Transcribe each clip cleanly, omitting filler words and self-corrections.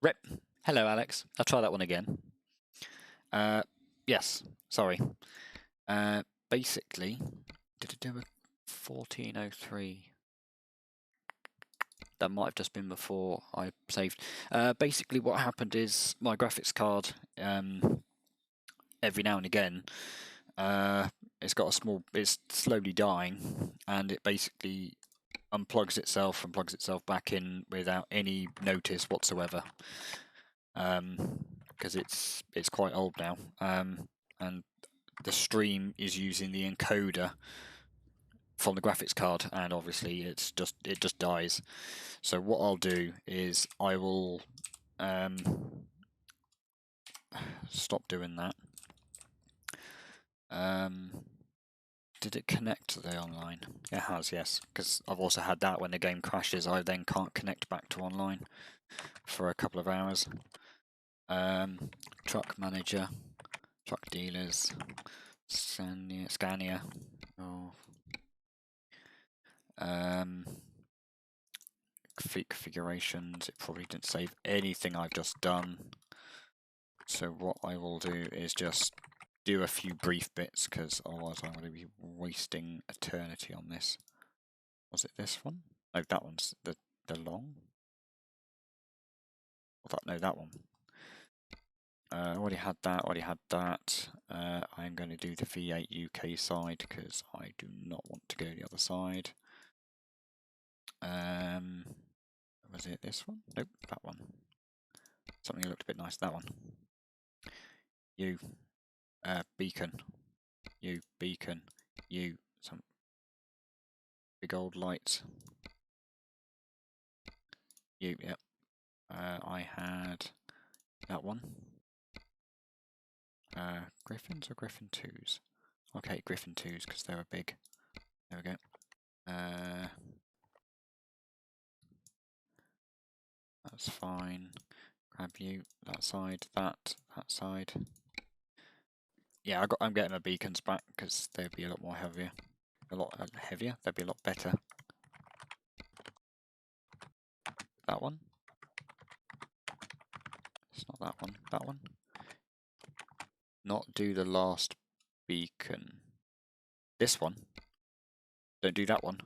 Rip. Hello, Alex. I'll try that one again. Yes, sorry. Basically, did it do a 1403? That might have just been before I saved. Basically, what happened is my graphics card, every now and again, it's got a small, it's slowly dying, and it basically unplugs itself and plugs itself back in without any notice whatsoever. Because it's quite old now, and the stream is using the encoder from the graphics card, and obviously it just dies. So what I'll do is I will stop doing that. Did it connect to the online? It has, yes, because I've also had that when the game crashes. I then can't connect back to online for a couple of hours. Truck manager, truck dealers, Scania. Oh. Configurations. It probably didn't save anything I've just done. So what I will do is just do a few brief bits, because otherwise I'm going to be wasting eternity on this. Was it this one? No, that one's the long. No, that one. Already had that. I'm going to do the V8 UK side because I do not want to go the other side. Was it this one? Nope, that one. Something that looked a bit nice. That one. You, beacon. You, beacon. You, some big old lights. You, yep. I had that one. Griffins or Griffin 2s? Okay, Griffin 2s because they were big. There we go. That's fine. Grab you, that side, that side. Yeah, I'm getting my beacons back because they'd be a lot more heavier. A lot heavier? They'd be a lot better. That one. It's not that one. That one. Not do the last beacon. This one. Don't do that one.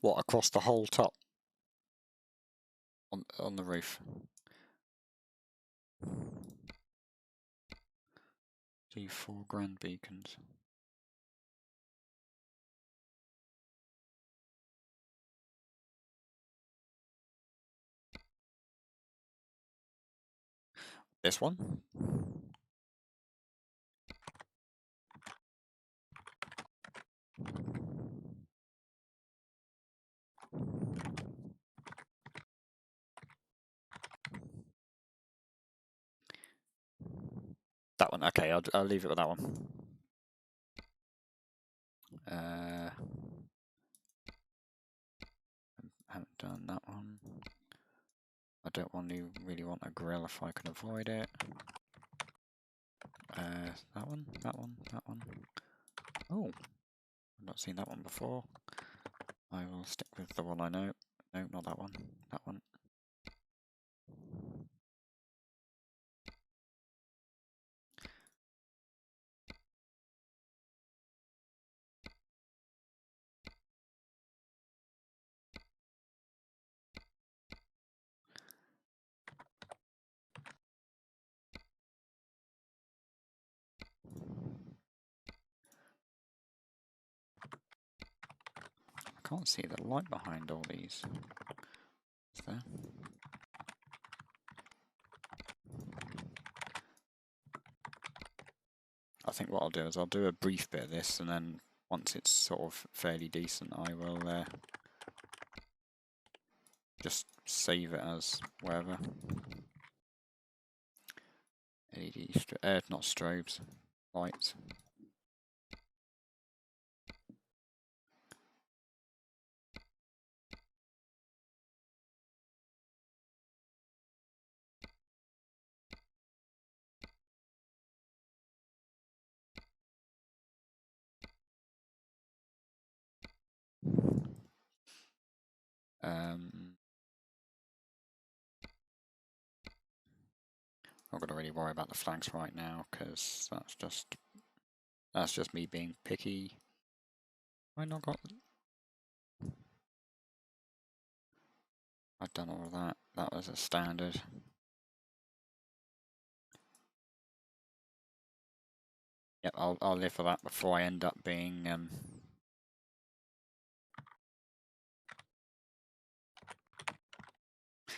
What, across the whole top? On the roof. Do 4 grand beacons. This one. That one. Okay, I'll leave it with that one. Haven't done that one. I don't really want a grill if I can avoid it. That one, that one, that one. Oh, I've not seen that one before. I will stick with the one I know. No, not that one. That one. I can't see the light behind all these. Is there? I think what I'll do is I'll do a brief bit of this, and then once it's sort of fairly decent, I will just save it as wherever. LED, not strobes, lights. Not going to really worry about the flags right now because that's just me being picky. I not got. I've done all of that. That was a standard. Yep, I'll live for that before I end up being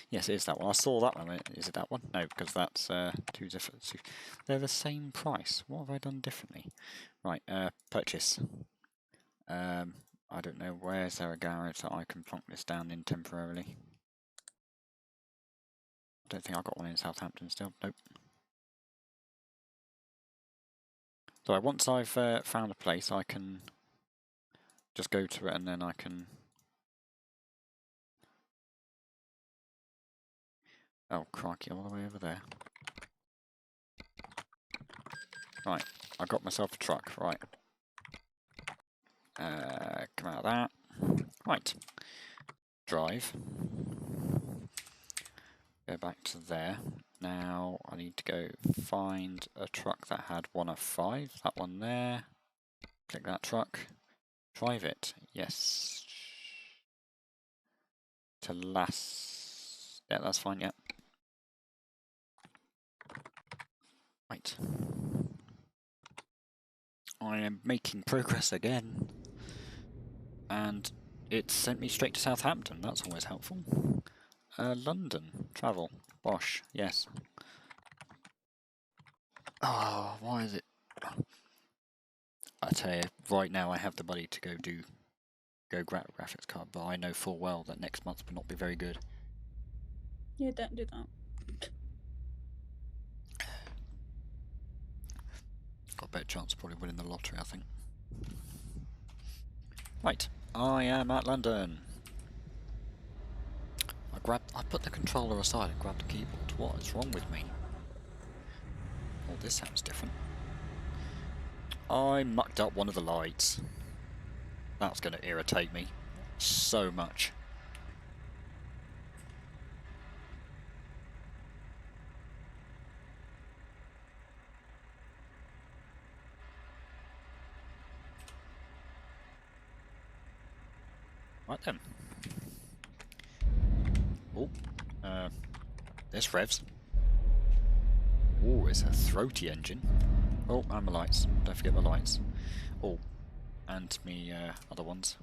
Yes, it is that one. I saw that one. Is it that one? No, because that's two different. They're the same price. What have I done differently? Right, purchase. I don't know. Where is there a garage that I can plonk this down in temporarily? I don't think I've got one in Southampton still. Nope. So once I've found a place, I can just go to it and then I can. Oh, crikey, all the way over there. Right, I got myself a truck, right. Come out of that. Right. Drive. Go back to there. Now I need to go find a truck that had one of 5. That one there. Click that truck. Drive it. Yes. To last. Yeah, that's fine, yeah. Right. I am making progress again. And it sent me straight to Southampton. That's always helpful. London. Travel. Bosh. Yes. Oh, why is it? I tell you, right now I have the money to go grab a graphics card, but I know full well that next month will not be very good. Yeah, don't do that. Got a better chance of probably winning the lottery, I think. Right, I am at London. I put the controller aside and grabbed the keyboard. What is wrong with me? Oh, this sounds different. I mucked up one of the lights. That's going to irritate me so much. Right then. Oh, there's revs. Oh, it's a throaty engine. Oh, and my lights. Don't forget my lights. Oh, and me other ones.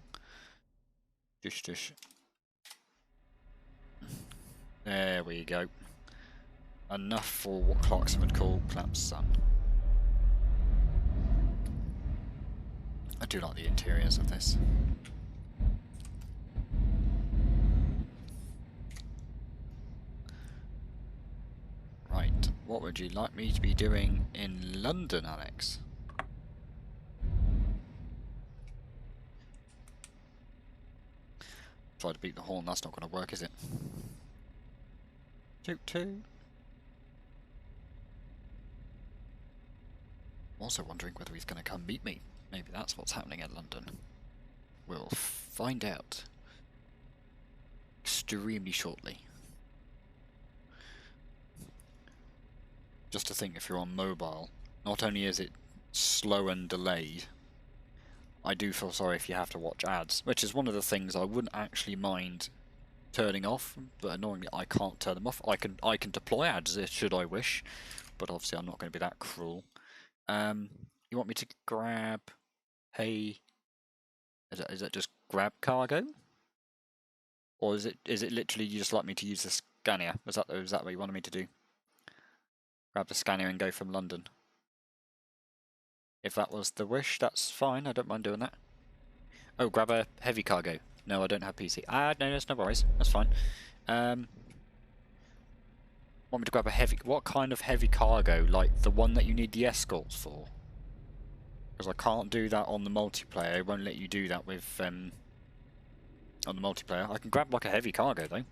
Dish dish. There we go. Enough for what Clarkson would call Clamp's son. I do like the interiors of this. Right, what would you like me to be doing in London, Alex? Try to beat the horn, that's not going to work, is it? Toot toot. Also wondering whether he's going to come meet me. Maybe that's what's happening in London. We'll find out extremely shortly. Just to think, if you're on mobile, not only is it slow and delayed, I do feel sorry if you have to watch ads, which is one of the things I wouldn't actually mind turning off, but annoyingly I can't turn them off. I can deploy ads should I wish, but obviously I'm not going to be that cruel. You want me to grab? Hey, is that just grab cargo, or is it literally you just like me to use the Scania? Is that what you wanted me to do? Grab the Scania and go from London. If that was the wish, that's fine. I don't mind doing that. Oh, grab a heavy cargo. No, I don't have PC. No, that's no worries. That's fine. Want me to grab a heavy... What kind of heavy cargo? Like the one that you need the escorts for? Because I can't do that on the multiplayer. It won't let you do that with... on the multiplayer. I can grab like a heavy cargo though.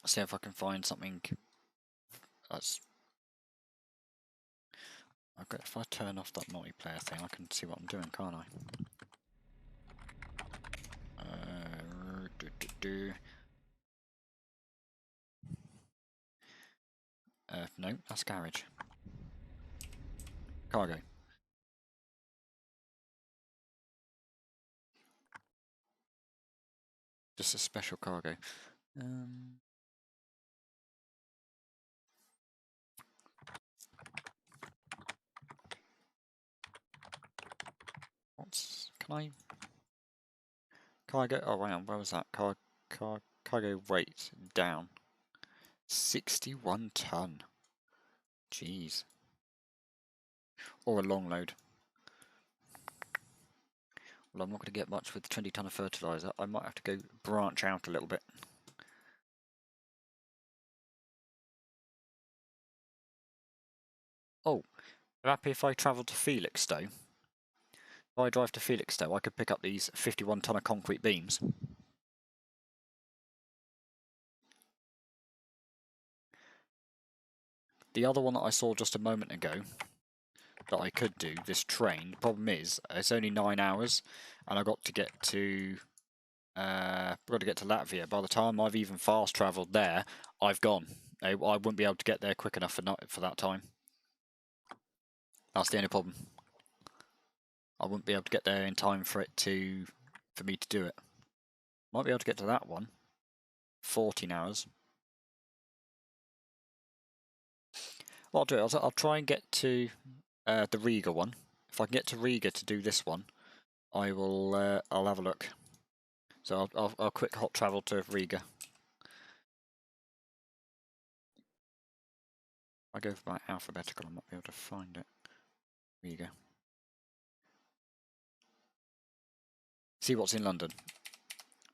See if I can find something that's... Okay, if I turn off that multiplayer thing, I can see what I'm doing, can't I? No, that's garage. Cargo. Just a special cargo. What's... Can I... Cargo... Oh, hang on, where was that? Cargo weight down. 61 ton. Jeez. Or a long load. Well, I'm not going to get much with 20 ton of fertiliser. I might have to go branch out a little bit. Oh, I'm happy if I travel to Felixstowe. If I drive to Felixstowe, I could pick up these 51 ton of concrete beams. The other one that I saw just a moment ago that I could do, this train, the problem is it's only 9 hours and I've got to get to Latvia. By the time I've even fast travelled there, I've gone. I wouldn't be able to get there quick enough for that time. That's the only problem. I wouldn't be able to get there in time for me to do it. Might be able to get to that one. 14 hours. What I'll do is I'll try and get to the Riga one. If I can get to Riga to do this one, I will. I'll have a look. So I'll quick hot travel to Riga. I go for my alphabetical. I might be able to find it. Riga. See what's in London.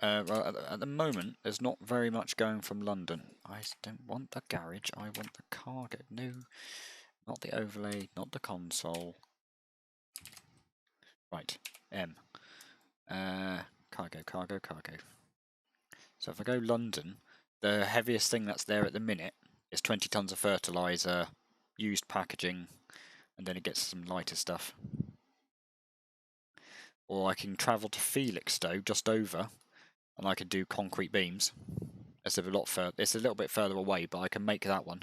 Well, at the moment, there's not very much going from London. I don't want the garage, I want the cargo. No, not the overlay, not the console. Right, M. Cargo. So if I go London, the heaviest thing that's there at the minute is 20 tons of fertiliser, used packaging, and then it gets some lighter stuff. Or I can travel to Felixstowe, just over, and I can do concrete beams. It's a little bit further away, but I can make that one.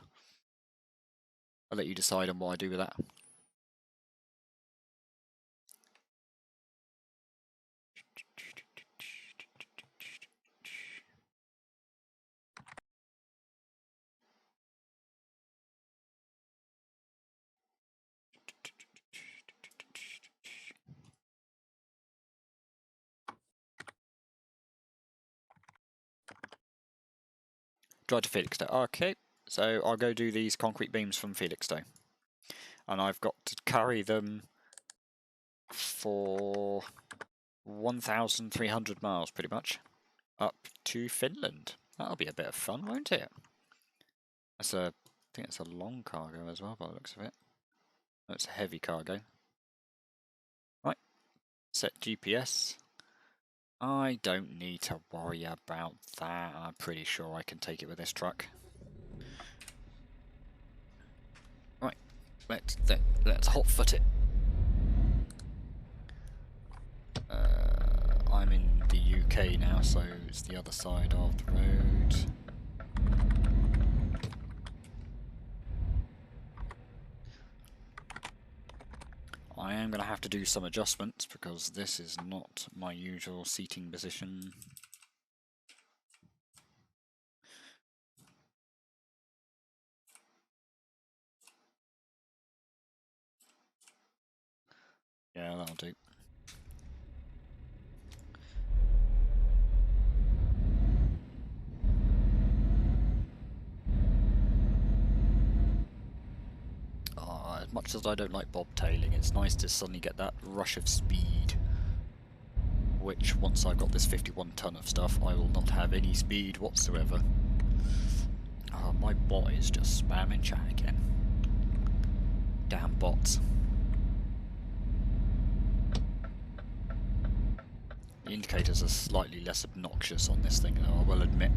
I'll let you decide on what I do with that. Drive to Felixstowe. Okay, so I'll go do these concrete beams from Felixstowe. And I've got to carry them for 1,300 miles, pretty much, up to Finland. That'll be a bit of fun, won't it? I think it's a long cargo as well, by the looks of it. No, it's a heavy cargo. Right, set GPS. I don't need to worry about that. I'm pretty sure I can take it with this truck. Right, let's hot-foot it. I'm in the UK now, so it's the other side of the road. I am going to have to do some adjustments because this is not my usual seating position. Yeah, that'll do. As much as I don't like bobtailing, it's nice to suddenly get that rush of speed which once I've got this 51 ton of stuff, I will not have any speed whatsoever. Oh, my bot is just spamming chat again. Damn bots. The indicators are slightly less obnoxious on this thing though, I will admit.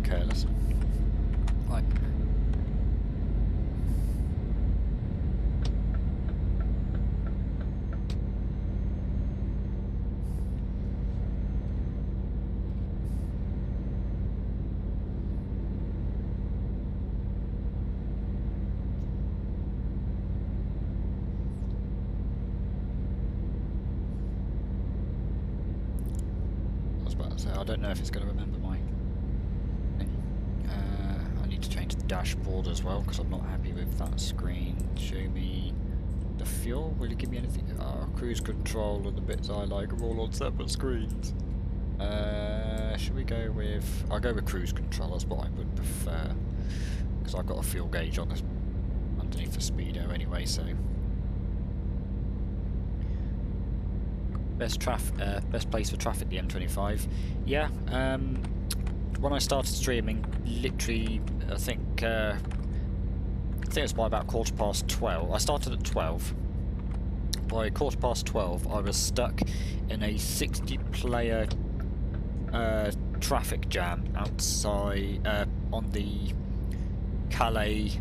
Careless. Right. I was about to say, I don't know if it's going to remember my I need to change the dashboard as well because I'm not happy with that screen. Show me the fuel. Will it give me anything? Cruise control and the bits I like are all on separate screens. Should we go with? I'll go with cruise control. That's what I would prefer because I've got a fuel gauge on this underneath the speedo anyway. So best place for traffic, the M25. Yeah. When I started streaming, literally, I think it was by about 12:15. I started at 12. By 12:15, I was stuck in a 60-player traffic jam outside on the Calais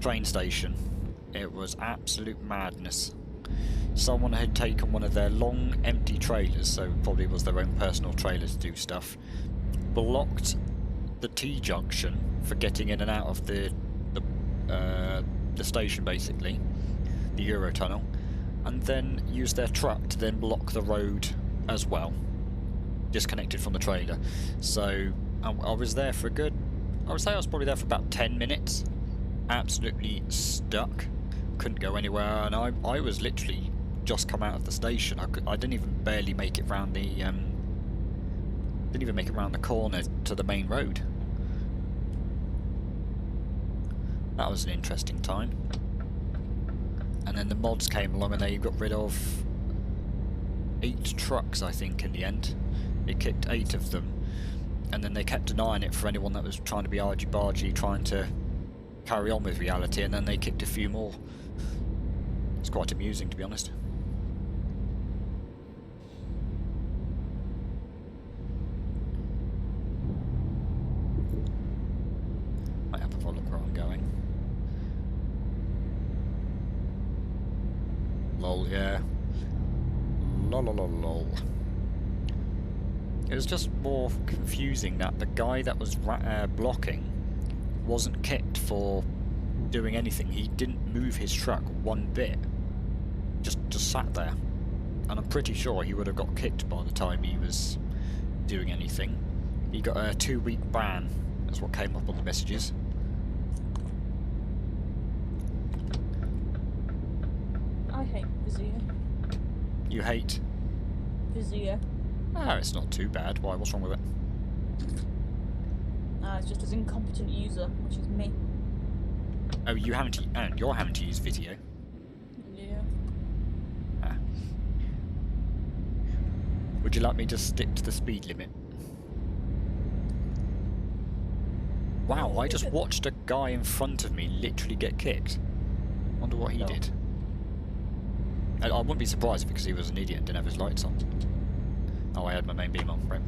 train station. It was absolute madness. Someone had taken one of their long, empty trailers, so probably was their own personal trailer to do stuff. Blocked the T-junction for getting in and out of the station, basically, the Eurotunnel, and then used their truck to then block the road as well, disconnected from the trailer. So I was there for a good, I would say I was probably there for about 10 minutes, absolutely stuck, couldn't go anywhere, and I was literally just come out of the station. I didn't even barely make it round the didn't even make it round the corner to the main road. That was an interesting time. And then the mods came along and they got rid of 8 trucks, I think, in the end. They kicked 8 of them. And then they kept denying it for anyone that was trying to be argy-bargy, trying to carry on with reality, and then they kicked a few more. It's quite amusing, to be honest. Might have a look where I'm going. Lol, yeah. Lol. It was just more confusing that the guy that was blocking wasn't kicked for doing anything. He didn't move his truck one bit. Just sat there. And I'm pretty sure he would have got kicked by the time he was doing anything. He got a 2-week ban. That's what came up on the messages. I hate Vizia. You hate? Vizia. Ah, it's not too bad. Why? What's wrong with it? It's just as incompetent user, which is me. Oh, you're having to use video. Yeah. Ah. Would you like me to stick to the speed limit? Wow, I just watched a guy in front of me literally get kicked. Wonder what he did. I wouldn't be surprised because he was an idiot and didn't have his lights on. Oh, I had my main beam on, right.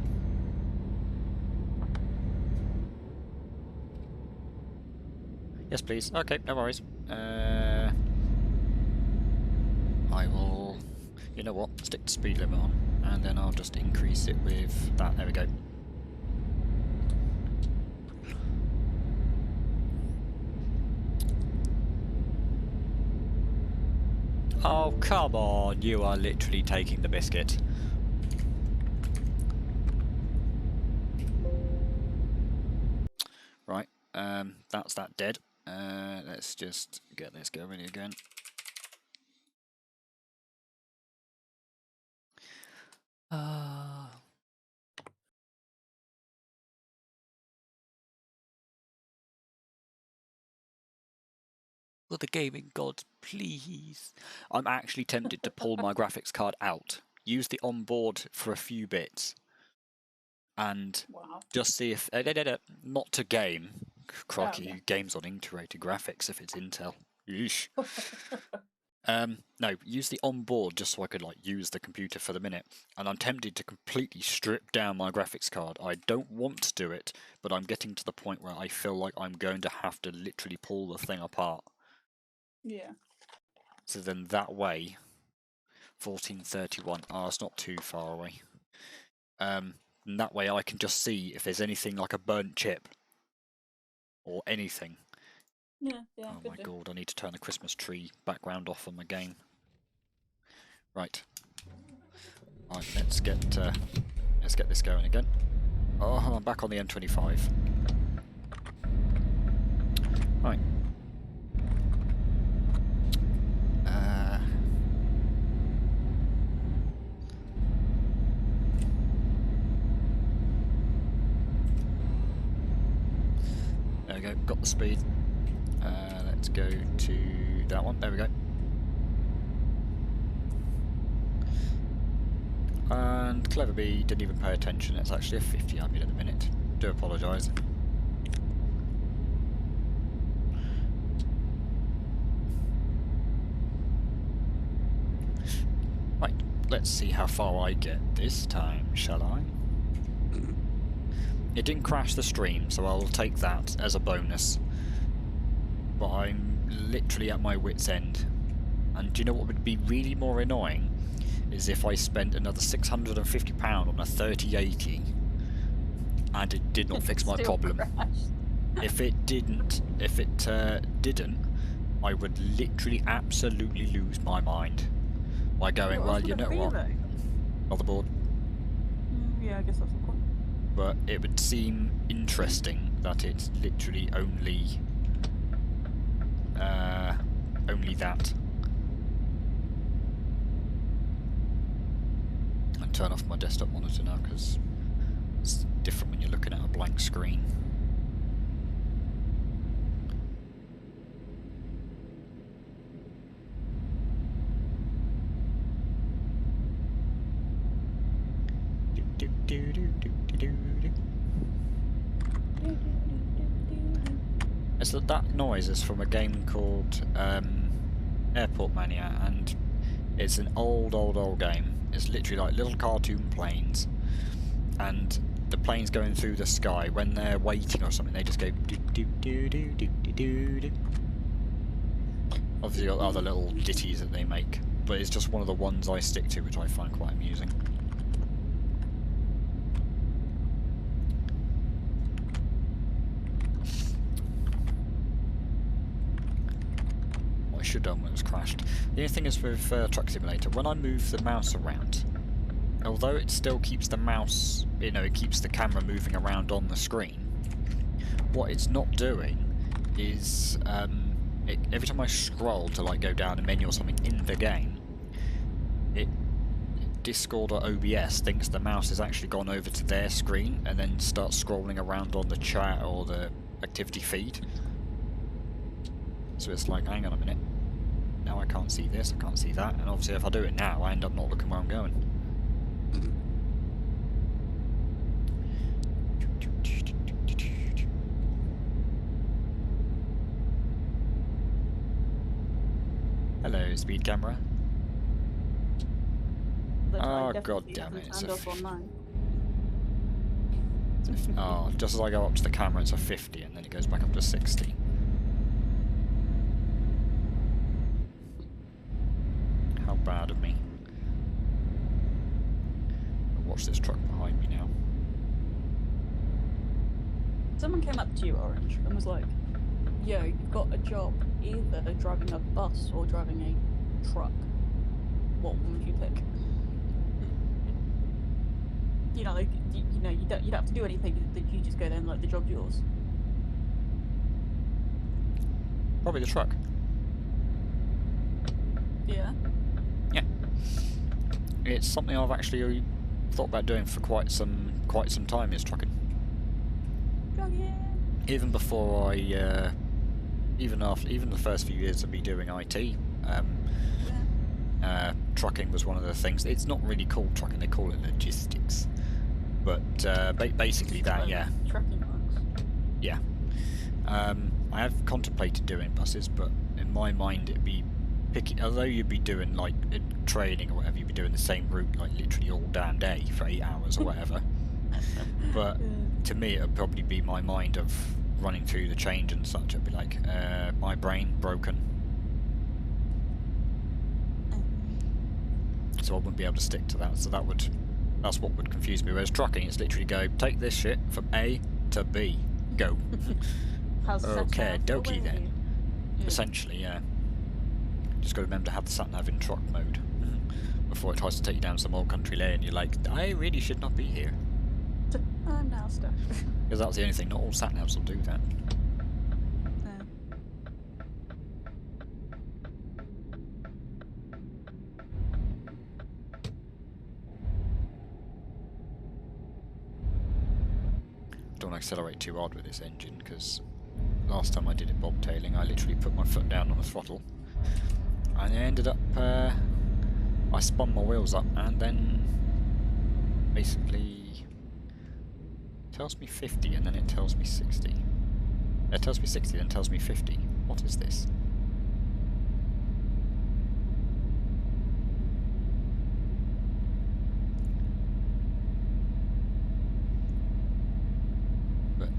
Yes, please. Okay, no worries. I will... You know what? Stick the speed limit on, and then I'll just increase it with that. There we go. Oh, come on. You are literally taking the biscuit. Right. That's that dead. Let's just get this going again. For the gaming gods, please. I'm actually tempted to pull my graphics card out, use the onboard for a few bits, and Wow. just see if... not to game. Crocky, yeah. games on integrated graphics if it's Intel. Yeesh. No, use the onboard just so I could like use the computer for the minute. And I'm tempted to completely strip down my graphics card. I don't want to do it, but I'm getting to the point where I feel like I'm going to have to literally pull the thing apart. Yeah. So then that way, 1431. Oh, it's not too far away. And that way I can just see if there's anything like a burnt chip or anything. Yeah. Oh my god! I need to turn the Christmas tree background off on my game. Right. Right. Let's get this going again. Oh, I'm back on the M25. Right. There we go, got the speed. Let's go to that one, there we go. And Clever Bee didn't even pay attention, it's actually a 50 I'm in at the minute. Do apologise. Right, let's see how far I get this time, shall I? It didn't crash the stream, so I'll take that as a bonus. But I'm literally at my wit's end. And do you know what would be really more annoying? Is if I spent another £650 on a 3080 and it did not fix my problem. If it didn't, I would literally absolutely lose my mind by going, well, you know what, motherboard. Yeah, I guess that's the point. But it would seem interesting that it's literally only that. And turn off my desktop monitor now because it's different when you're looking at a blank screen. It's that noise is from a game called Airport Mania, and it's an old game. It's literally like little cartoon planes, and the planes going through the sky. When they're waiting or something, they just go do do do do do do do do. Obviously, got other little ditties that they make, but it's just one of the ones I stick to, which I find quite amusing. What I should have done when it was crashed. The only thing is with Truck Simulator, when I move the mouse around, although it still keeps the mouse, you know, it keeps the camera moving around on the screen, what it's not doing is, every time I scroll to like go down a menu or something in the game, Discord or OBS thinks the mouse has actually gone over to their screen and then starts scrolling around on the chat or the activity feed. So it's like, hang on a minute, now I can't see this, I can't see that, and obviously if I do it now, I end up not looking where I'm going. Hello, speed camera. Oh god damn it, it's a oh, just as I go up to the camera it's a 50 and then it goes back up to 60. out of me. But watch this truck behind me now. Someone came up to you, Orange, and was like, yo, you've got a job either driving a bus or driving a truck. What one would you pick? You know, like, you don't have to do anything. You just go there and like the job's yours. Probably the truck. Yeah. Yeah. It's something I've actually thought about doing for quite some time, is trucking. Trucking. Even before I, even the first few years of me doing IT, trucking was one of the things. It's not really called trucking; they call it logistics. But basically that, yeah. Trucking works. Yeah. I have contemplated doing buses, but in my mind it'd be picking. Although you'd be doing like training or whatever, you'd be doing the same route like literally all damn day for 8 hours or whatever. But to me, it'd probably be my mind of running through the change and such. It'd be like my brain broken, so I wouldn't be able to stick to that. So that's what would confuse me. Whereas trucking, it's literally go take this shit from A to B, go. Okay, dokie then. Yeah. Essentially, yeah. Just got to remember to have the sat nav in truck mode before it tries to take you down some old country lane. You're like, I really should not be here. I'm now stuck. Because that's the only thing. Not all sat navs will do that. Don't accelerate too hard with this engine, because last time I did it bobtailing, I literally put my foot down on the throttle, and I ended up, I spun my wheels up, and then basically tells me 50, and then it tells me 60. It tells me 60, then tells me 50. What is this? But,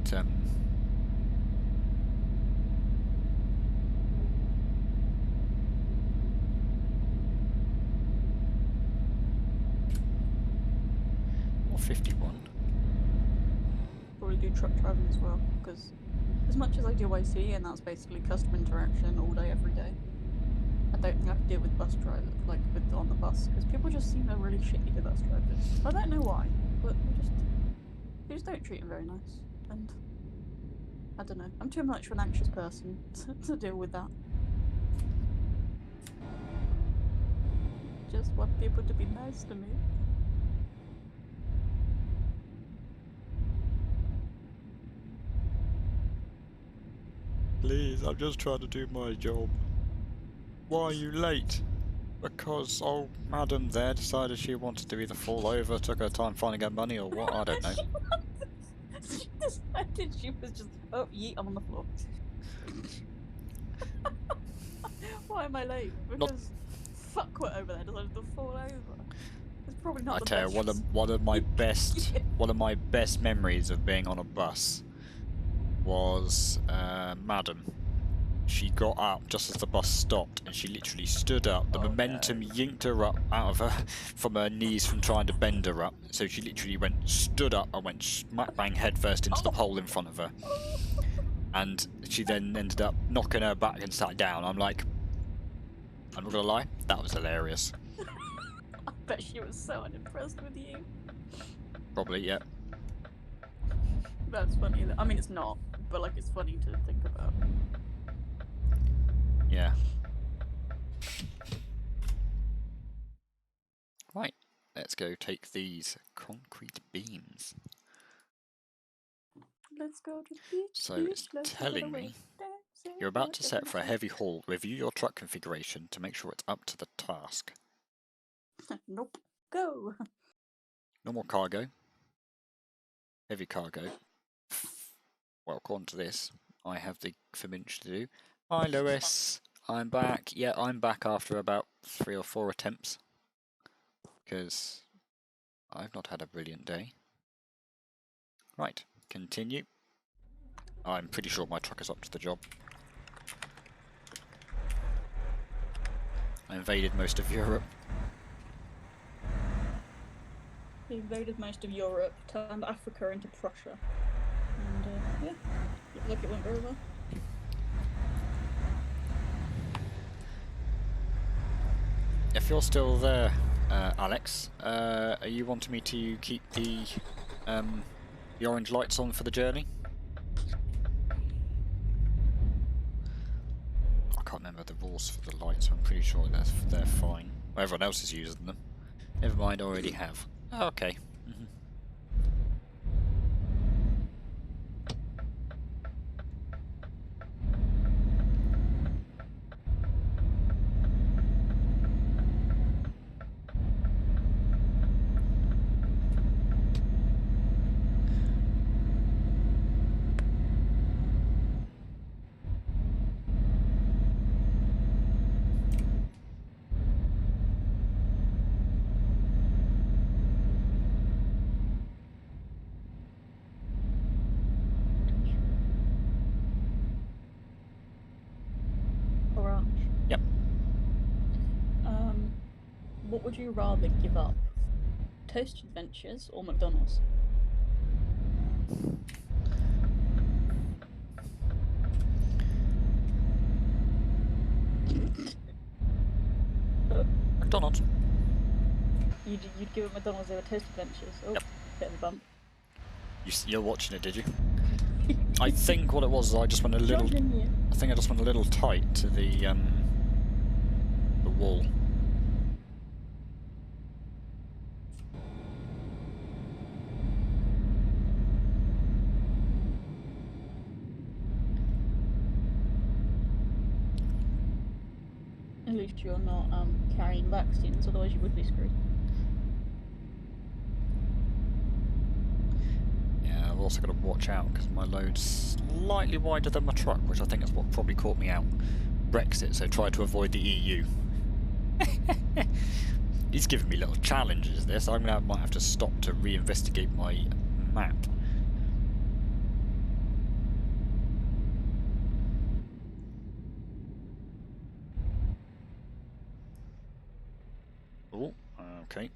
or 51. Probably do truck driving as well, because as much as I do IC, and that's basically customer interaction all day, every day, I don't think I could deal with bus drivers, like on the bus, because people just seem really shitty to bus drivers. I don't know why, but they just don't treat them very nice, and I don't know. I'm too much of an anxious person to deal with that. Just want people to be nice to me. Please, I'm just trying to do my job. Why are you late? Because old madam there decided she wanted to either fall over, took her time finding her money, or what, I don't know. She decided she was just, oh, yeet, I'm on the floor. Why am I late? Because fuckwit over there decided to fall over. It's probably not I the tell you, best. one of my best memories of being on a bus was madam. She got up just as the bus stopped, and she literally stood up. The momentum yanked her up out of her from her knees from trying to bend her up. So she literally stood up and went smack bang head first into the pole in front of her. And she then ended up knocking her back and sat down. I'm like, I'm not gonna lie, that was hilarious. I bet she was so unimpressed with you. Probably, yeah. That's funny. I mean, it's not, but like, it's funny to think about. Yeah. Right, let's go take these concrete beams. Let's go to the beach. So it's telling me you're about to set for a heavy haul. Review your truck configuration to make sure it's up to the task. Nope. Go. Normal cargo. Heavy cargo. Well, according to this, I have the Faminch to do. Hi Lewis, I'm back. Yeah, I'm back after about 3 or 4 attempts. Because I've not had a brilliant day. Right, continue. I'm pretty sure my truck is up to the job. I invaded most of Europe. He invaded most of Europe, turned Africa into Prussia, and yeah, looked like it went very well. If you're still there, Alex, are you wanting me to keep the orange lights on for the journey? I can't remember the rules for the lights. I'm pretty sure they're fine. Well, everyone else is using them. Never mind, I already have. Oh, okay. Orange. Yep. What would you rather give up? Toast Adventures or McDonald's? McDonald's. You'd give up McDonald's over Toast Adventures? Oh, Yep. bit of a bump. You're watching it, did you? I think what it was, I just went a little. I think I just went a little tight to the wall. At least you're not carrying vaccines, otherwise you would be screwed. Yeah, I've also got to watch out because my load's slightly wider than my truck, which I think is what probably caught me out. Brexit, so try to avoid the EU. He's giving me little challenges. This might have to stop to reinvestigate my map. Oh, okay.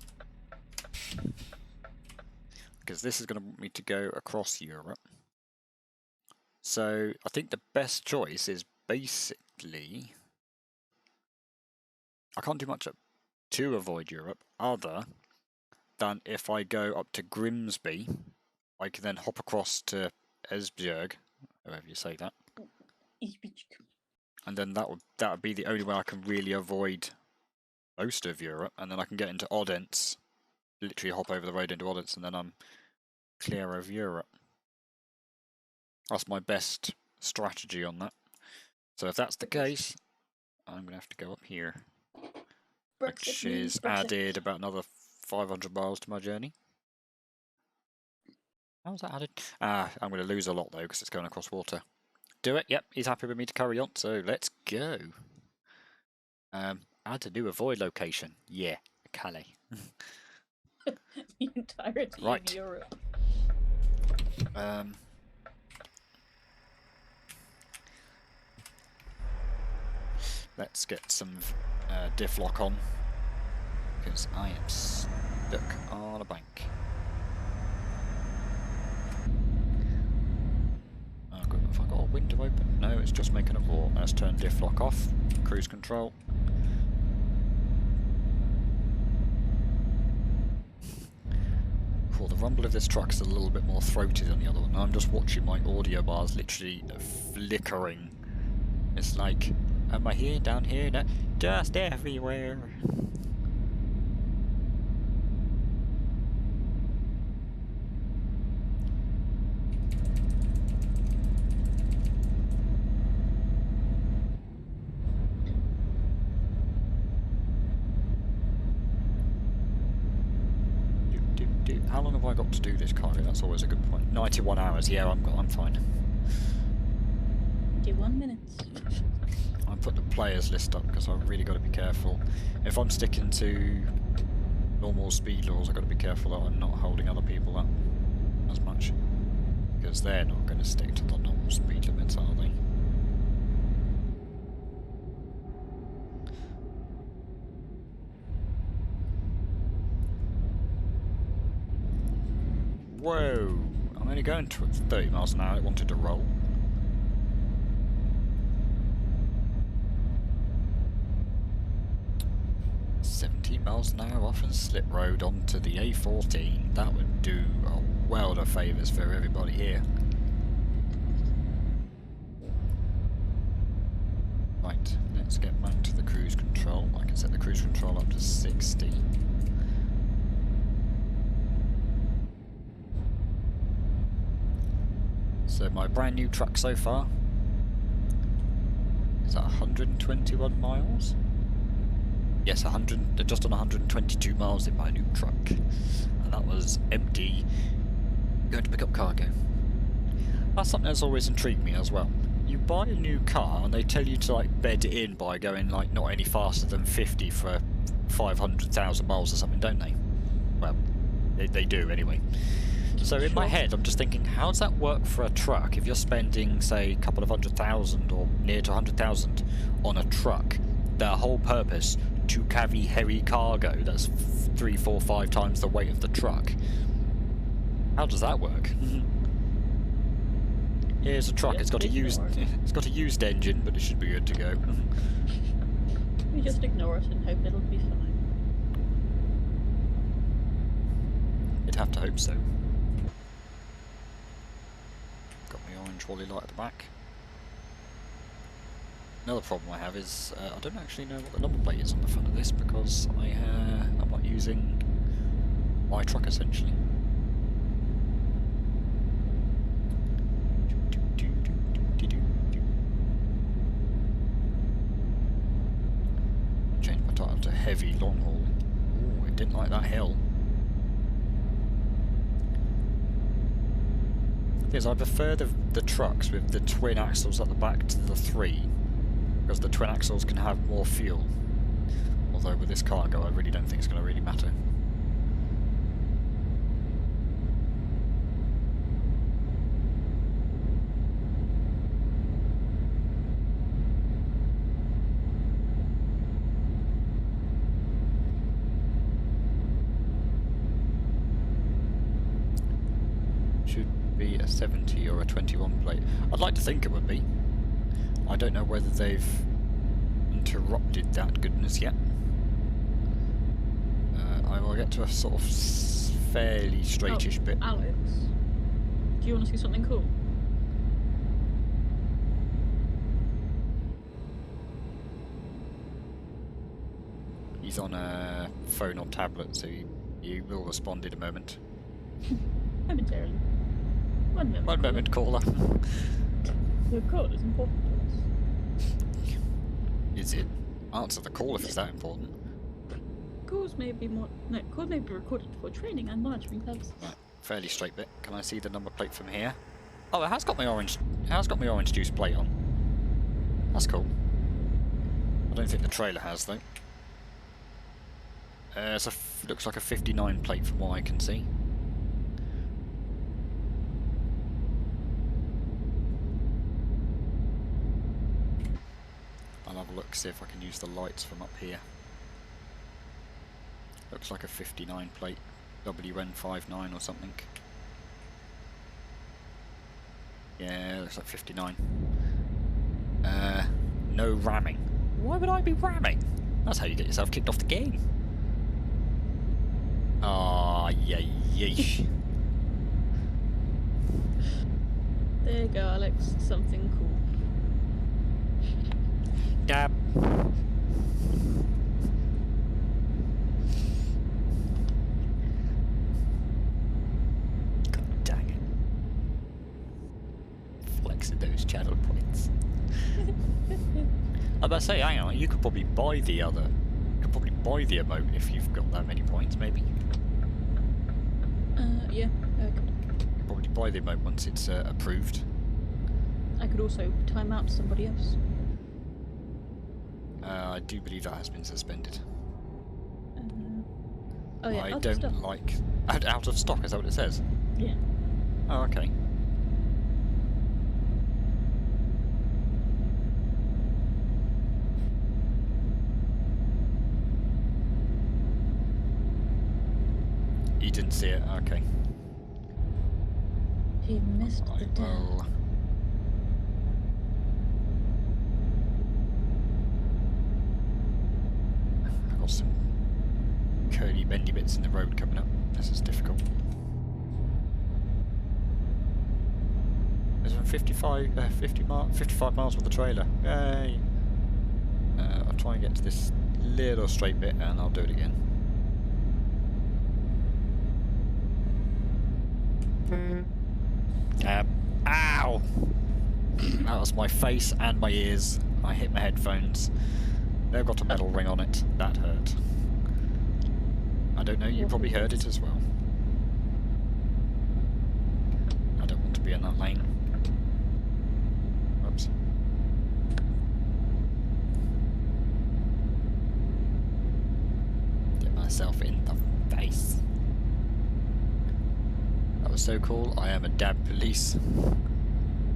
Because this is going to want me to go across Europe. So I think the best choice is basically... I can't do much to avoid Europe other than if I go up to Grimsby, I can then hop across to Esbjerg, however you say that. And then that would be the only way I can really avoid most of Europe, and then I can get into Odense, literally hop over the road into Odense, and then I'm clear of Europe. That's my best strategy on that. So if that's the case, I'm going to have to go up here, which is added about another 500 miles to my journey. How's that added? I'm going to lose a lot though, because it's going across water. Do it. Yep, he's happy with me to carry on, so let's go. Add a new avoid location. Yeah, Calais. The entirety of Europe. Let's get some diff lock on, because I am stuck on a bank. Have I got a window open? No, it's just making a roar. Let's turn diff lock off. Cruise control. Cool, the rumble of this truck is a little bit more throaty than the other one. I'm just watching my audio bars literally flickering. It's like, am I here, down here, no, just everywhere. How long have I got to do this cargo? That's always a good point. 91 hours. Yeah, I'm fine. 91 minutes. I put the players list up because I've really got to be careful. If I'm sticking to normal speed laws, I've got to be careful that I'm not holding other people up as much, because they're not going to stick to the normal speed limits, are they? Whoa! I'm only going to 30 miles an hour. I wanted to roll. Miles an hour off and slip road onto the A14. That would do a world of favours for everybody here. Right, let's get back to the cruise control. I can set the cruise control up to 60. So my brand new truck so far is at 121 miles. Yes, just on 122 miles in my new truck, and that was empty, going to pick up cargo. That's something that's always intrigued me as well. You buy a new car and they tell you to like bed it in by going like not any faster than 50 for 500,000 miles or something, don't they? Well, they do anyway. So in my head I'm just thinking, how does that work for a truck if you're spending say a couple of 100,000 or near to 100,000 on a truck? Their whole purpose to carry heavy cargo that's 3, 4, 5 times the weight of the truck. How does that work? Here's a truck. It's got a used engine, but it should be good to go. We just ignore it and hope it'll be fine. You'd have to hope so. Got my orange wally light at the back. Another problem I have is I don't actually know what the number plate is on the front of this because I'm not using my truck essentially. Change my title to heavy long haul. Ooh, it didn't like that hill. Because I prefer the trucks with the twin axles at the back to the 3. Because the twin axles can have more fuel. Although with this cargo I really don't think it's going to really matter. Should be a 70 or a 21 plate. I'd like to think it would be. I don't know whether they've interrupted that goodness yet. I will get to a sort of fairly straightish bit. Alex, do you want to see something cool? He's on a phone or tablet, so he will respond in a moment. Momentarily. 1 moment. 1 moment, caller. Your call is important to us. Is it? Answer the call if it's that important. Calls may be recorded for training and monitoring purposes. Right, fairly straight bit. Can I see the number plate from here? Oh, it has got my orange juice plate on. That's cool. I don't think the trailer has though. Looks like a 59 plate from what I can see. I'll have a look, see if I can use the lights from up here. Looks like a 59 plate, WN59 or something. Yeah, looks like 59. No ramming. Why would I be ramming? That's how you get yourself kicked off the game. Ah, yeesh. There you go, Alex. Something cool. Dab. God dang it. Flexing those channel points. I was about to say, hang on, you could probably buy the emote if you've got that many points, maybe. Yeah, I could. You could probably buy the emote once it's approved. I could also time out somebody else. I do believe that has been suspended. Oh yeah, I out of don't stock. like... Out of stock, is that what it says? Yeah. Oh, okay. You didn't see it? Okay. He missed the dam. I've got some curly bendy bits in the road coming up. This is difficult. There's 55 miles with the trailer. Yay! I'll try and get to this little straight bit and I'll do it again. Ow! That was my face and my ears. I hit my headphones. They've got a metal ring on it. That hurt. I don't know, you probably heard it as well. I don't want to be in that lane. Whoops. Get myself in the face. That was so cool. I am a dab police.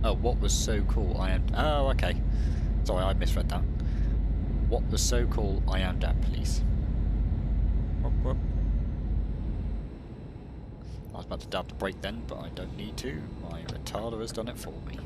Oh, what was so cool? I am... Oh, okay. Sorry, I misread that. What was so cool? I am dab police. Whoop, whoop. I was about to dab the brake then, but I don't need to. My retarder has done it for me.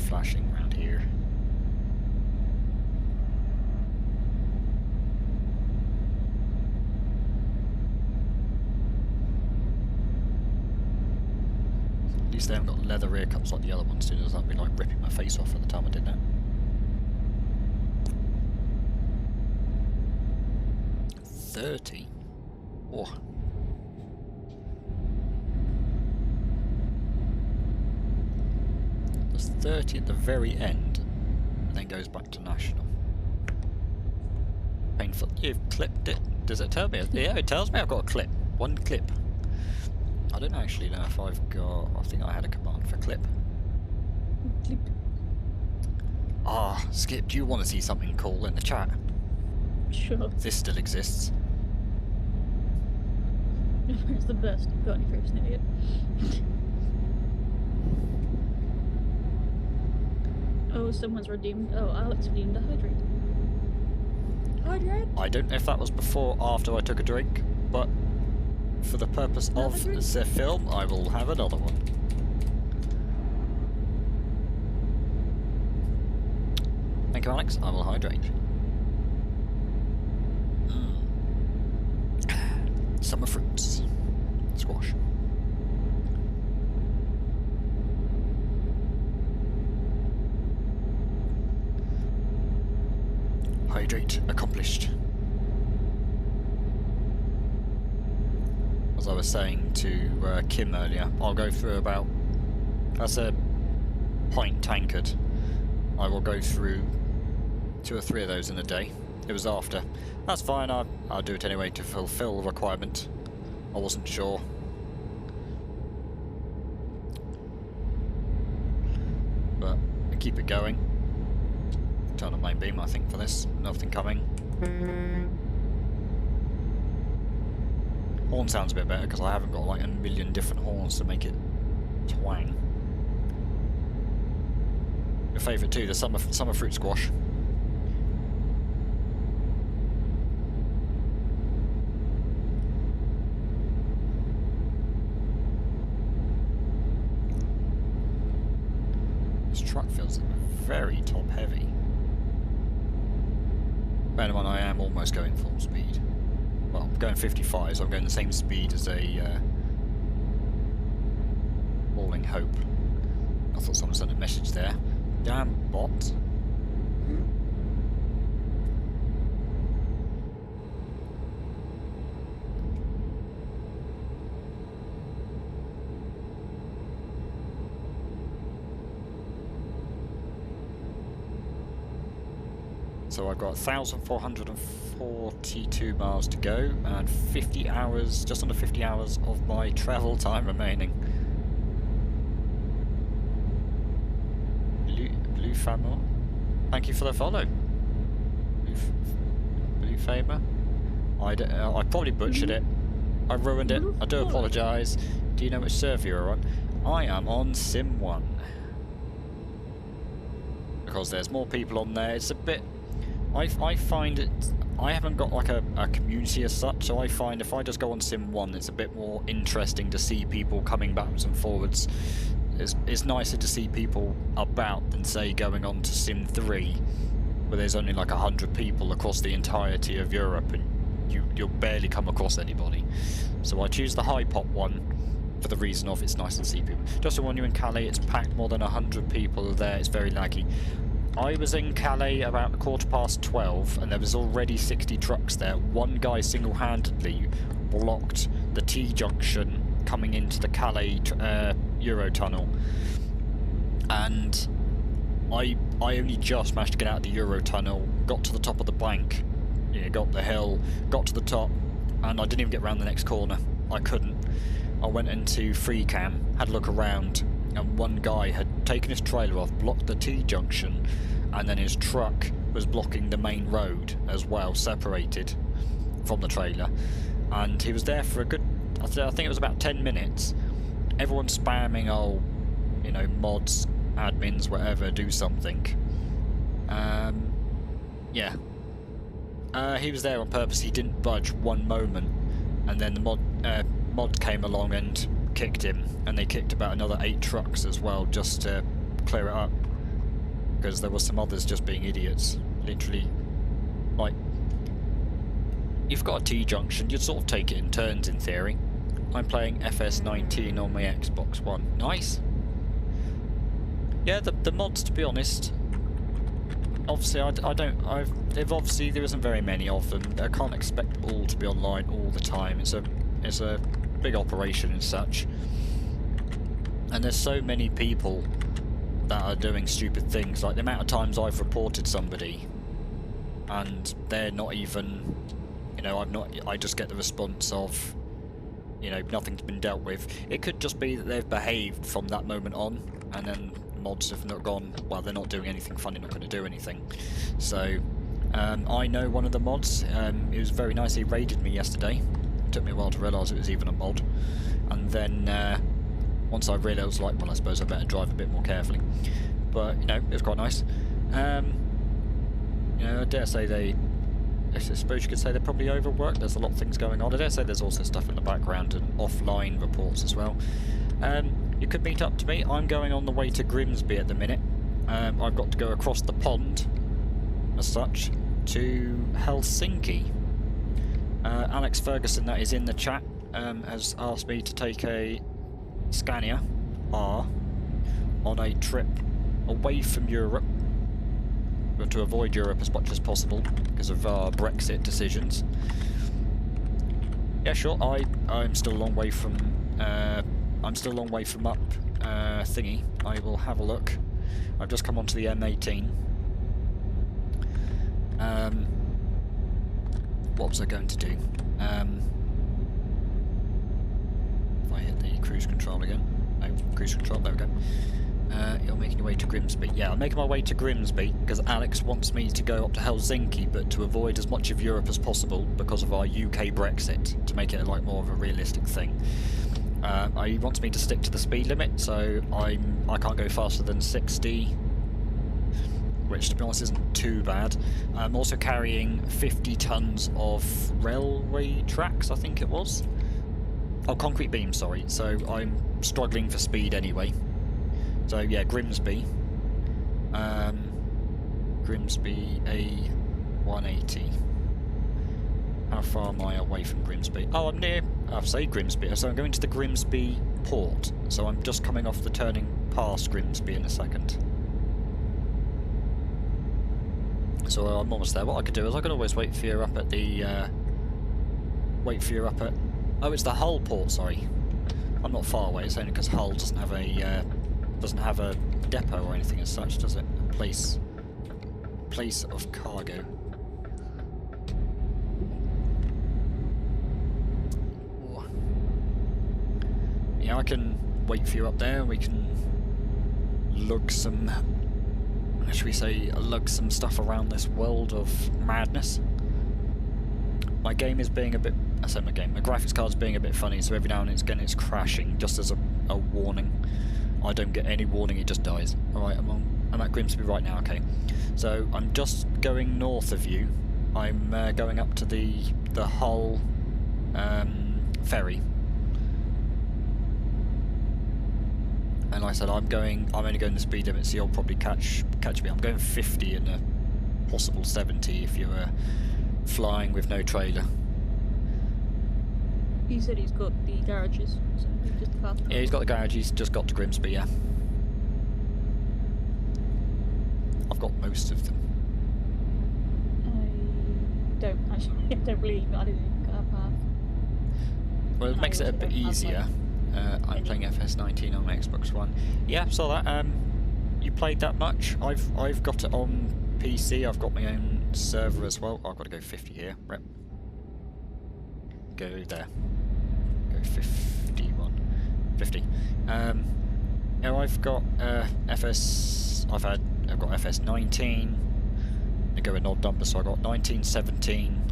Flashing around here. At least they haven't got leather rear cups like the other ones did, as I'd be like ripping my face off at the time I did that. 30? Oh. There's 30 at the very end, and then goes back to national. Painful. You've clipped it. Does it tell me? Yeah, it tells me I've got a clip. One clip. I don't actually know if I've got... I think I had a command for clip. Clip. Ah, Skip, do you want to see something cool in the chat? Sure. This still exists. It's the best. Got any first, idiot. Oh, someone's redeemed. Oh, Alex redeemed a hydrate. Hydrate? I don't know if that was before or after I took a drink, but for the purpose of the film, I will have another one. Thank you, Alex. I will hydrate. Summer fruits. Squash. Hydrate accomplished. As I was saying to Kim earlier, I'll go through about, that's a pint tankard. I will go through 2 or 3 of those in a day. It was after. That's fine, I'll do it anyway to fulfill the requirement. I wasn't sure. But I keep it going. Turn on main beam, I think, for this. Nothing coming. Horn sounds a bit better because I haven't got like a million different horns to make it twang. Your favourite too, the summer fruit squash. This truck feels very top heavy. Bear in mind, I am almost going full speed. Well, I'm going 55, so I'm going the same speed as a Falling Hope. I thought someone sent a message there. Damn bot. So I've got 1,442 miles to go and 50 hours, just under 50 hours of my travel time remaining. Famor. Thank you for the follow. Blue Faber. I probably butchered it. I ruined it. I do apologise. Do you know which server you're on? I am on Sim 1. Because there's more people on there. It's a bit... I find it... I haven't got like a community as such, so I find if I just go on Sim 1, it's a bit more interesting to see people coming backwards and forwards. It's nicer to see people about than, say, going on to Sim 3, where there's only like 100 people across the entirety of Europe, and you'll barely come across anybody. So I choose the high pop one for the reason of it's nice to see people. Just to warn you, in Calais, it's packed more than 100 people there. It's very laggy. I was in Calais about 12:15, and there was already 60 trucks there. One guy single-handedly blocked the T-junction coming into the Calais Eurotunnel, and I only just managed to get out of the Eurotunnel, got to the top of the bank, got up the hill, got to the top, and I didn't even get around the next corner. I couldn't. I went into free cam, had a look around, and one guy had taken his trailer off, blocked the T-junction, and then his truck was blocking the main road as well, separated from the trailer. And he was there for a good, I think it was about 10 minutes. Everyone spamming, oh, mods, admins, whatever, do something. Yeah. He was there on purpose. He didn't budge one moment. And then the mod came along and kicked him, and they kicked about another 8 trucks as well, just to clear it up, because there were some others just being idiots. Literally, like, you've got a T-junction, you'd sort of take it in turns in theory. I'm playing FS19 on my Xbox One. Nice. Yeah, the mods, to be honest, obviously obviously there isn't very many of them. I can't expect all to be online all the time. It's a big operation and such, and there's so many people that are doing stupid things. Like the amount of times I've reported somebody and they're not even, I just get the response of, nothing's been dealt with. It could just be that they've behaved from that moment on, and then mods have not gone, well, they're not doing anything fun, they're not going to do anything. So I know one of the mods. It was very nice. He raided me yesterday. It took me a while to realise it was even a mod, and then once I realised, like, well, I suppose I better drive a bit more carefully. But it was quite nice. I dare say I suppose you could say they're probably overworked. There's a lot of things going on. I dare say there's also stuff in the background and offline reports as well. You could meet up to me. I'm going on the way to Grimsby at the minute. I've got to go across the pond, as such, to Helsinki. Alex Ferguson, that is in the chat, has asked me to take a Scania R on a trip away from Europe, but to avoid Europe as much as possible because of our Brexit decisions. Yeah, sure. I'm still a long way from up thingy. I will have a look. I've just come onto the M18. What was I going to do? If I hit the cruise control again. No, cruise control, there we go. You're making your way to Grimsby. Yeah, I'm making my way to Grimsby because Alex wants me to go up to Helsinki, but to avoid as much of Europe as possible because of our UK Brexit, to make it like more of a realistic thing. He wants me to stick to the speed limit, so I can't go faster than 60, which to be honest isn't too bad. I'm also carrying 50 tons of railway tracks, I think it was. Oh, concrete beams, sorry. So I'm struggling for speed anyway. So yeah, Grimsby. Grimsby A180. How far am I away from Grimsby? Oh, I'm near, I've said Grimsby, so I'm going to the Grimsby port. So I'm just coming off the turning past Grimsby in a second. So I'm almost there. What I could do is I could always wait for you up at the, oh, it's the Hull port, sorry. I'm not far away, it's only because Hull doesn't have a depot or anything as such, does it? A place of cargo. Yeah, I can wait for you up there, we can lug some should we say, lug some stuff around this world of madness. My game is being a bit... I said my game. My graphics card's being a bit funny, so every now and again it's crashing, just as a warning. I don't get any warning, it just dies. Alright, I'm at Grimsby right now, okay. So, I'm just going north of you. I'm going up to the Hull ferry. And like I said, I'm only going the speed limit, so you'll probably catch me. I'm going 50 and a possible 70 if you're flying with no trailer. He said he's got the garages, so he's just fast. Yeah, he's got the garage, he's just got to Grimsby, yeah. I've got most of them. I don't actually, I don't believe I didn't get a path. Well, it makes it a bit easier. I'm playing FS19 on Xbox One. Yeah, saw that. You played that much? I've got it on PC, I've got my own server as well. Oh, I've got to go 50 here. Rep. Go there. Go 51. 50. Now I've got I've got FS19. I go in odd numbers, so I got 19, 17.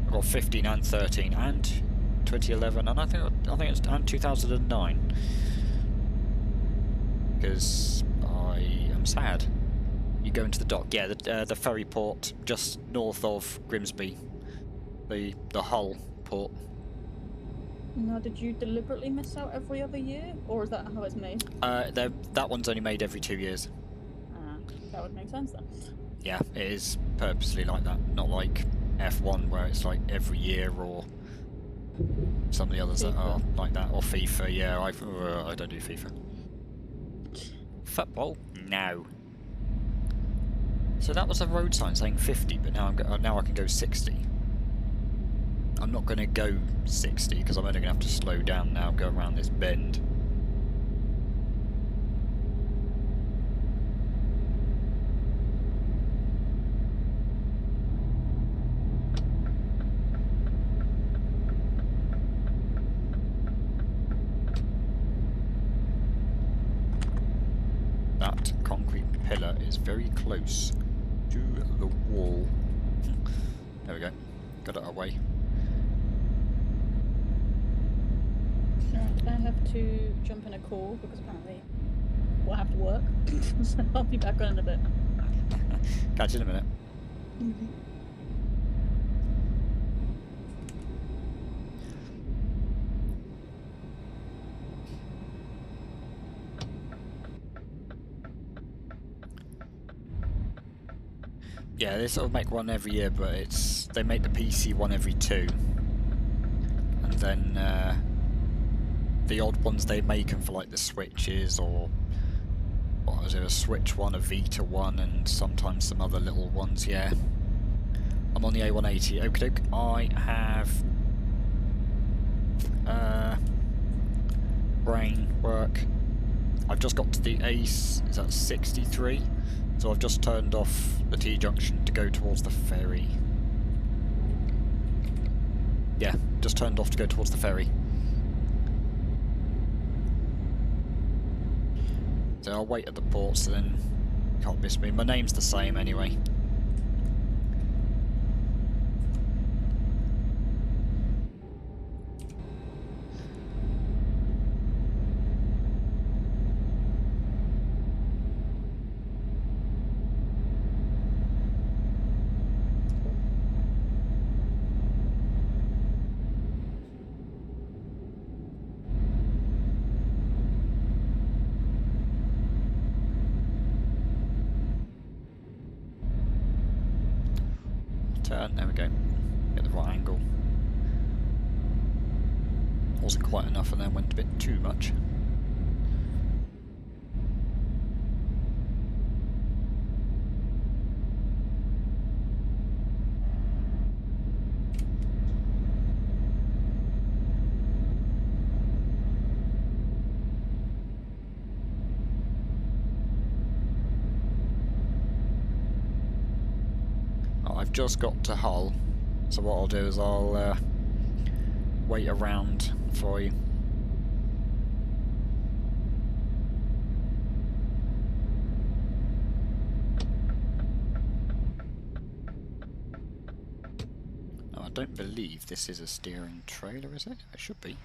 I got 15 and 13 and 2011, and I think it's and 2009. Because I am sad. You go into the dock. Yeah, the ferry port just north of Grimsby. The Hull port. Now, did you deliberately miss out every other year, or is that how it's made? That one's only made every 2 years. That would make sense then. Yeah, it is purposely like that. Not like F1 where it's like every year, or some of the others FIFA. that are like that, or FIFA. Yeah, I don't do FIFA. Football? No. So that was a road sign saying 50, but now I can go 60. I'm not going to go 60 because I'm only going to have to slow down now, go around this bend. That concrete pillar is very close to the wall. There we go. Got it away. Right, I have to jump in a call because apparently we'll have to work. So I'll be back on in a bit. Catch you in a minute. Yeah, they sort of make one every year, but they make the PC one every 2, and then the odd ones they make them for like the Switches, or what was it, a Switch one, a Vita one, and sometimes some other little ones. Yeah, I'm on the A180. Okie doke. I have brain work. I've just got to the Ace. Is that 63? So I've just turned off the T-junction to go towards the ferry. Yeah, just turned off to go towards the ferry. So I'll wait at the port, so then you can't miss me. My name's the same anyway. Turn, there we go. Get the right angle. Wasn't quite enough and then went a bit too much. I've just got to Hull, so what I'll do is I'll wait around for you. I don't believe this is a steering trailer, is it? It should be.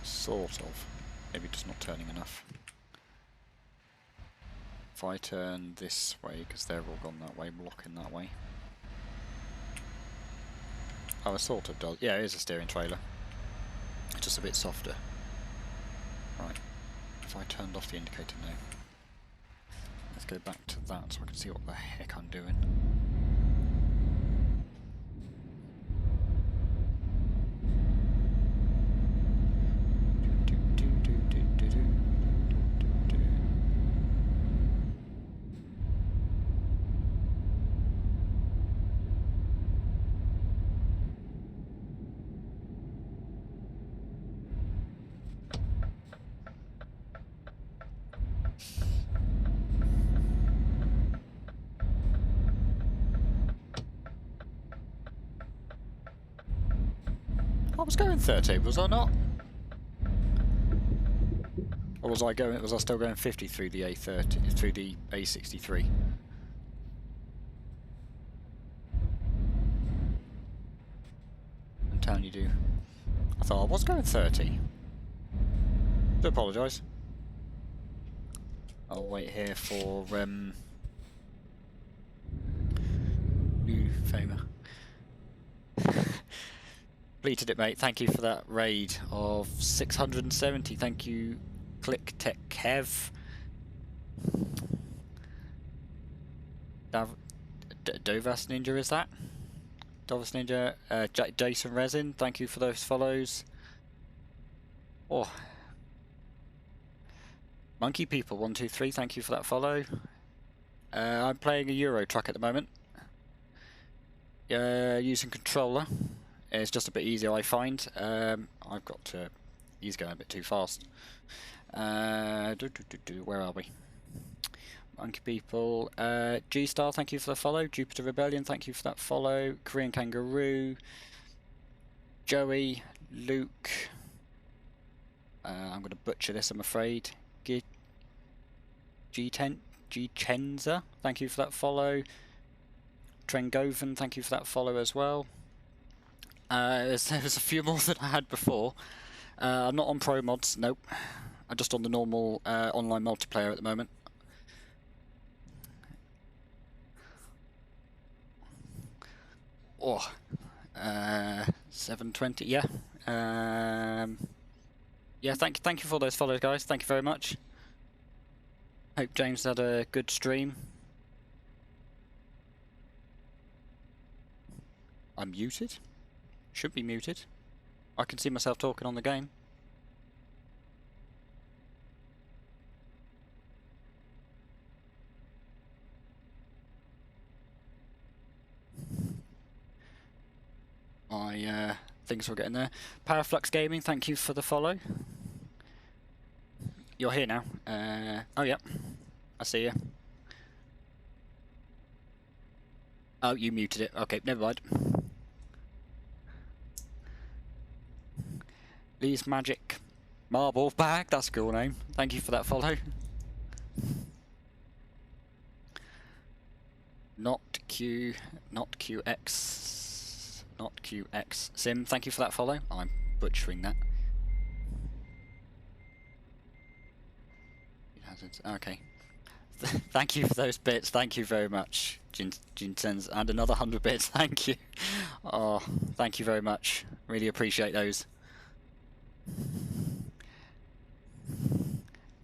Sort of. Maybe just not turning enough. If I turn this way, because they're all gone that way, blocking that way. Oh, it sort of does. Yeah, it is a steering trailer. It's just a bit softer. Right. If I turned off the indicator now. Let's go back to that so I can see what the heck I'm doing. I was going 30, was I not? Or was I still going 50 through the A30, through the A63? I'm telling you, do. I thought I was going 30. Do apologise. I'll wait here for new Famer. Completed it, mate. Thank you for that raid of 670. Thank you, Click Tech Kev. Dovas Ninja, is that? Dovas Ninja. Jason Resin, thank you for those follows. Oh. Monkey People 123, thank you for that follow. I'm playing a Euro Truck at the moment. Using controller. It's just a bit easier, I find. I've got to... He's going a bit too fast. Where are we? Monkey People. G-Star, thank you for the follow. Jupiter Rebellion, thank you for that follow. Korean Kangaroo. Joey. Luke. I'm going to butcher this, I'm afraid. G-Chenza, thank you for that follow. Trengoven, thank you for that follow as well. There's a few more than I had before. I'm not on Pro Mods, nope. I'm just on the normal online multiplayer at the moment. Oh, 720, yeah. Yeah, thank you for those follows, guys. Thank you very much. Hope James had a good stream. I'm muted? Should be muted. I can see myself talking on the game. Things were getting there. Paraflux Gaming, thank you for the follow. You're here now. Oh yeah, I see you. Oh, you muted it. Okay, never mind. Lee's Magic Marble Bag, that's a cool name. Thank you for that follow. Not QX Sim, thank you for that follow. I'm butchering that. Okay. Thank you for those bits, thank you very much, Jinsens, and another 100 bits, thank you. Oh, thank you very much. Really appreciate those.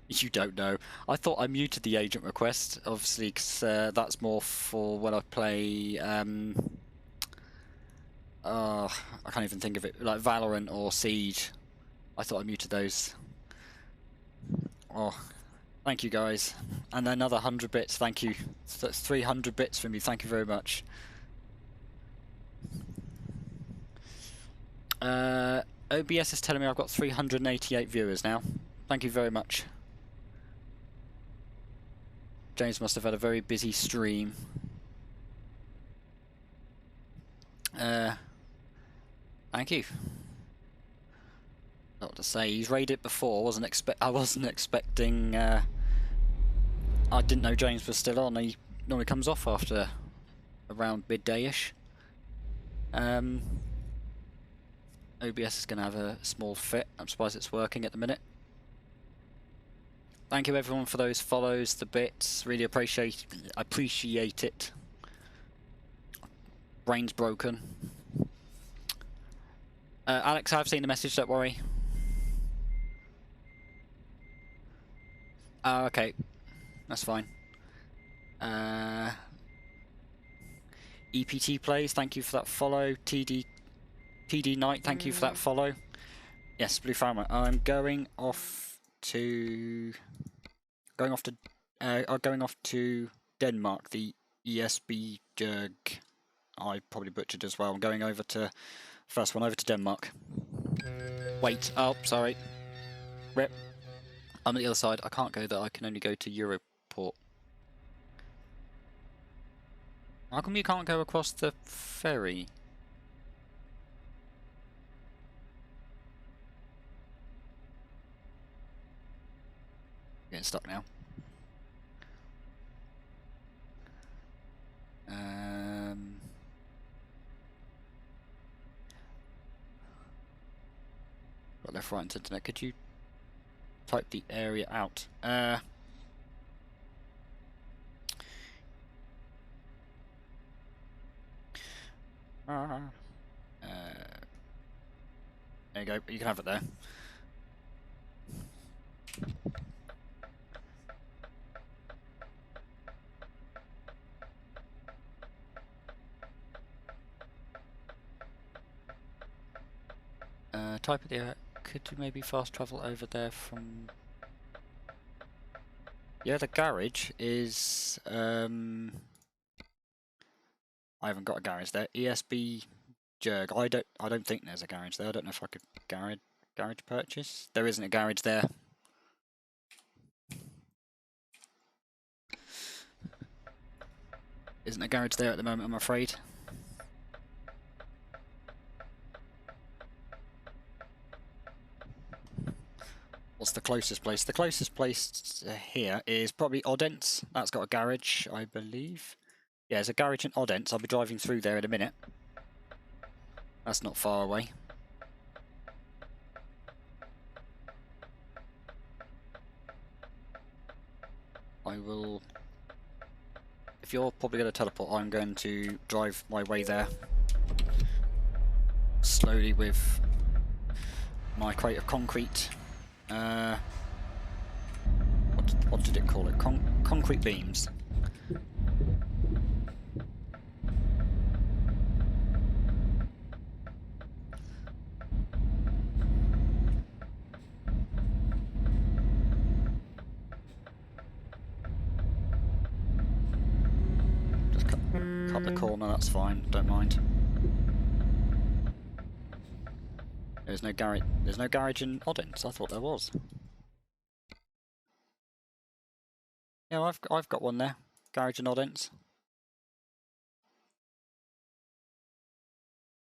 You don't know. I thought I muted the agent request, obviously, because that's more for when I play. I can't even think of it. Like Valorant or Siege. I thought I muted those. Oh, thank you guys. And another 100 bits. Thank you. So that's 300 bits from you. Thank you very much. OBS is telling me I've got 388 viewers now. Thank you very much. James must have had a very busy stream. Thank you. Not to say he's raided before. I wasn't expecting. I didn't know James was still on. He normally comes off after around midday-ish. OBS is going to have a small fit. I'm surprised it's working at the minute. Thank you everyone for those follows, the bits. Really appreciate it. Brain's broken. Alex, I've seen the message, don't worry. Oh, okay. That's fine. EPT Plays, thank you for that follow. TD Knight, thank you for that follow. Yes, Blue Farmer. I'm going off to Denmark. The ESB Jurg. I probably butchered as well. I'm going over to first one over to Denmark. Wait. Oh, sorry. Rip. I'm at the other side. I can't go there. I can only go to Europort. How come you can't go across the ferry? Getting stuck now. Got left, right, and internet. Could you type the area out? There you go. You can have it there. Type of the area. Could you maybe fast travel over there from? Yeah, the garage is. I haven't got a garage there. ESB Jurg. I don't think there's a garage there. I don't know if I could garage purchase. There isn't a garage there. Isn't a garage there at the moment, I'm afraid. What's the closest place? The closest place here is probably Odense. That's got a garage, I believe. Yeah, there's a garage in Odense. I'll be driving through there in a minute. That's not far away. I will... If you're probably going to teleport, I'm going to drive my way there. Slowly with my crate of concrete. What did it call it? Concrete beams. Just cut the corner, that's fine, don't mind. There's no garage in Odense. I thought there was. Yeah, I've got one there. Garage in Odense.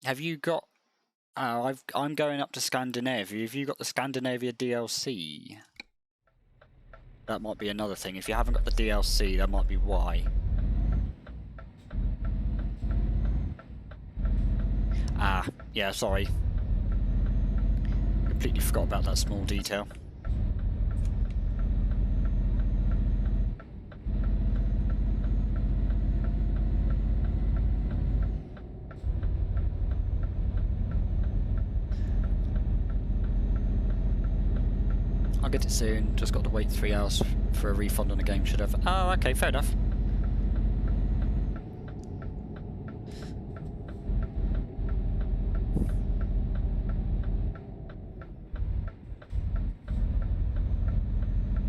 Have you got? Oh, I'm going up to Scandinavia. Have you got the Scandinavia DLC? That might be another thing. If you haven't got the DLC, that might be why. Ah, yeah. Sorry. Completely forgot about that small detail. I'll get it soon. Just got to wait 3 hours for a refund on the game. Should have. Oh, okay, fair enough.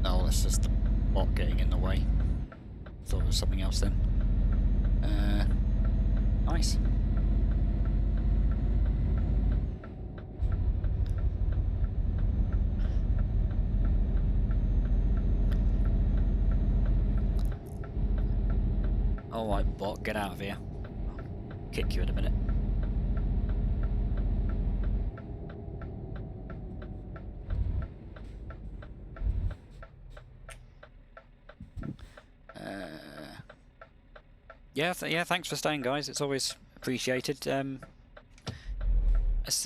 Oh, that's just the bot getting in the way. Thought it was something else then. Nice. Alright, bot, get out of here. I'll kick you in a minute. Yeah, yeah. Thanks for staying, guys. It's always appreciated.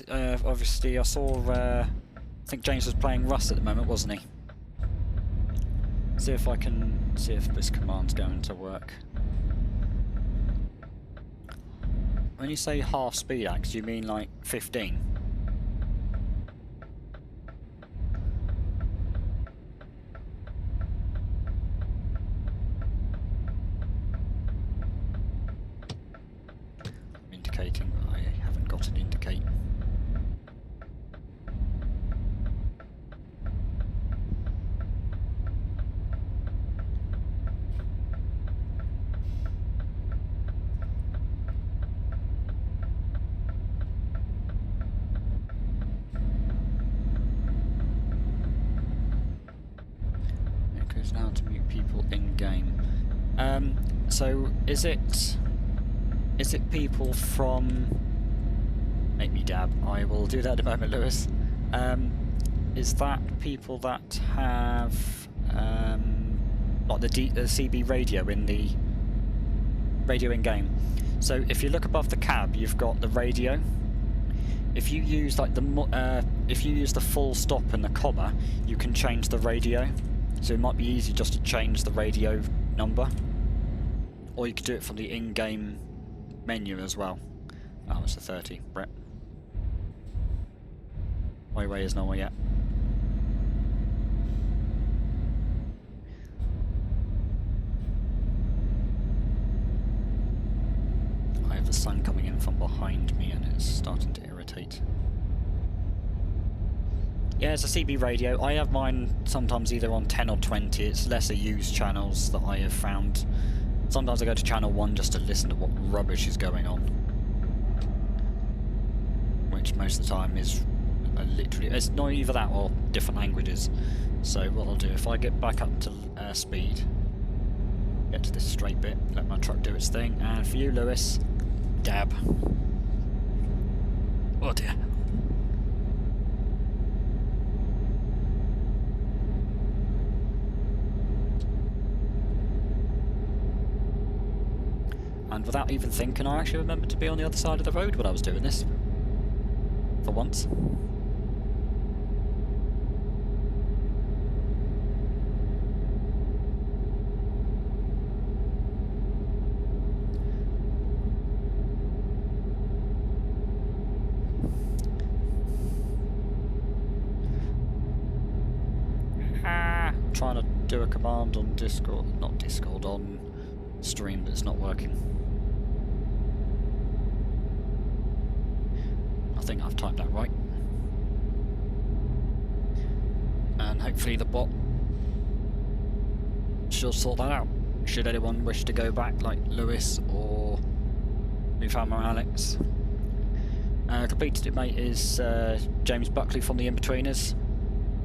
Obviously, I saw. I think James was playing Rust at the moment, wasn't he? See if I can see if this command's going to work. When you say half speed axe, do you mean like 15? I'm indicating, but I haven't got an indicate. Now to mute people in game. So is it people from? Make me dab. I will do that in a moment, Lewis. Is that people that have like the CB radio in the radio in game? So if you look above the cab, you've got the radio. If you use like if you use the full stop and the comma, you can change the radio. So it might be easy just to change the radio number, or you could do it from the in-game menu as well. Oh, it's a 30, Brett. Highway is nowhere yet. I have the sun coming in from behind me and it's starting to irritate. Yeah, it's a CB radio. I have mine sometimes either on 10 or 20. It's lesser used channels that I have found. Sometimes I go to channel 1 just to listen to what rubbish is going on. Which most of the time is literally... It's not either that or different languages. So what I'll do, if I get back up to speed, get to this straight bit, let my truck do its thing, and for you, Lewis, dab. Oh dear. And without even thinking, I actually remembered to be on the other side of the road when I was doing this. For once. I'm trying to do a command on Discord, not Discord, on stream, but it's not working. I think I've typed that right. And hopefully the bot should sort that out. Should anyone wish to go back, like Lewis or Newfound Alex. Completed it, mate, is James Buckley from the In-Betweeners.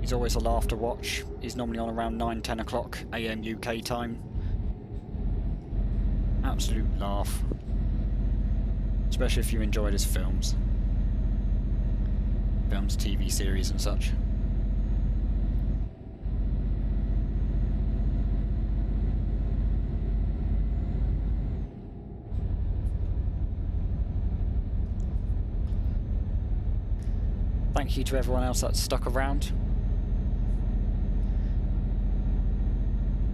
He's always a laugh to watch. He's normally on around 9-10 o'clock AM UK time. Absolute laugh. Especially if you enjoyed his films. Films, TV series and such. Thank you to everyone else that's stuck around.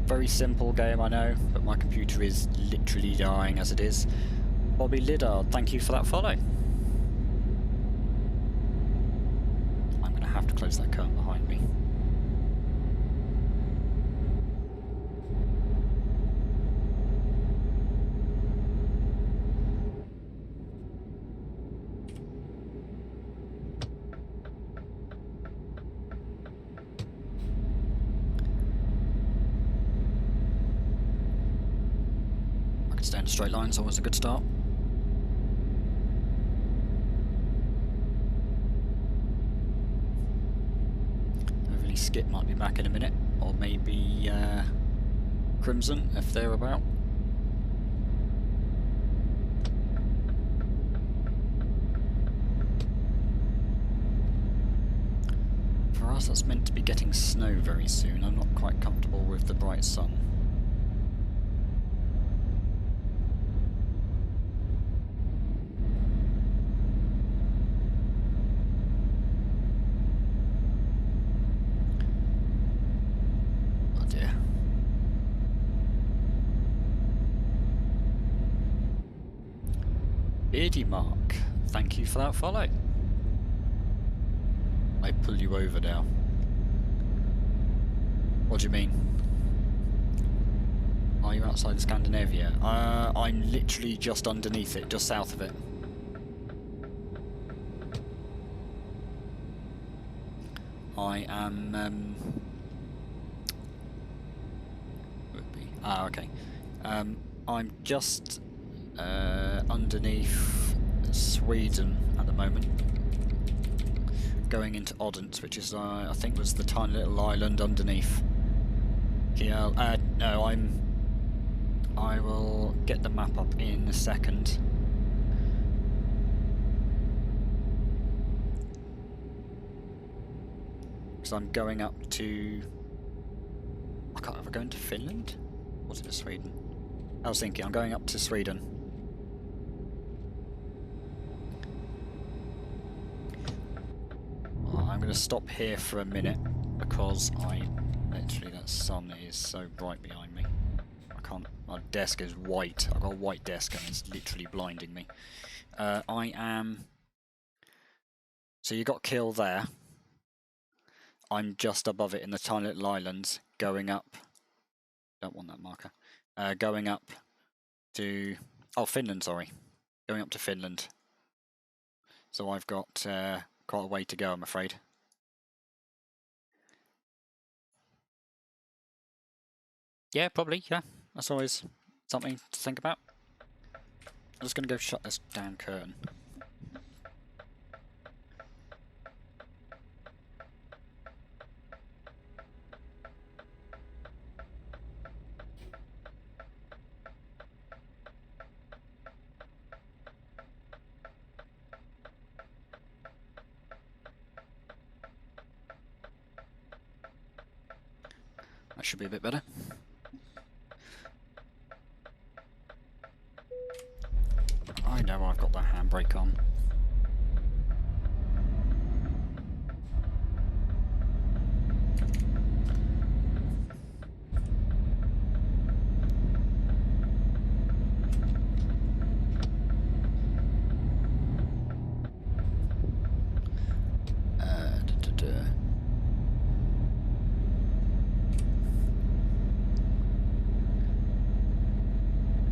Very simple game, I know, but my computer is literally dying as it is. Bobby Liddard, thank you for that follow. I'm going to have to close that curtain behind me. Stay in a straight line is always a good start. Hopefully Skip might be back in a minute, or maybe Crimson if they're about. For us, that's meant to be getting snow very soon. I'm not quite comfortable with the bright sun. Beardy Mark, thank you for that follow. I pull you over now. What do you mean? Are you outside of Scandinavia? I'm literally just underneath it, just south of it. I am, okay. I'm just underneath Sweden at the moment, going into Odense, which is I think was the tiny little island underneath. Yeah, no, I will get the map up in a second. Because I'm going up to... I can't ever go into Finland? Or was it to Sweden? I was thinking, I'm going up to Sweden. I'm going to stop here for a minute because literally that sun is so bright behind me. I can't, my desk is white. I've got a white desk and it's literally blinding me. I am... So you got Kiel there. I'm just above it in the tiny little islands, going up. Don't want that marker. Going up to... Oh, Finland, sorry. Going up to Finland. So I've got quite a way to go, I'm afraid. Yeah, probably, yeah. That's always something to think about. I'm just going to go shut this damn curtain. That should be a bit better. I know I've got that handbrake on.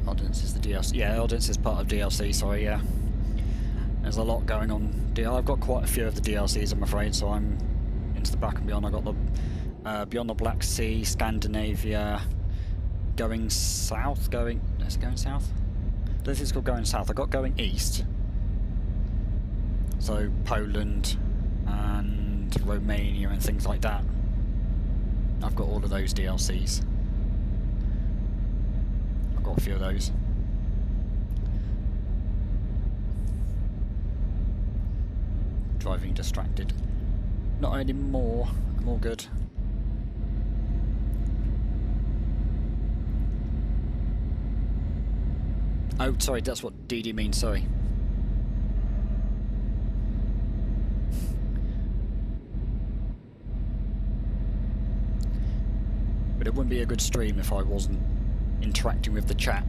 Odense is the DLC. Yeah, Odense is part of DLC, sorry, yeah. There's a lot going on. I've got quite a few of the DLCs, I'm afraid, so I'm into the back and beyond. I've got the Beyond the Black Sea, Scandinavia, going south, is it going south? I don't think it's called going south. I've got going east. So Poland and Romania and things like that. I've got all of those DLCs. I've got a few of those. Driving distracted. Not anymore. I'm all good. Oh, sorry, that's what DD means, sorry. But it wouldn't be a good stream if I wasn't interacting with the chat.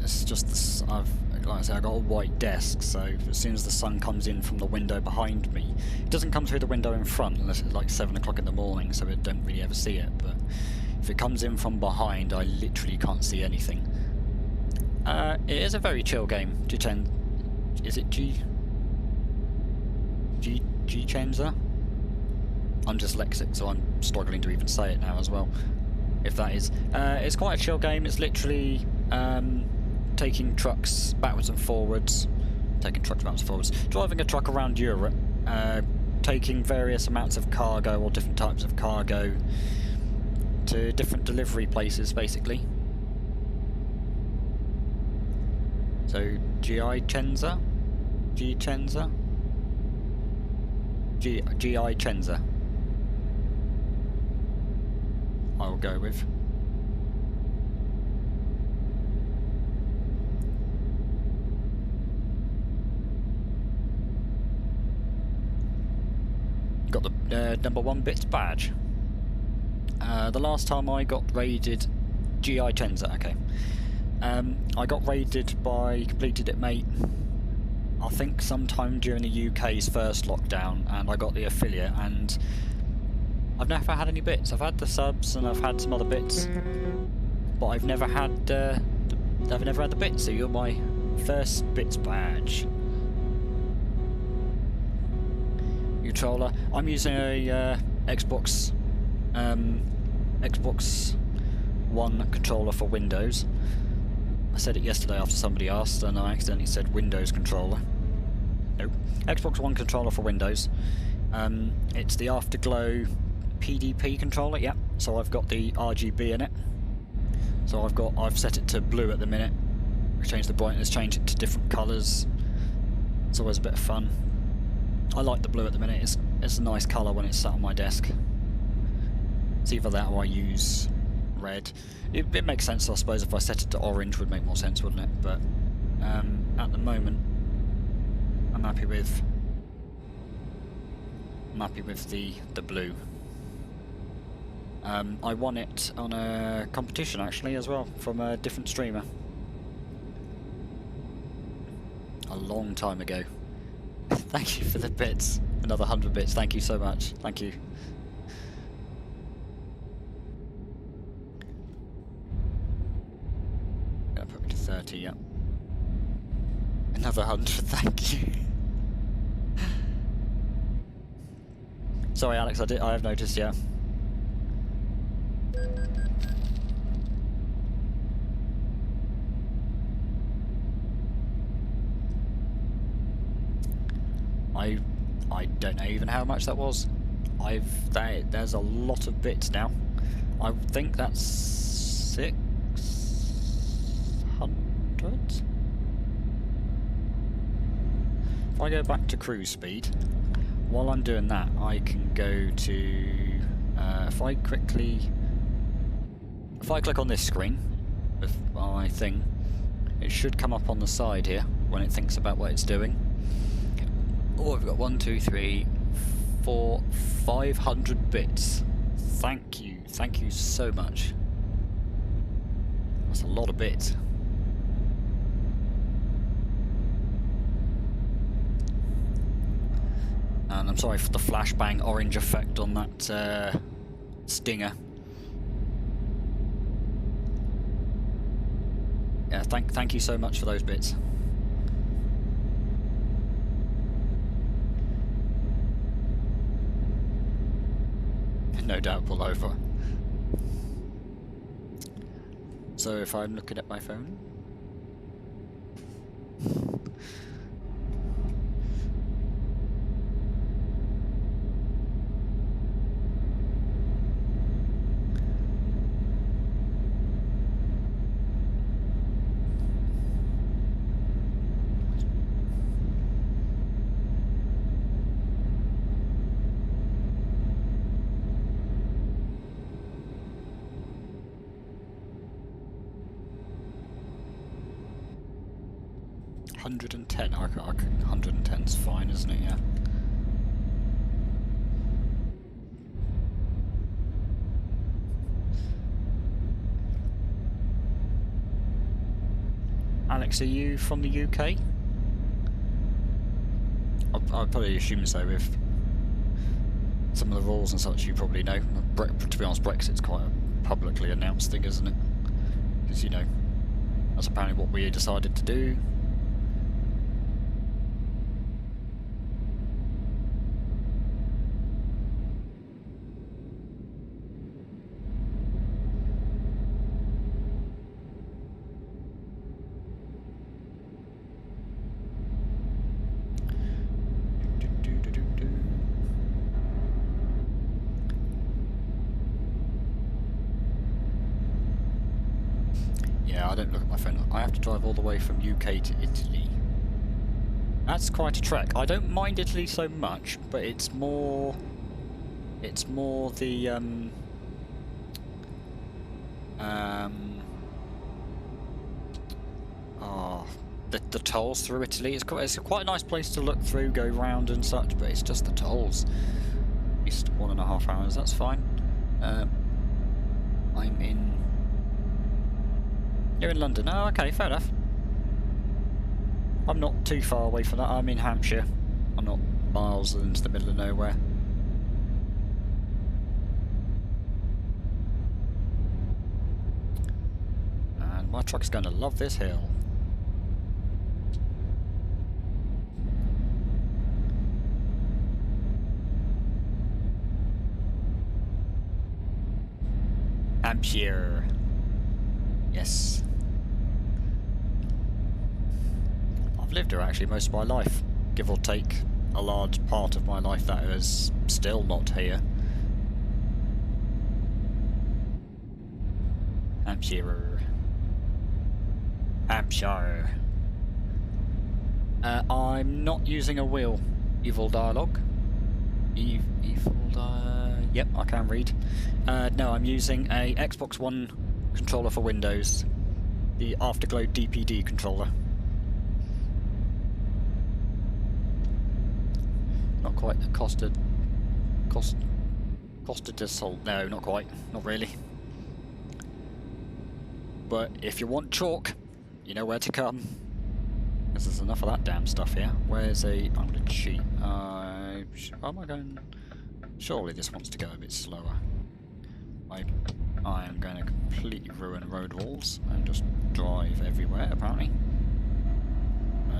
It's just this, like I say, I've got a white desk, so as soon as the sun comes in from the window behind me, it doesn't come through the window in front unless it's like 7 o'clock in the morning, so I don't really ever see it, but if it comes in from behind, I literally can't see anything. It is a very chill game. Is it Gicenza? I'm dyslexic, so I'm struggling to even say it now as well. If that is, it's quite a chill game. It's literally taking trucks backwards and forwards, driving a truck around Europe, taking various amounts of cargo or different types of cargo to different delivery places, basically. So Gicenza? Gicenza. I will go with. Got the number 1 bits badge. The last time I got raided, GI Chenza, okay. I got raided by Completed It Mate, I think sometime during the UK's first lockdown, and I got the affiliate, and I've never had any bits. I've had the subs and I've had some other bits, but I've never had the bits. So you're my first bits badge. Controller. I'm using a Xbox One controller for Windows. I said it yesterday after somebody asked, and I accidentally said Windows controller. Nope. Xbox One controller for Windows. It's the Afterglow PDP controller. Yeah. So I've got the RGB in it. So I've set it to blue at the minute. I changed the brightness, changed it to different colours. It's always a bit of fun. I like the blue at the minute. It's a nice colour when it's sat on my desk. It's either that or I use red. It makes sense, I suppose, if I set it to orange would make more sense, wouldn't it? But at the moment, I'm happy with the blue. I won it on a competition actually as well from a different streamer a long time ago. Thank you for the bits. Another 100 bits. Thank you so much. Thank you. Gonna put me to 30. Yep. Another 100. Thank you. Sorry, Alex. I have noticed. Yeah. I don't know even how much that was. There's a lot of bits now. I think that's 600. If I go back to cruise speed, while I'm doing that, I can go to if I click on this screen with my thing, it should come up on the side here when it thinks about what it's doing. Oh, I've got 1, 2, 3, 4, 500 bits. Thank you so much. That's a lot of bits. And I'm sorry for the flashbang orange effect on that stinger. Yeah, thank you so much for those bits. No doubt pull over. So if I'm looking at my phone, $110. 110's fine, isn't it? Yeah. Alex, are you from the UK? I'll probably assume so with some of the rules and such you probably know. To be honest, Brexit's quite a publicly announced thing, isn't it? Because, you know, that's apparently what we decided to do. I don't look at my phone. I have to drive all the way from UK to Italy. That's quite a trek. I don't mind Italy so much, but it's more the the tolls through Italy. It's quite a nice place to look through, go round and such, but it's just the tolls. least 1.5 hours. That's fine. I'm in. You're in London. Oh, okay, fair enough. I'm not too far away from that. I'm in Hampshire. I'm not miles into the middle of nowhere. And my truck's going to love this hill. Hampshire. Yes. I've lived here actually most of my life, give or take a large part of my life that is still not here. Hampshire. Hampshire. I'm not using a wheel. Evil dialogue. Yep, I can read. No, I'm using a Xbox One controller for Windows. The Afterglow DPD controller. Not quite the Costa del Sol. No, not quite. Not really. But if you want chalk, you know where to come. Because there's enough of that damn stuff here. Where's a... I'm going to cheat. How am I going... Surely this wants to go a bit slower. I am going to completely ruin road walls and just drive everywhere, apparently.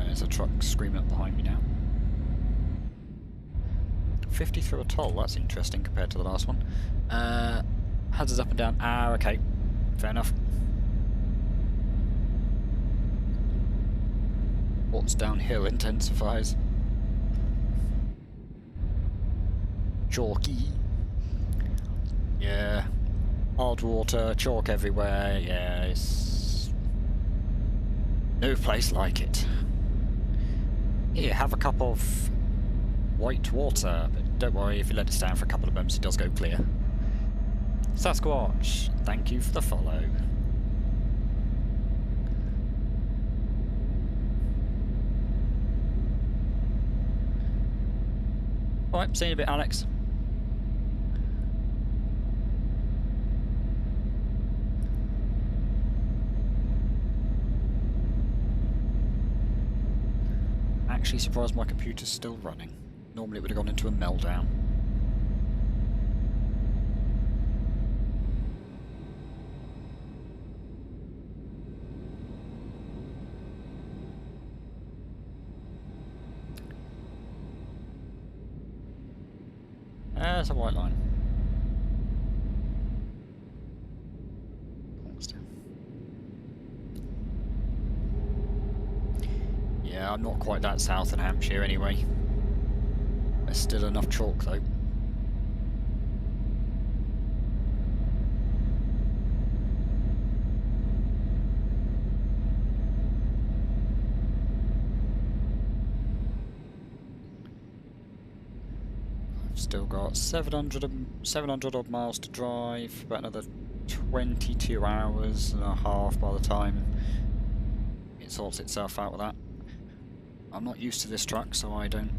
There's a truck screaming up behind me now. 50 through a toll, that's interesting compared to the last one. Hazards up and down. Ah, okay. Fair enough. What's downhill intensifies. Chalky. Yeah. Hard water, chalk everywhere. Yeah, it's no place like it. Here, have a cup of white water, but don't worry, if you let it stand for a couple of moments, it does go clear. Sasquatch, thank you for the follow. Alright, see you in a bit, Alex. Actually surprised my computer's still running. Normally it would have gone into a meltdown. There's a white line. Yeah, I'm not quite that south in Hampshire anyway. There's still enough chalk though. I've still got 700 odd miles to drive, about another 22 hours and a half by the time it sorts itself out with that. I'm not used to this truck, so I don't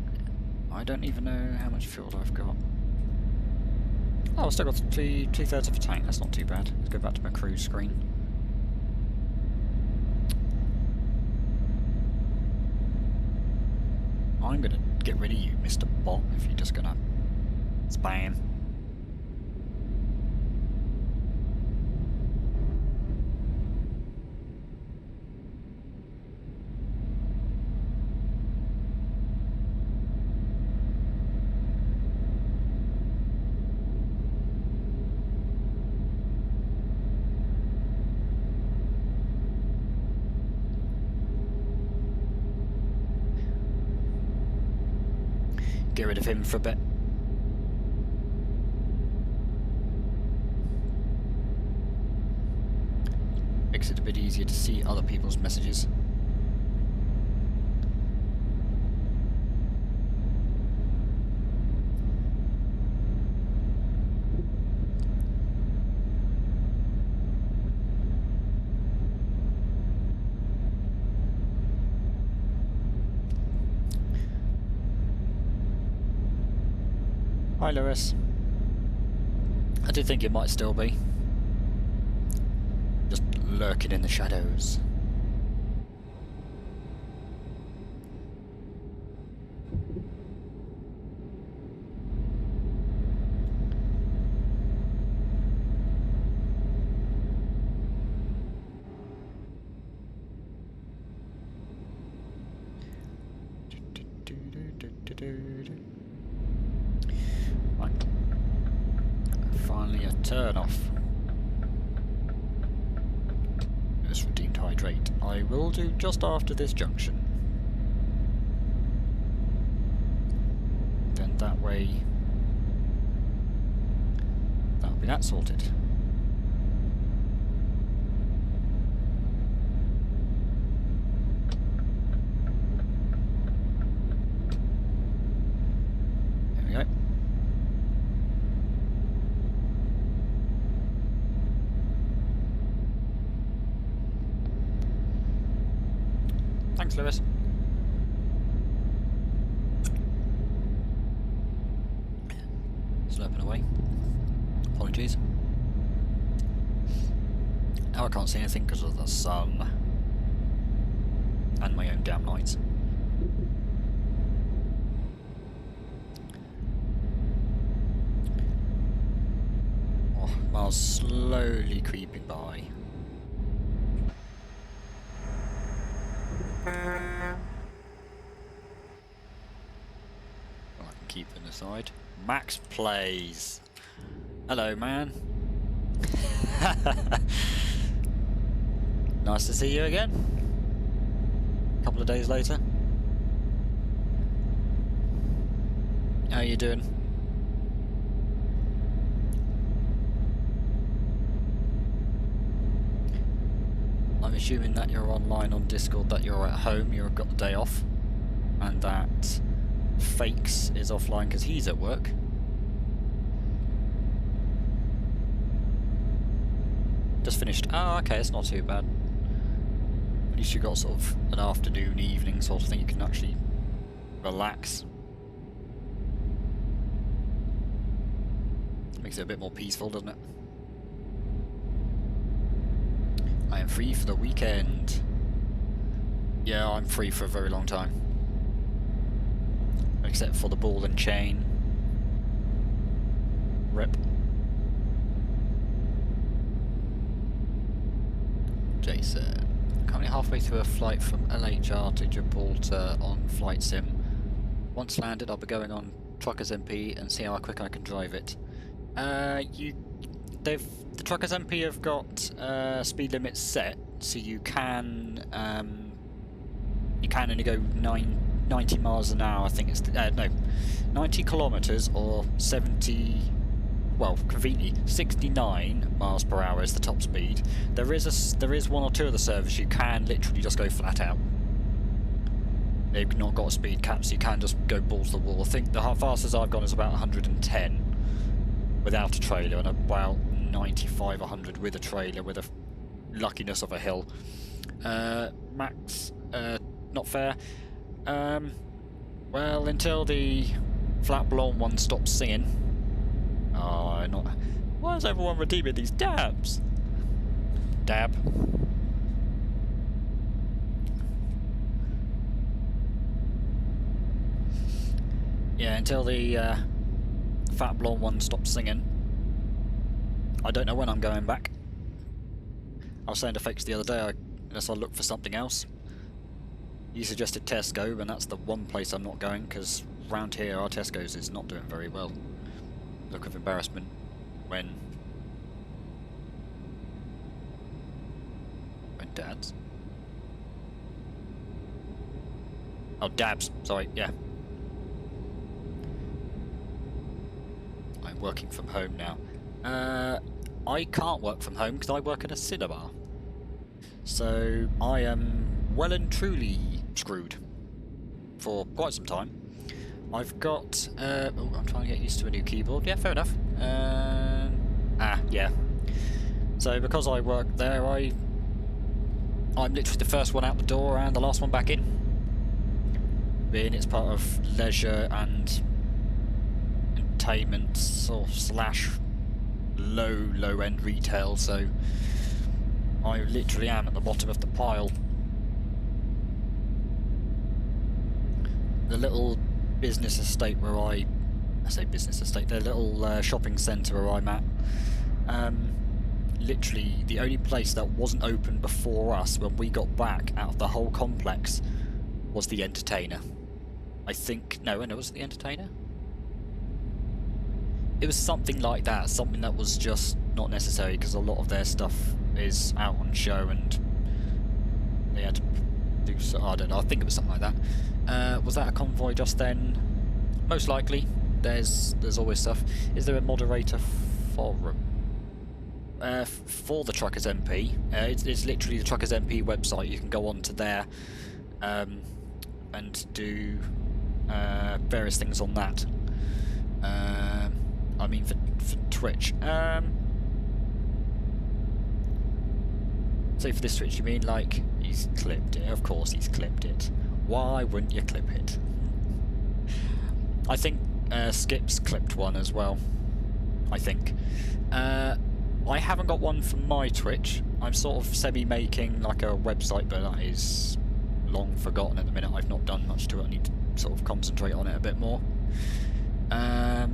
even know how much fuel I've got. Oh, I've still got 2/3 of a tank, that's not too bad. Let's go back to my cruise screen. I'm gonna get rid of you, Mr. Bot, if you're just gonna spam. Get rid of him for a bit. Makes it a bit easier to see other people's messages. Hi, Lewis. I did think it might still be. Just lurking in the shadows. Right. Finally a turn off. This redeemed hydrate. I will do just after this junction. Then that way that'll be that sorted. There we go. Thanks, Lewis. Slurping away. Apologies. Now I can't see anything because of the sun and my own damn lights. Oh, miles slowly creeping by. Well, I can keep them aside. Max plays. Hello, man. Nice to see you again. A couple of days later. How you doing? I'm assuming that you're online on Discord, that you're at home, you've got the day off, and that Fakes is offline because he's at work. Just finished. Oh, okay, it's not too bad. At least you got sort of an afternoon, evening sort of thing. You can actually relax. Makes it a bit more peaceful, doesn't it? I am free for the weekend. Yeah, I'm free for a very long time. Except for the ball and chain. Rip. Jason. Currently halfway through a flight from LHR to Gibraltar on Flight Sim. Once landed, I'll be going on Truckers MP and see how quick I can drive it. The Truckers MP have got speed limits set, so you can only go 90 miles an hour. I think it's no, 90 kilometers or 70. Well, conveniently, 69 miles per hour is the top speed. There is one or two of the servers you can literally just go flat out. They've not got a speed cap, so you can just go balls to the wall. I think the fastest I've gone is about 110 without a trailer, and about 95, 100 with a trailer, with a luckiness of a hill. Max, not fair. Well, until the flat blonde one stops singing. Oh, not. Why is everyone redeeming these dabs? Dab. Yeah, until the fat blonde one stops singing. I don't know when I'm going back. I was saying to Fakes the other day, unless I look for something else. You suggested Tesco, and that's the one place I'm not going, because round here our Tesco's is not doing very well. Look of embarrassment when Dad's. Oh, Dabs, sorry, yeah. I'm working from home now. I can't work from home because I work in a cinema. So I am well and truly screwed for quite some time. I've got, oh, I'm trying to get used to a new keyboard. Yeah, fair enough. Yeah. So because I work there, I'm literally the first one out the door and the last one back in. Being it's part of leisure and entertainment / low end retail, so I literally am at the bottom of the pile. The little business estate where I say business estate, the little shopping centre where I'm at, literally the only place that wasn't open before us when we got back out of the whole complex was the Entertainer. I think, no, it wasn't the Entertainer. It was something like that, something that was just not necessary because a lot of their stuff is out on show and they had to do so. I don't know, I think it was something like that. Was that a convoy just then? Most likely. There's always stuff. Is there a moderator forum? For the Truckers MP, it's literally the Truckers MP website. You can go on to there and do various things on that. I mean, for Twitch. So for this Twitch, you mean like he's clipped it? Of course he's clipped it. Why wouldn't you clip it? I think Skip's clipped one as well. I think. I haven't got one for my Twitch. I'm sort of semi-making like a website, but that is long forgotten at the minute. I've not done much to it. I need to sort of concentrate on it a bit more. I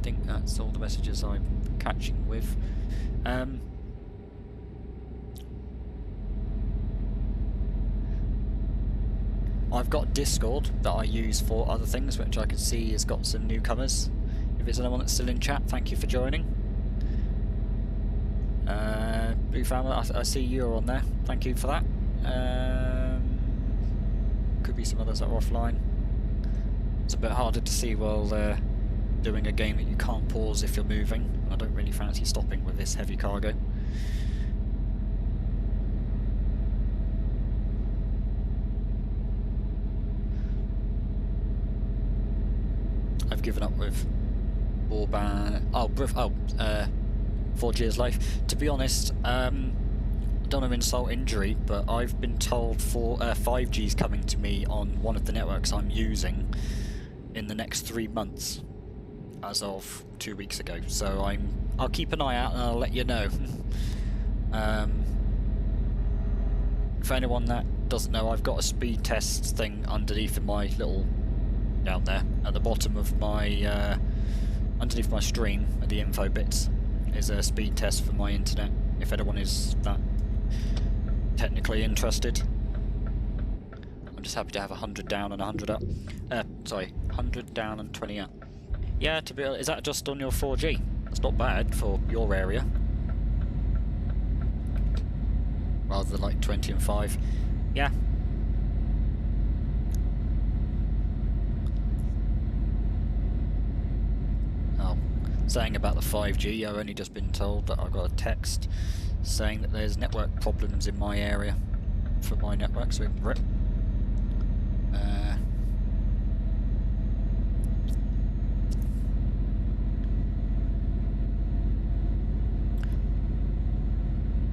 think that's all the messages I'm catching with. I've got Discord that I use for other things, which I can see has got some newcomers. If there's anyone that's still in chat, thank you for joining. Blue Family, I see you're on there. Thank you for that. Could be some others that are offline. It's a bit harder to see while doing a game that you can't pause if you're moving. I don't really fancy stopping with this heavy cargo. I've given up with Warband. 4 Years Life. To be honest, I don't want to insult injury, but I've been told 5G's coming to me on one of the networks I'm using in the next 3 months, as of 2 weeks ago. So I'll keep an eye out and I'll let you know. For anyone that doesn't know, I've got a speed test thing underneath my little down there at the bottom of my underneath my stream at the info bits is a speed test for my internet, if anyone is that technically interested. I'm just happy to have 100 down and 100 up. Sorry, 100 down and 20 up. Yeah, to be honest, is that just on your 4G? That's not bad for your area. Rather than like 20 and 5. Yeah. Oh, saying about the 5G, I've only just been told that I got a text saying that there's network problems in my area for my network, so RIP.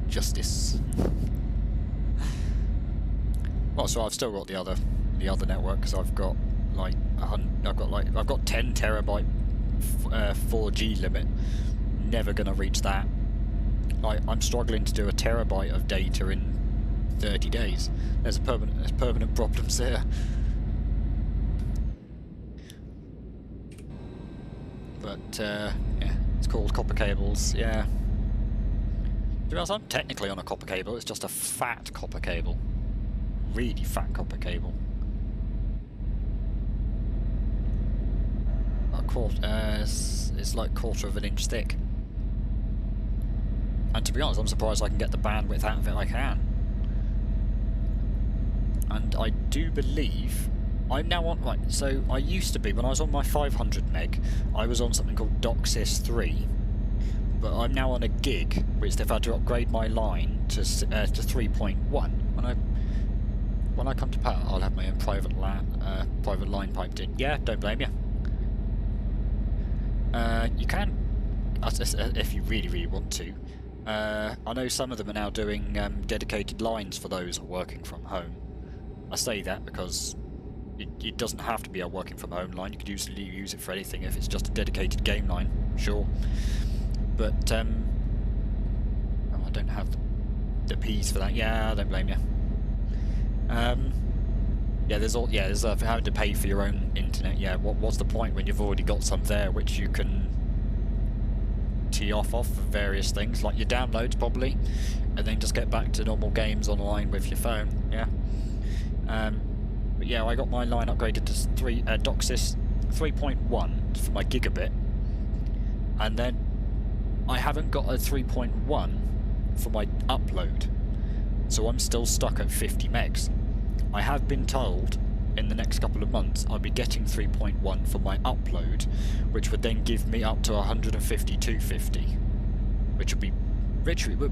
Justice. Well, so I've still got the other network because I've got like I've got 10 terabyte 4G limit. Never gonna reach that. Like, I'm struggling to do a terabyte of data in 30 days. There's permanent problems there. But yeah, it's called copper cables. Yeah. To be honest, I'm technically on a copper cable. It's just a fat copper cable. Really fat copper cable. It's like 1/4 of an inch thick. And to be honest, I'm surprised I can get the bandwidth out of it. I can. And I do believe I'm now on, right, so I used to be, when I was on my 500 meg, I was on something called DOCSIS 3. But I'm now on a gig, which they've had to upgrade my line to 3.1. When I come to power, I'll have my own private line piped in. Yeah, don't blame you. You can, if you really want to. I know some of them are now doing dedicated lines for those working from home. I say that because It doesn't have to be a working from home line. You could usually use it for anything if it's just a dedicated game line, sure. But oh, I don't have the P's for that. Yeah, I don't blame you. Yeah, there's having to pay for your own internet. Yeah, what's the point when you've already got some there which you can tee off for various things, like your downloads probably, and then just get back to normal games online with your phone. Yeah. But yeah, I got my line upgraded to DOCSIS 3.1 for my gigabit, and then I haven't got a 3.1 for my upload, so I'm still stuck at 50 megs. I have been told in the next couple of months I'll be getting 3.1 for my upload, which would then give me up to 150, 250, which would be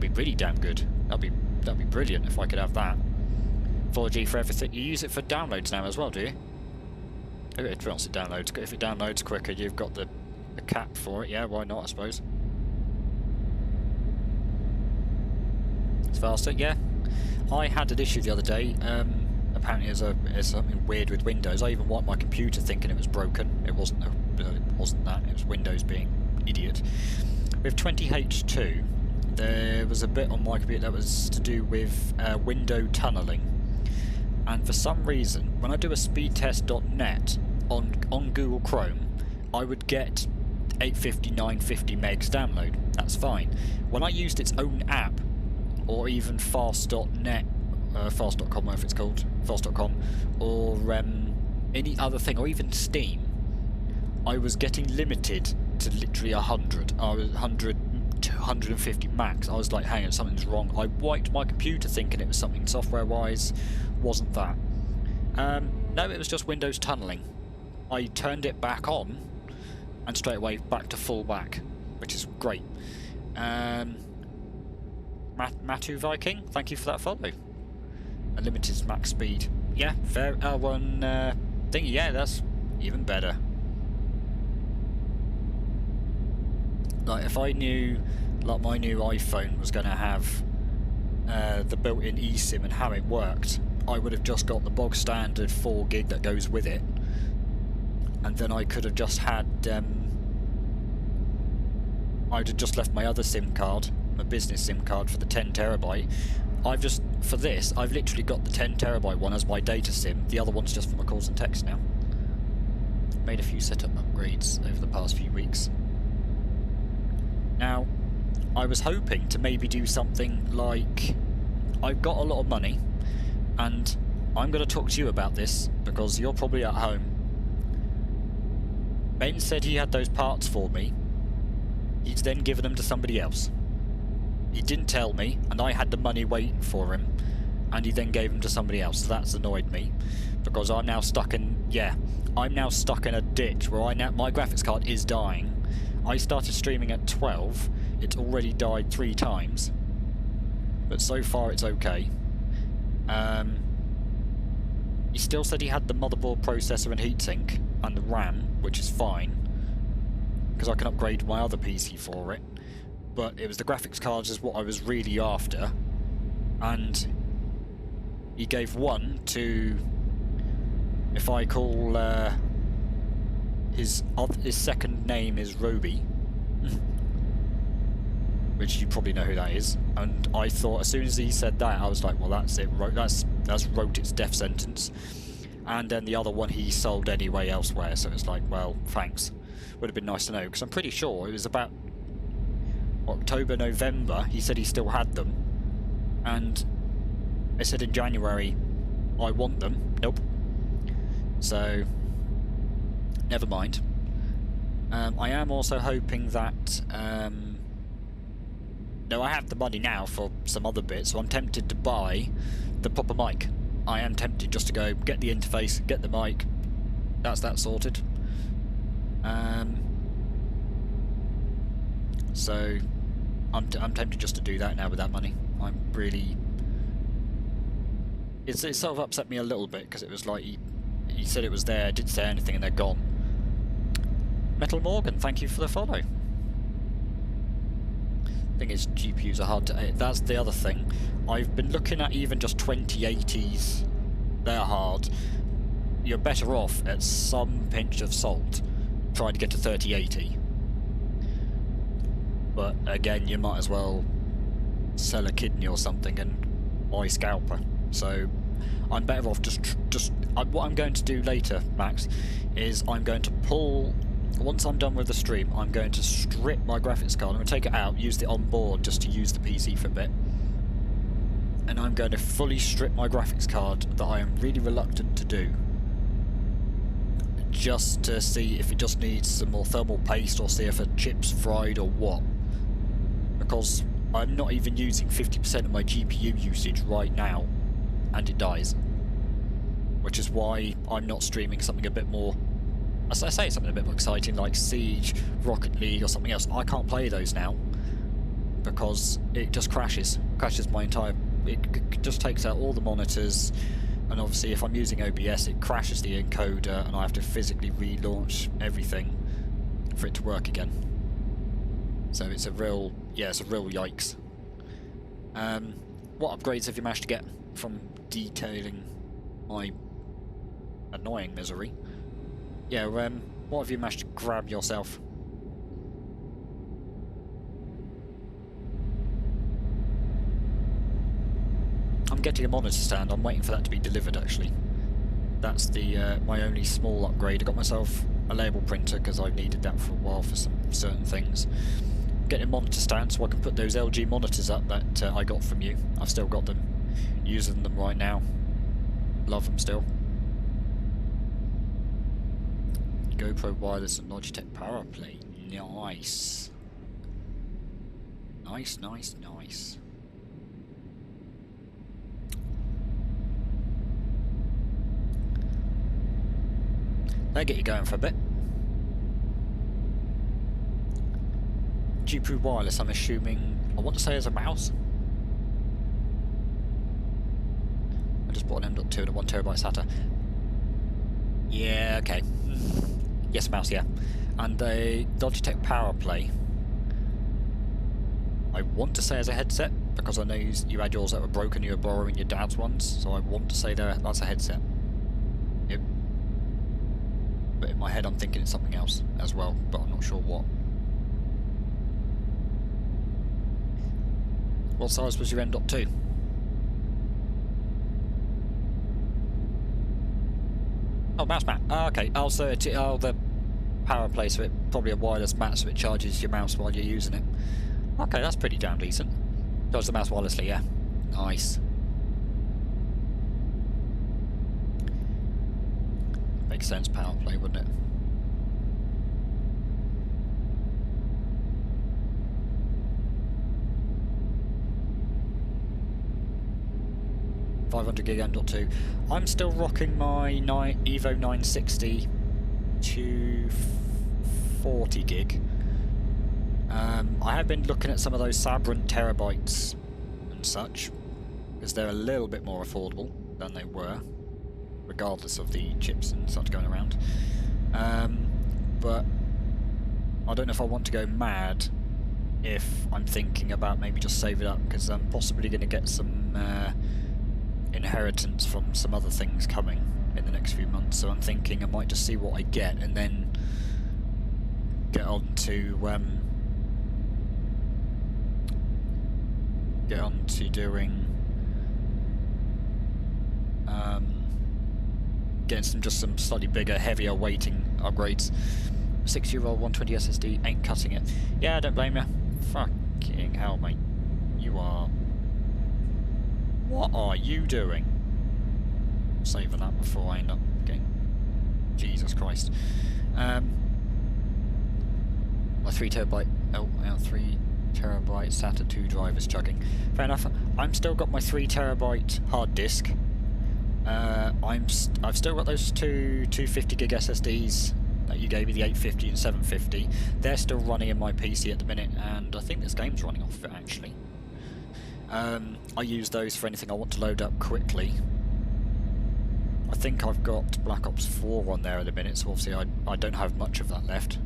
really damn good. That'd be brilliant if I could have that. 4G for everything. You use it for downloads now as well, do you? Once it downloads, if it downloads quicker, you've got the cap for it. Yeah, why not? I suppose it's faster. Yeah, I had an issue the other day. Apparently, there's something weird with Windows. I even wiped my computer thinking it was broken. It wasn't that. It was Windows being idiot. With 20H2, there was a bit on my computer that was to do with window tunneling. And for some reason, when I do a speedtest.net on Google Chrome, I would get 850, 950 megs download. That's fine. When I used its own app, or even fast.net, fast.com, whatever it's called, fast.com, or any other thing, or even Steam, I was getting limited to literally 100. I was 100 to 150 max. I was like, hang on, something's wrong. I wiped my computer thinking it was something software-wise. Wasn't that. No, it was just Windows tunneling. I turned it back on, and straight away back to full back, which is great. Matu Viking, thank you for that follow. Unlimited max speed. Yeah, fair. One thing. Yeah, that's even better. Like if I knew, like my new iPhone was going to have the built-in eSIM and how it worked, I would have just got the bog standard 4 gig that goes with it, and then I could have just had I'd have just left my other SIM card, my business SIM card, for the 10 terabyte. For this, I've literally got the 10 terabyte one as my data SIM. The other one's just for my calls and text now. Made a few setup upgrades over the past few weeks. Now, I was hoping to maybe do something like, I've got a lot of money, and I'm going to talk to you about this because you're probably at home. Ben said he had those parts for me. He's then given them to somebody else. He didn't tell me, and I had the money waiting for him, and he then gave them to somebody else. So that's annoyed me, because I'm now stuck in a ditch where my graphics card is dying. I started streaming at 12. It's already died 3 times, but so far it's okay. He still said he had the motherboard, processor and heatsink and the RAM, which is fine because I can upgrade my other PC for it, but it was the graphics cards is what I was really after, and he gave one to, if I call his second name is Roby, which you probably know who that is, and I thought as soon as he said that, I was like, well, that's it, that's wrote its death sentence. And then the other one he sold anyway elsewhere, so it's like, well, thanks. Would have been nice to know, because I'm pretty sure it was about October, November, he said he still had them, and I said in January, I want them. Nope. So, never mind. I am also hoping that, no, I have the money now for some other bits, so I'm tempted to buy the proper mic. I am tempted just to go get the interface, get the mic. That's that sorted. So I'm tempted just to do that now with that money. I'm really. It sort of upset me a little bit because it was like he said it was there, didn't say anything, and they're gone. Metal Morgan, thank you for the follow. Thing is, GPUs are hard to. That's the other thing. I've been looking at even just 2080s. They're hard. you're better off at some pinch of salt trying to get to 3080. But again, you might as well sell a kidney or something and buy scalper. So I'm better off what I'm going to do later, Max, is I'm going to pull, once I'm done with the stream, I'm going to strip my graphics card. I'm going to take it out, use it on board just to use the PC for a bit. And I'm going to fully strip my graphics card that I am really reluctant to do. Just to see if it just needs some more thermal paste or see if a chip's fried or what. Because I'm not even using 50% of my GPU usage right now, and it dies. Which is why I'm not streaming something a bit more, as I say, something a bit more exciting like Siege, Rocket League or something else. I can't play those now because it just crashes my entire, it just takes out all the monitors, and obviously if I'm using OBS it crashes the encoder and I have to physically relaunch everything for it to work again. So it's a real, yeah, it's a real yikes. What upgrades have you managed to get from detailing my annoying misery? Yeah, what have you managed to grab yourself? I'm getting a monitor stand. I'm waiting for that to be delivered, actually. That's the my only small upgrade. I got myself a label printer because I've needed that for a while for some certain things. Getting a monitor stand so I can put those LG monitors up that I got from you. I've still got them. Using them right now. Love them still. GoPro wireless and Logitech PowerPlay. Nice. Nice, nice, nice. That'll get you going for a bit. GPU wireless, I'm assuming, I want to say as a mouse. I just bought an M.2 and a 1TB SATA. Yeah, okay. Yes, mouse, yeah. And the Logitech PowerPlay, I want to say as a headset, because I know you had yours that were broken, you were borrowing your dad's ones, so I want to say that's a headset. Yep. But in my head I'm thinking it's something else as well, but I'm not sure what. What size was your M.2? Oh, mouse mat. Oh, okay. Oh, so the PowerPlay, so it probably a wireless mat, so it charges your mouse while you're using it. Okay, that's pretty damn decent. Charges the mouse wirelessly, yeah. Nice. Makes sense, PowerPlay, wouldn't it? $500GB M.2. I'm still rocking my Evo 960 to 40GB. I have been looking at some of those Sabrent terabytes and such, because they're a little bit more affordable than they were, regardless of the chips and such going around. But I don't know if I want to go mad if I'm thinking about maybe just save it up, because I'm possibly going to get some inheritance from some other things coming in the next few months, so I'm thinking I might just see what I get and then get on to doing getting some slightly bigger, heavier weighting upgrades. 6-year-old 120 SSD ain't cutting it. Yeah, I don't blame you. Fucking hell, mate. You are... What are you doing? Saving that before I end up getting... Jesus Christ. My 3TB... Oh, our 3TB SATA 2 drive is chugging. Fair enough. I'm still got my 3TB hard disk. I've still got those two 250GB SSDs that you gave me, the 850 and 750. They're still running in my PC at the minute, and I think this game's running off of it actually. I use those for anything I want to load up quickly. I think I've got Black Ops 4 on there at the minute, so obviously I don't have much of that left.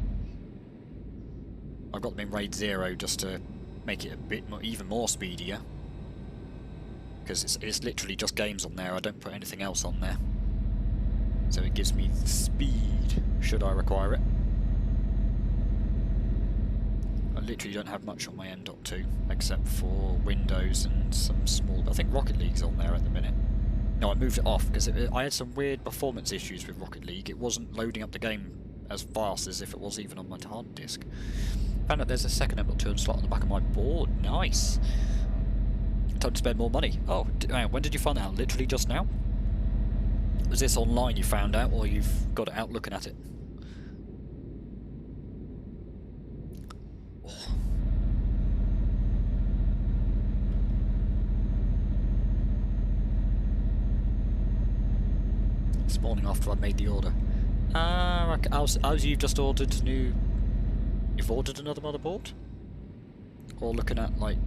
I've got them in RAID 0 just to make it a bit more, even more speedier. Because it's literally just games on there, I don't put anything else on there. So it gives me the speed, should I require it. I literally don't have much on my N.2, except for Windows and some small... I think Rocket League's on there at the minute. No, I moved it off because I had some weird performance issues with Rocket League. It wasn't loading up the game as fast as if it was even on my hard disk. Found out there's a second M.2 slot on the back of my board. Nice. Time to spend more money. Oh, when did you find out? Literally just now? Was this online you found out, or you've got it out looking at it? Oh. This morning after I made the order. As you've just ordered new... You've ordered another motherboard? Or looking at, like,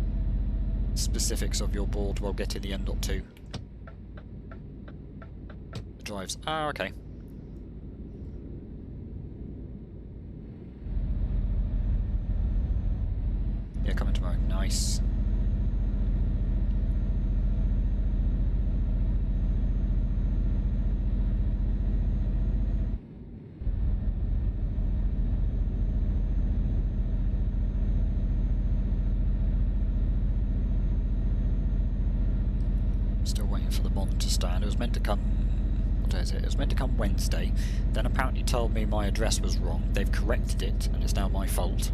specifics of your board while getting the N.2? The drives. Okay. Yeah, coming tomorrow. Nice. Still waiting for the bond to stand. It was meant to come... What day is it? It was meant to come Wednesday. Then apparently told me my address was wrong. They've corrected it, and it's now my fault.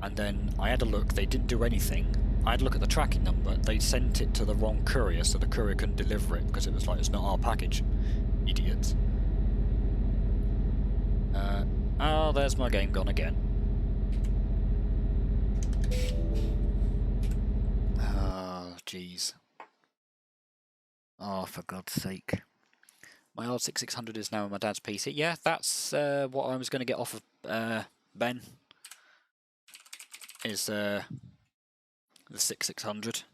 And then I had a look. They didn't do anything. I had a look at the tracking number. They sent it to the wrong courier, so the courier couldn't deliver it because it was like, it's not our package. Idiots. Oh, there's my game gone again. Oh, jeez. Oh, for God's sake. My old 6600 is now on my dad's PC. Yeah, that's what I was going to get off of Ben. Is the 6600.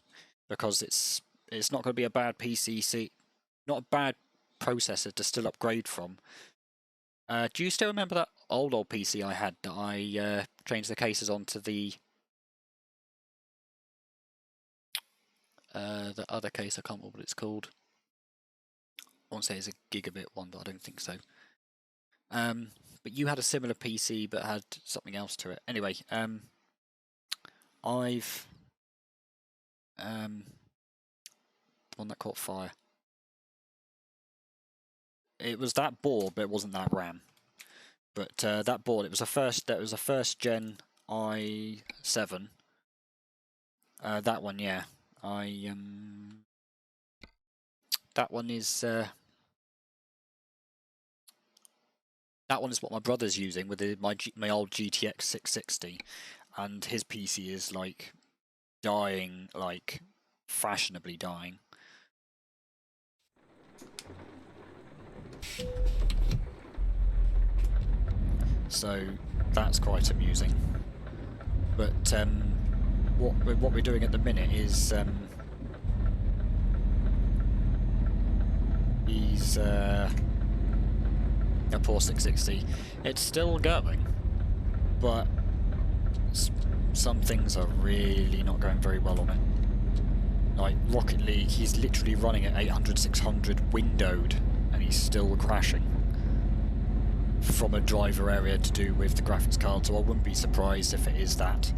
Because it's not going to be a bad PC, not a bad processor to still upgrade from. Do you still remember that old PC I had that I changed the cases onto the other case? I can't remember what it's called. I won't say it's a gigabit one, but I don't think so. But you had a similar PC but had something else to it. Anyway, I've the one that caught fire. It was that board, but it wasn't that RAM. But that board, it was a first gen i7. That one, yeah. That one is what my brother's using with my old GTX 660, and his PC is like dying, like fashionably dying. So that's quite amusing. But what we're doing at the minute is he's a poor 660. It's still going, but some things are really not going very well on it. Like Rocket League, he's literally running at 800, 600 windowed, and he's still crashing from a driver area to do with the graphics card, so I wouldn't be surprised if it is that.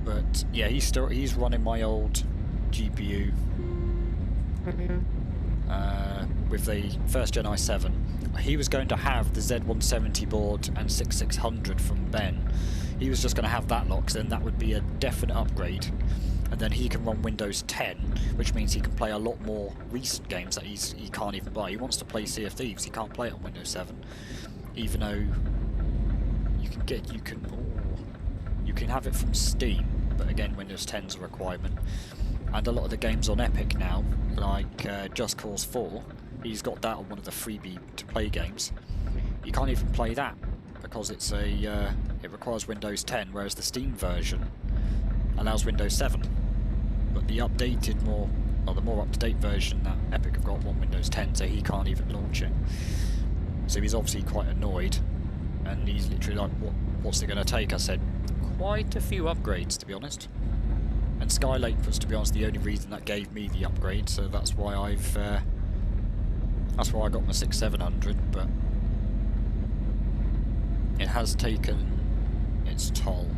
But yeah, he's running my old GPU with the first gen i7. He was going to have the Z170 board and 6600 from Ben. He was just going to have that lot, because then that would be a definite upgrade. And then he can run Windows 10, which means he can play a lot more recent games that he can't even play. He wants to play Sea of Thieves. He can't play it on Windows 7, even though you can have it from Steam, but again, Windows 10's a requirement. And a lot of the games on Epic now, like Just Cause 4, he's got that on one of the freebie to play games. You can't even play that because it requires Windows 10, whereas the Steam version allows Windows 7. But the the more up-to-date version that Epic have got on Windows 10, so he can't even launch it. So he's obviously quite annoyed, and he's literally like, what's it going to take? I said, quite a few upgrades, to be honest. And Skylake was, to be honest, the only reason that gave me the upgrade, so that's why I got my 6700, but it has taken its toll.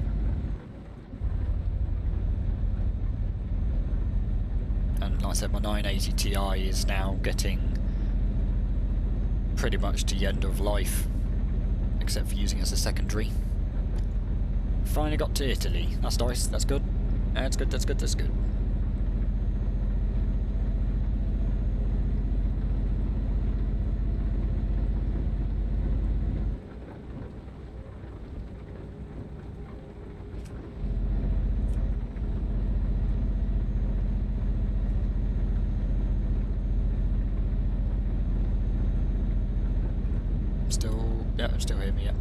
And like I said, my 980 Ti is now getting pretty much to the end of life, except for using it as a secondary. Finally got to Italy. That's nice. That's good. That's good. That's good. That's good. Still hear me, yeah.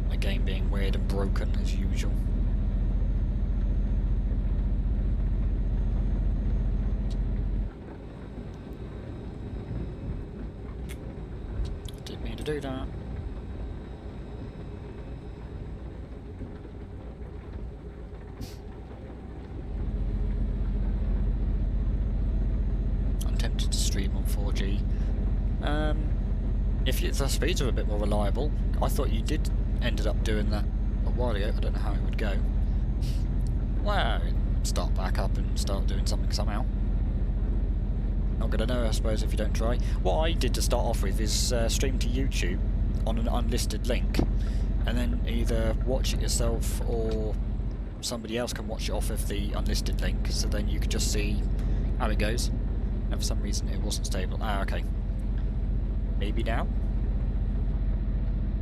My game being weird and broken as usual. Didn't mean to do that. I'm tempted to stream on 4G. If the speeds are a bit more reliable, I thought you did ended up doing that a while ago. I don't know how it would go. Well, start back up and start doing something somehow. Not gonna know, I suppose, if you don't try. What I did to start off with is stream to YouTube on an unlisted link, and then either watch it yourself or somebody else can watch it off of the unlisted link, so then you could just see how it goes. And for some reason it wasn't stable. Ah, okay. Maybe now?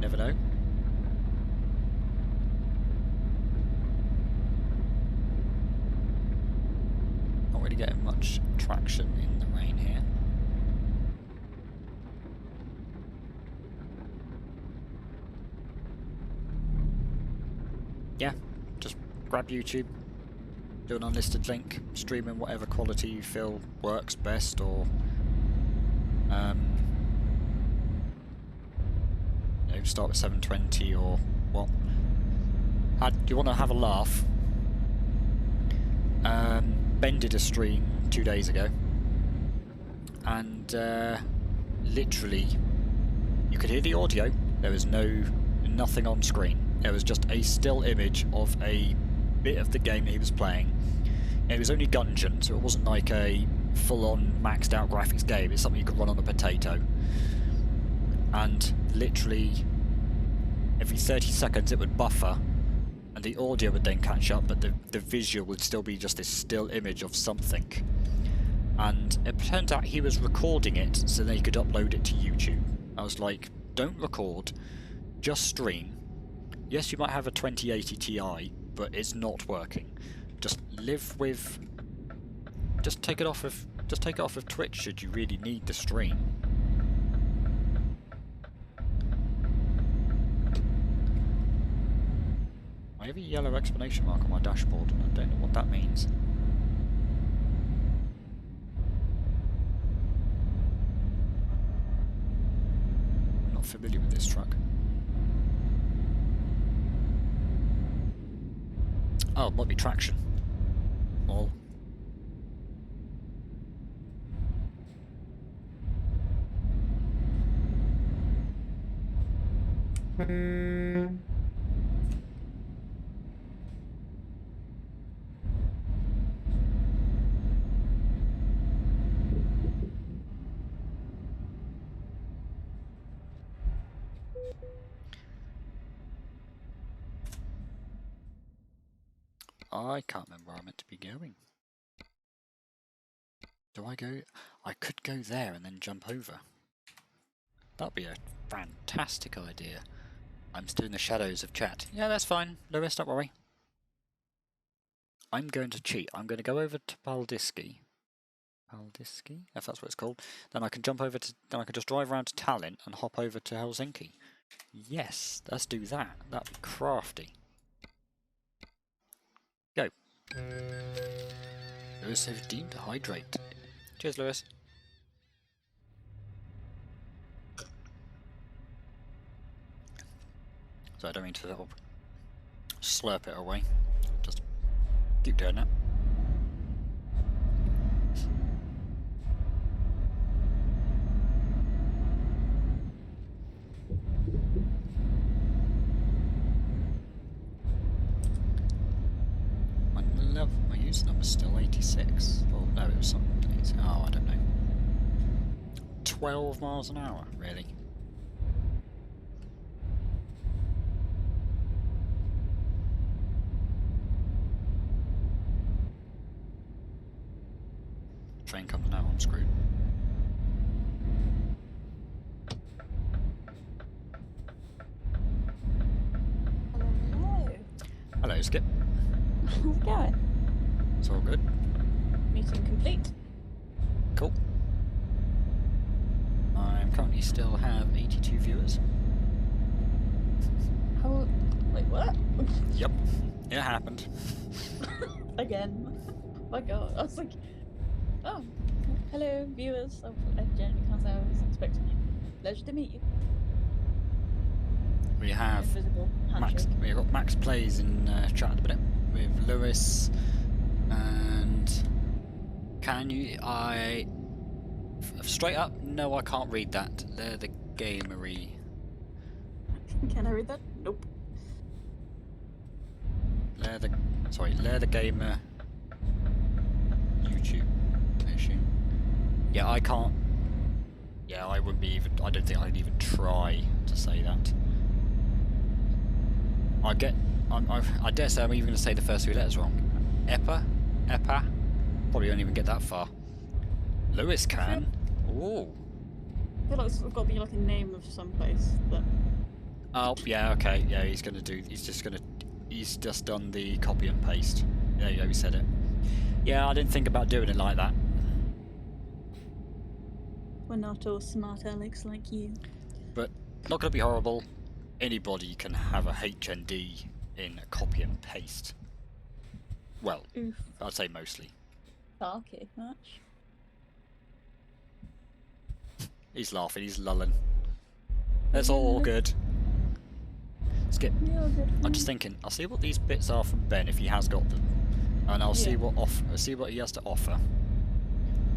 Never know. Not really getting much traction in the rain here. Yeah, just grab YouTube, do an unlisted link, stream in whatever quality you feel works best, or start with 720 or what. Do you want to have a laugh? Ben did a stream 2 days ago, and literally you could hear the audio. There was nothing on screen. There was just a still image of a bit of the game he was playing. It was only Gungeon, so it wasn't like a full-on maxed out graphics game. It's something you could run on a potato. And literally every 30 seconds it would buffer, and the audio would then catch up, but the visual would still be just this still image of something. And it turns out he was recording it so that he could upload it to YouTube. I was like, don't record, just stream. Yes, you might have a 2080 Ti, but it's not working. Just live with... Just take it off of Twitch should you really need the stream. I have a yellow exclamation mark on my dashboard, and I don't know what that means. I'm not familiar with this truck. Oh, it might be traction. Oh. I can't remember where I'm meant to be going. Do I go? I could go there and then jump over. That'd be a fantastic idea. I'm still in the shadows of chat. Yeah, that's fine. Lewis, don't worry. I'm going to cheat. I'm going to go over to Paldiski. Paldiski, if that's what it's called. Then I can jump over to. Then I can just drive around to Tallinn and hop over to Helsinki. Yes, let's do that. That'd be crafty. Go. Lewis 15 to hydrate. Cheers, Lewis. So I don't mean to slurp it away. Just Keep doing that. My user number's still 86. Oh no, it was something. Oh, I don't know. 12 miles an hour, really? Train comes now, I'm screwed. Hello. Hello, Skip. How's it going? It's all good. Meeting complete. Cool. I currently still have 82 viewers. How? Wait, what? Yep, it happened. Again. My God, I was like, oh, hello viewers. I genuinely can't say I was expecting you. Pleasure to meet you. We have Invisible handshake. we've got Max Plays in chat at the minute with Lewis and straight up, no, I can't read that. They're the gamery. Can I read that? Nope. They're the gamer YouTube issue. Yeah, I can't. Yeah, I wouldn't be even. I don't think I'd even try to say that. I dare say I'm even going to say the first 3 letters wrong. Epa. Probably won't even get that far. Lewis can. Ooh. I feel like it's got to be like a name of some place that. Oh yeah, okay. Yeah, he's just done the copy and paste. There you go. He said it. Yeah, I didn't think about doing it like that. We're not all smart Alex like you. But not going to be horrible. Anybody can have a HND in a copy and paste. Well, Oof. I'd say mostly. Darky much. He's laughing, he's lulling. It's all good. Skip. You're good. I'm just thinking, I'll see what these bits are from Ben if he has got them. And I'll see what he has to offer.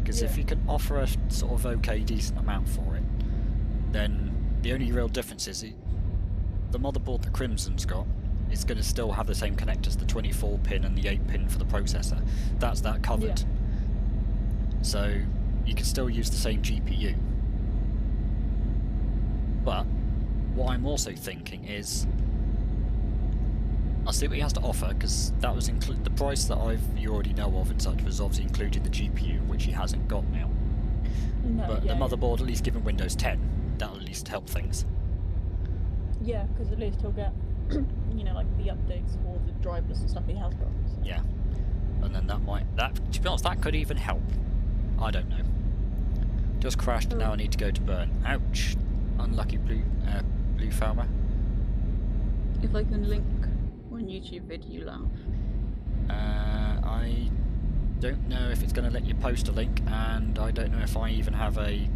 Because if he can offer a sort of okay, decent amount for it, then the only real difference is the motherboard that Crimson's got is going to still have the same connectors, the 24 pin and the 8 pin for the processor. That's that covered. Yeah. So you can still use the same GPU. But what I'm also thinking is, I'll see what he has to offer, because that was the price that you already know of and such was obviously including the GPU, which he hasn't got now. No, But yeah, the motherboard, at least given Windows 10, that'll at least help things. Yeah, because at least he'll get, like the updates for the drivers and stuff he has got. So. Yeah. And then to be honest, that could even help. I don't know. Just crashed and now I need to go to burn. Ouch. Unlucky blue farmer. If I can link one YouTube vid, you laugh. I don't know if it's going to let you post a link, and I don't know if I even have a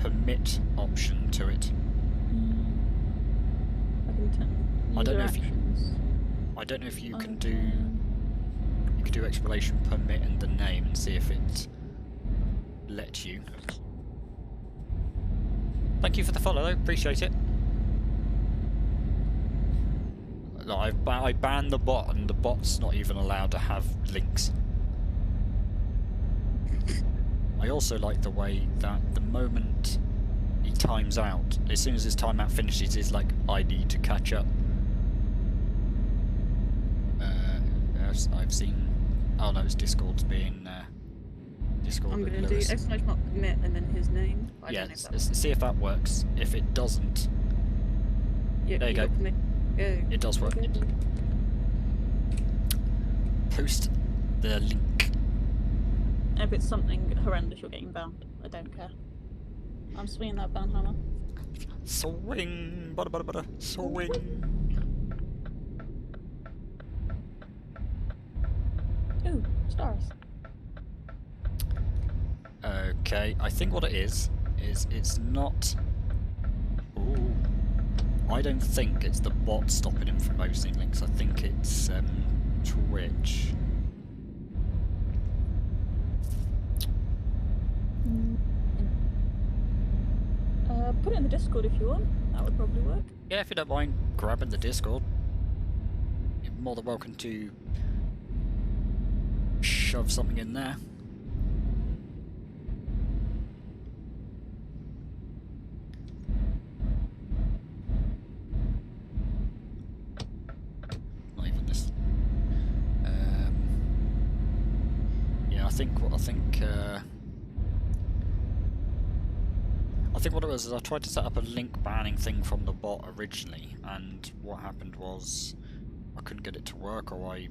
permit option to it. I don't know if I don't know if you can do. You could do exploration permit and the name and see if it lets you. Thank you for the follow, though. Appreciate it. Like, I banned the bot, and the bot's not even allowed to have links. I also like the way that the moment he times out, as soon as his timeout finishes, it's like, I need to catch up. I've seen. Oh no, it's Discord's being. Discord. I'm going to do exclamation mark permit and then his name. Yeah, see if that works. If it doesn't, there you go. It does work. Post the link. If it's something horrendous, you're getting banned. I don't care. I'm swinging that ban hammer. Swing, butter, swing. Ooh, stars. Okay, I think what it is it's not. Ooh, I don't think it's the bot stopping him from posting links. I think it's Twitch. Put it in the Discord if you want. That would probably work. Yeah, if you don't mind grabbing the Discord, you're more than welcome to shove something in there. Not even this. Yeah, I think what it was is I tried to set up a link banning thing from the bot originally, and what happened was I couldn't get it to work, or I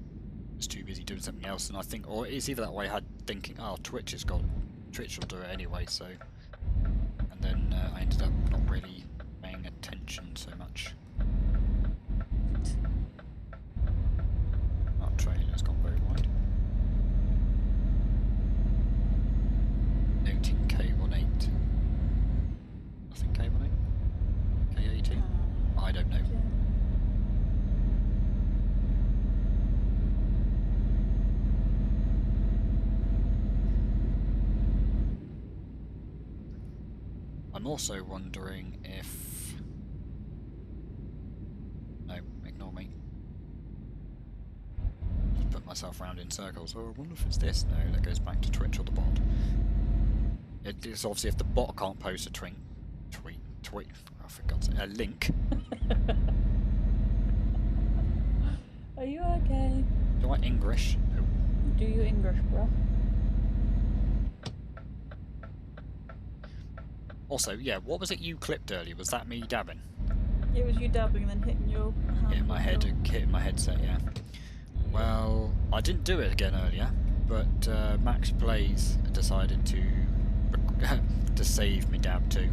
was too busy doing something else, and I think, or it's either that way I had thinking, oh, Twitch will do it anyway, so, and then I ended up not really paying attention so much. Our trailer's gone very wide. Noting K18. Nothing K18? K18? I don't know. Yeah. I'm also wondering if... No, ignore me. Just put myself around in circles. Oh, I wonder if it's this. No, that goes back to Twitch or the bot. It's obviously if the bot can't post a tweet. Oh, for God's sake, a link. Are you okay? Do I English? No. Do you English, bro? Also, yeah, what was it you clipped earlier? Was that me dabbing? It was you dabbing and then hitting your hand. Hitting my head, hitting my headset, yeah. Well, I didn't do it again earlier, but Max Plays decided to save me dab too.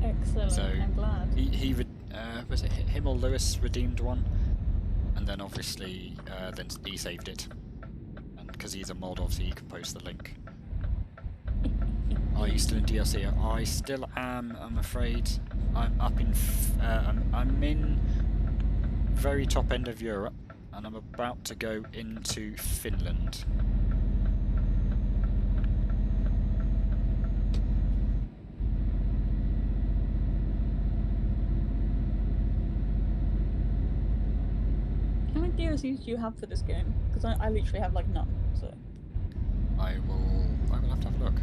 Excellent. So I'm glad. he was it him or Lewis redeemed one, and then obviously then he saved it, and because he's a mod, obviously he can post the link. Are you still in DLC? I still am. I'm afraid. I'm up in. I'm in very top end of Europe, and I'm about to go into Finland. How many DLCs do you have for this game? Because I literally have like none. So I will have to have a look.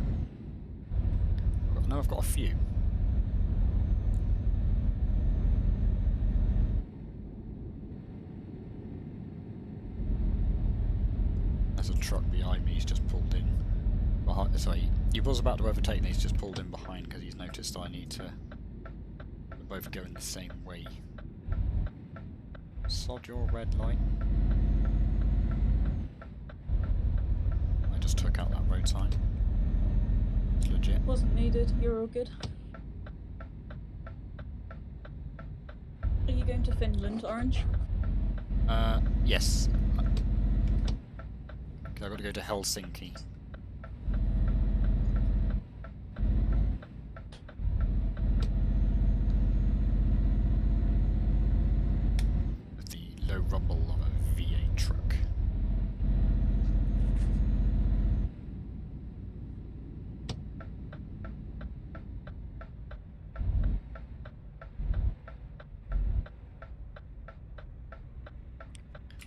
I've got a few. There's a truck behind me. He's just pulled in. Sorry, he was about to overtake me. He's just pulled in behind because he's noticed I need to. We're both going the same way. Sod your red light. I just took out that road sign. It's legit. wasn't needed. You're all good. Are you going to Finland, Orange? Yes. Okay, I've got to go to Helsinki. With the low rumble of a V8 truck.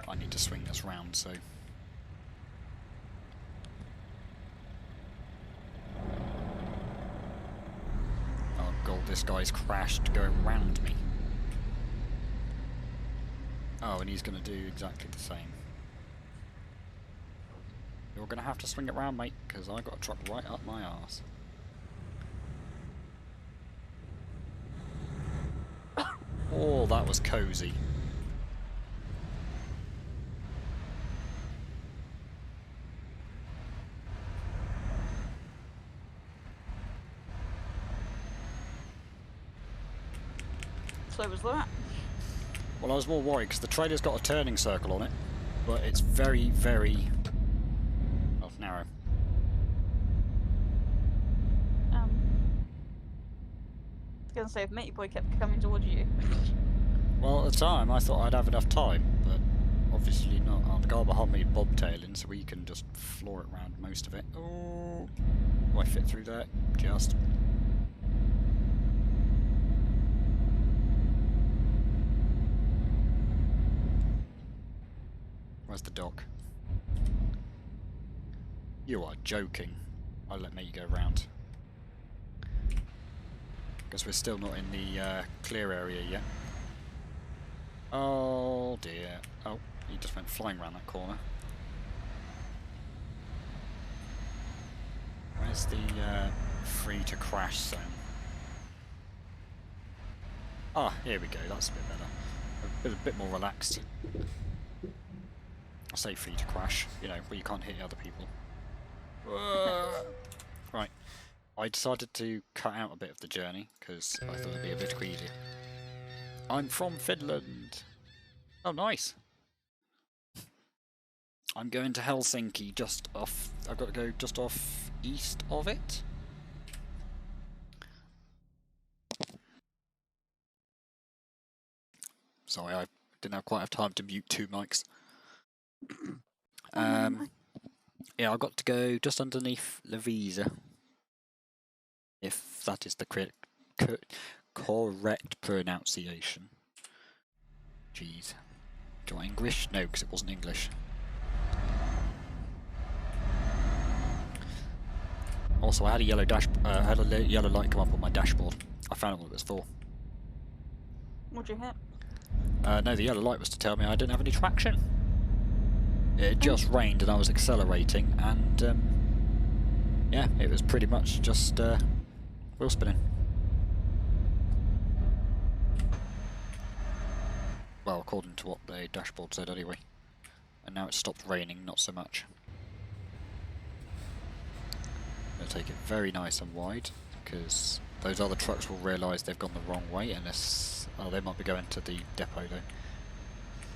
I need to swing this round, so... Oh god, this guy's crashed going round me. Oh, and he's going to do exactly the same. You're going to have to swing it round, mate, because I got a truck right up my arse. Oh, that was cosy. So was that. Well, I was more worried because the trailer's got a turning circle on it, but it's very, very narrow. I was gonna say, if Matey Boy kept coming towards you. Well, at the time I thought I'd have enough time, but obviously not. Oh, the guy behind me bobtailing, so we can just floor it around most of it. Oh, do I fit through that? Just. Where's the dock? You are joking. I'll let me go round. Because we're still not in the clear area yet. Oh dear. Oh, he just went flying around that corner. Where's the free to crash zone? Ah, here we go. That's a bit better. A bit more relaxed. I say free to crash, you know, where you can't hit other people. Right. I decided to cut out a bit of the journey because I thought it'd be a bit easier. I'm from Finland. Oh, nice. I'm going to Helsinki, just off. I've got to go just off east of it. Sorry, I didn't have quite have time to mute two mics. Yeah, I've got to go just underneath Lavisa, if that is the correct pronunciation. Jeez. Do I English? No, because it wasn't English. Also, I had a yellow yellow light come up on my dashboard. I found out what it was for. What'd you hit? No, the yellow light was to tell me I didn't have any traction. It just rained and I was accelerating, and yeah, it was pretty much just wheel spinning. Well, according to what the dashboard said anyway. And now it's stopped raining, not so much. I'm going to take it very nice and wide, because those other trucks will realise they've gone the wrong way, unless... oh, they might be going to the depot though.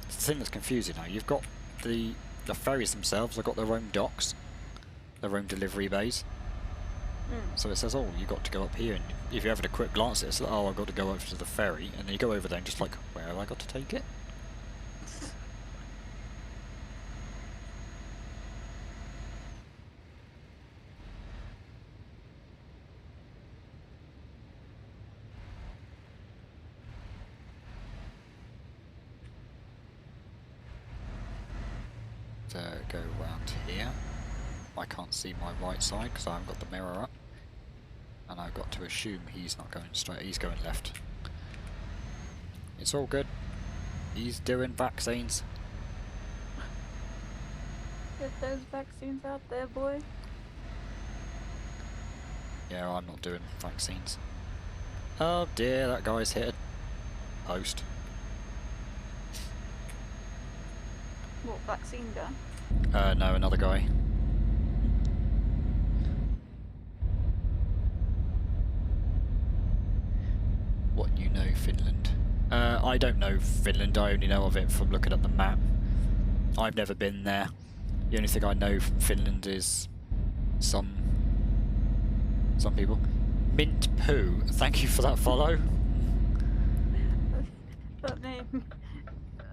It's the thing that's confusing now. You've got the ferries themselves, they've got their own docks, their own delivery bays. So it says, oh, you got to go up here, and if you have a quick glance at it, it's like, oh, I've got to go over to the ferry, and then you go over there and just like, where have I got to take it? So go around here. I can't see my right side because I haven't got the mirror up. And I've got to assume he's not going straight, he's going left. It's all good. He's doing vaccines. Get those vaccines out there, boy. Yeah, I'm not doing vaccines. Oh dear, that guy's hit a post. What vaccine guy? No, another guy. What you know Finland? I don't know Finland, I only know of it from looking at the map. I've never been there. The only thing I know from Finland is some people. Mint Poo, thank you for that follow. That name.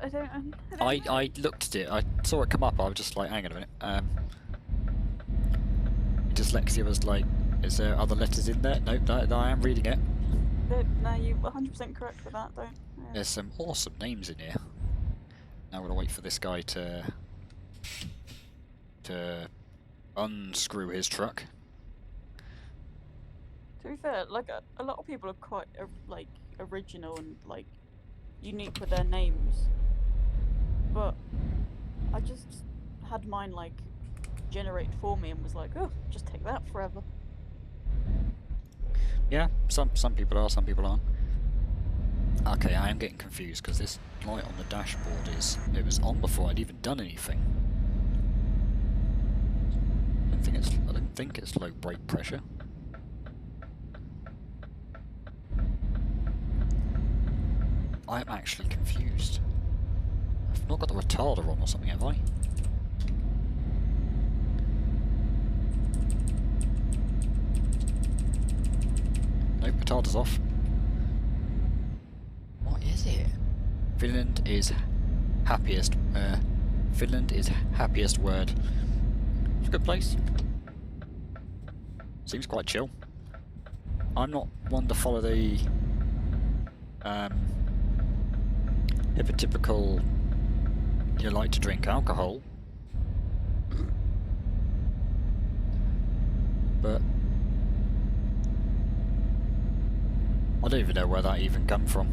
I don't know. I looked at it, I saw it come up, I was just like, hang on a minute. Dyslexia was like, is there other letters in there? Nope, I am reading it. No, you're 100% correct with that, don't. Yeah. There's some awesome names in here. Now we're gonna wait for this guy to unscrew his truck. To be fair, like a lot of people are quite like original and like unique with their names, but I just had mine like generated for me and was like, oh, just take that forever. Yeah, some people are, some people aren't. Okay, I am getting confused because this light on the dashboard it was on before I'd even done anything. I don't think it's low brake pressure. I'm actually confused. I've not got the retarder on or something, have I? Nope, retarder's off. What is it? Finland is happiest Finland is happiest word. It's a good place. Seems quite chill. I'm not one to follow the hypotypical you like to drink alcohol, but I don't even know where that even come from.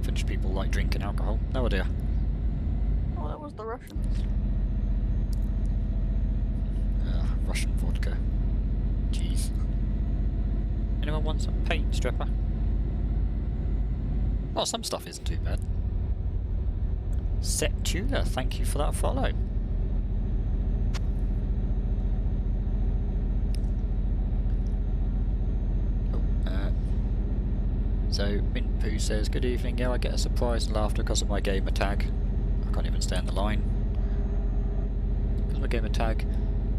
Finnish people like drinking alcohol? No idea. Oh, that was the Russians. Russian vodka. Jeez. Anyone want some paint stripper? Well, some stuff isn't too bad. Septula, thank you for that follow. So, Mint Poo says, good evening, yeah, I get a surprise and laughter because of my gamer tag. I can't even stay on the line. Because of my gamer tag.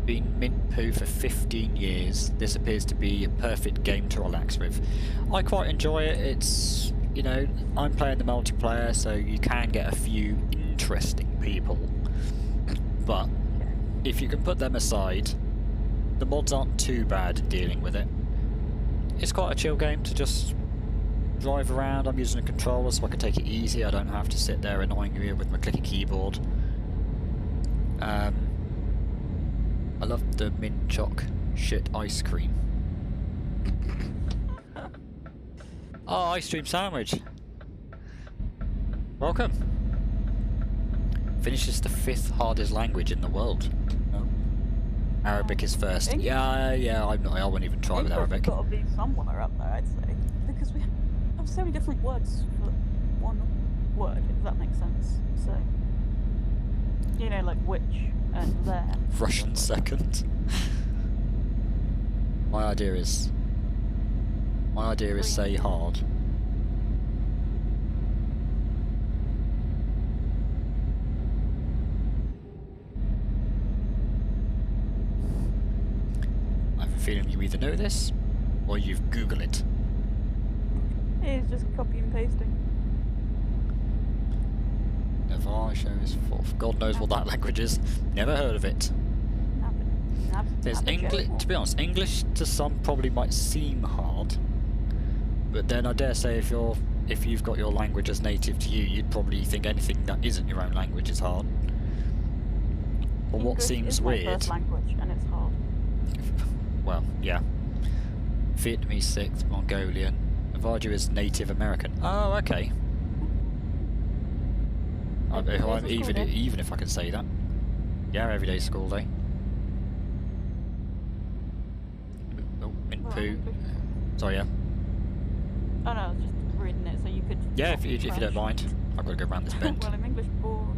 Been Mint Poo for 15 years. This appears to be a perfect game to relax with. I quite enjoy it. It's, you know, I'm playing the multiplayer, so you can get a few interesting people. But if you can put them aside, the mods aren't too bad in dealing with it. It's quite a chill game to just drive around. I'm using a controller so I can take it easy. I don't have to sit there annoying you with my clicky keyboard. I love the mint choc shit ice cream. Oh, ice cream sandwich. Welcome. Finnish is the 5th hardest language in the world. Oh. Arabic is first. English? Yeah, I won't even try with Arabic. Got to be somewhere up there, I'd say, because we have so many different words for one word, if that makes sense. So, you know, like which and there. Russian second. My idea is say hard. I have a feeling you either know this or you've Googled it. It's just copy and pasting. Navarre shows fourth. God knows what that language is. Never heard of it. There's English. To be honest, English to some probably might seem hard, but then I dare say if you've got your language as native to you, you'd probably think anything that isn't your own language is hard. But what seems weird? English is my first language, and it's hard. Well, yeah. Vietnamese 6th, Mongolian. Navajo is Native American. Oh, okay. Even if I can say that. Yeah, everyday school day. Oh, Mint Poo. Sorry, yeah. Oh no, I was just reading it so you could. Yeah, if you don't mind. I've got to go around this bend. Well, I'm English born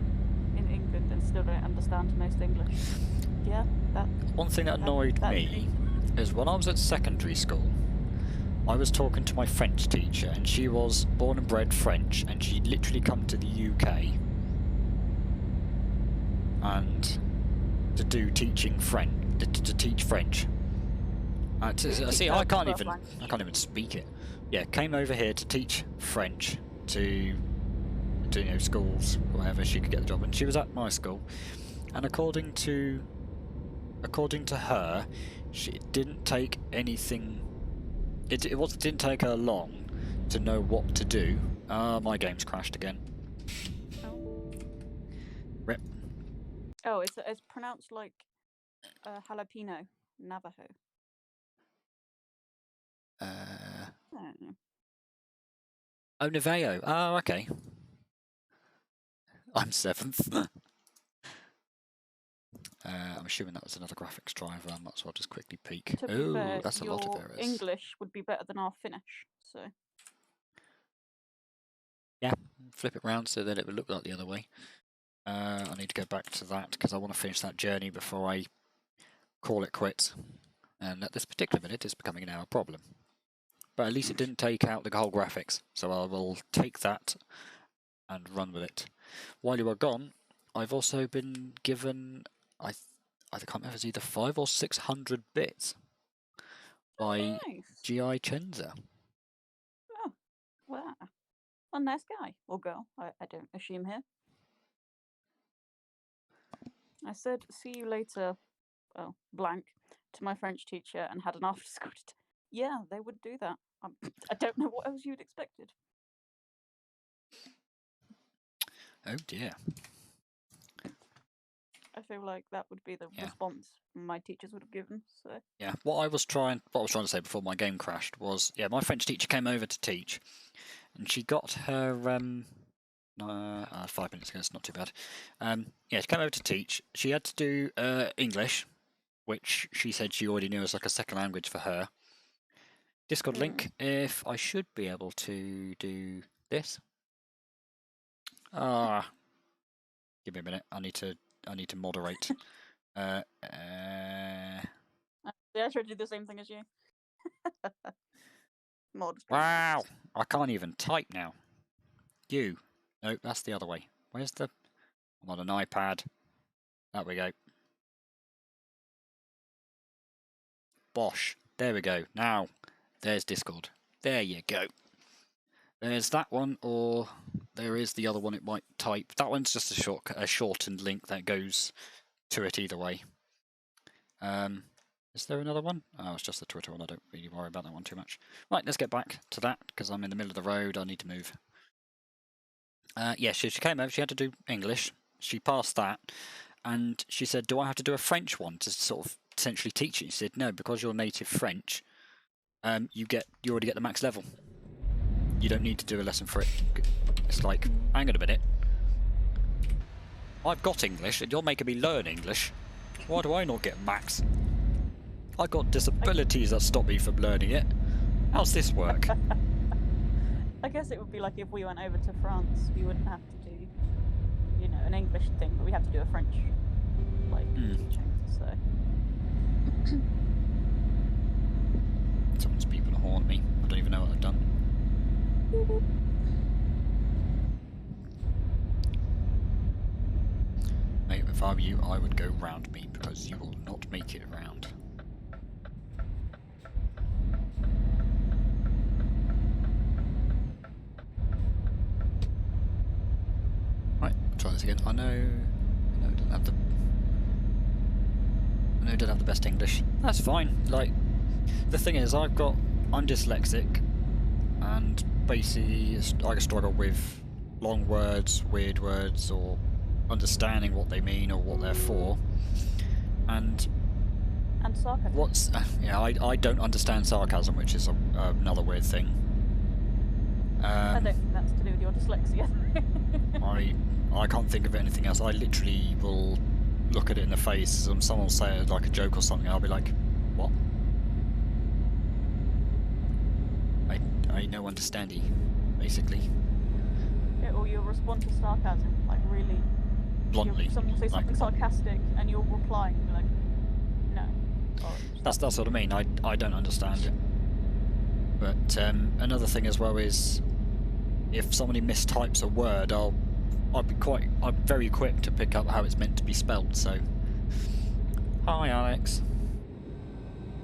in England and still don't understand most English. Yeah, that. One thing that annoyed me is when I was at secondary school, I was talking to my French teacher, and she was born and bred French, and she'd literally come to the UK and to do teaching French, to teach French. See, I can't even speak it. Yeah, came over here to teach French to schools, whatever she could get the job, and she was at my school, and according to her, it didn't take anything. It didn't take her long to know what to do. My game's crashed again. Oh. Rip. Oh, it's pronounced like jalapeno, Navajo. I don't know. Oh, Navajo. Oh, okay. I'm 7th. I'm assuming that was another graphics driver. I might as well just quickly peek. Oh, that's a lot of errors. English would be better than our Finnish, so. Yeah, flip it round so that it would look like the other way. I need to go back to that because I want to finish that journey before I call it quits. And at this particular minute, it's becoming now a problem. But at least it didn't take out the whole graphics, so I will take that and run with it. While you are gone, I've also been given, I can't remember if it's either 500 or 600 bits by G.I. Chenza. Oh, wow. A nice guy or girl, I don't assume here. I said, "See you later," well, blank, to my French teacher and had an after school. Yeah, they would do that. I don't know what else you'd expected. Oh dear. I feel like that would be the response my teachers would have given. So yeah, what I was trying to say before my game crashed was, yeah, my French teacher came over to teach, and she got her 5 minutes ago. It's not too bad. Yeah, she came over to teach. She had to do English, which she said she already knew as like a second language for her. Discord link. If I should be able to do this. Give me a minute. I need to moderate. I tried to do the same thing as you. Mod. Wow, I can't even type now. No, that's the other way. Where's the? I'm on an iPad. There we go. Bosh. There we go. Now, there's Discord. There you go. There's that one, or there is the other one. It might type. That one's just a shortened link that goes to it either way. Is there another one? Oh, it's just the Twitter one. I don't really worry about that one too much. Right, let's get back to that because I'm in the middle of the road. I need to move. Yeah, she came over. She had to do English. She passed that, and she said, "Do I have to do a French one to sort of essentially teach it?" She said, "No, because you're native French. You already get the max level. You don't need to do a lesson for it." It's like, hang on a minute. I've got English, and you're making me learn English. Why do I not get max? I got disabilities that stop me from learning it. How's this work? I guess it would be like if we went over to France, we wouldn't have to do, an English thing, but we have to do a French, teaching, so. Someone's beeping a horn at me. I don't even know what I've done. Mate, if I were you, I would go round me, because you will not make it round. Right, try this again. I know it doesn't have the best English. That's fine. Like, the thing is, I'm dyslexic, and basically I struggle with long words, weird words, or understanding what they mean or what they're for. And sarcasm. I don't understand sarcasm, which is another weird thing. I don't think that's to do with your dyslexia. I can't think of anything else. I literally will look at it in the face, and someone will say like a joke or something, I'll be like, what? I no understandy, basically. Yeah, or you'll respond to sarcasm, like really bluntly. Someone will say something sarcastic, and you'll reply, and be like, no. That's what I mean. I don't understand it. But another thing as well is, if somebody mistypes a word, I'm very quick to pick up how it's meant to be spelt. So, hi Alex.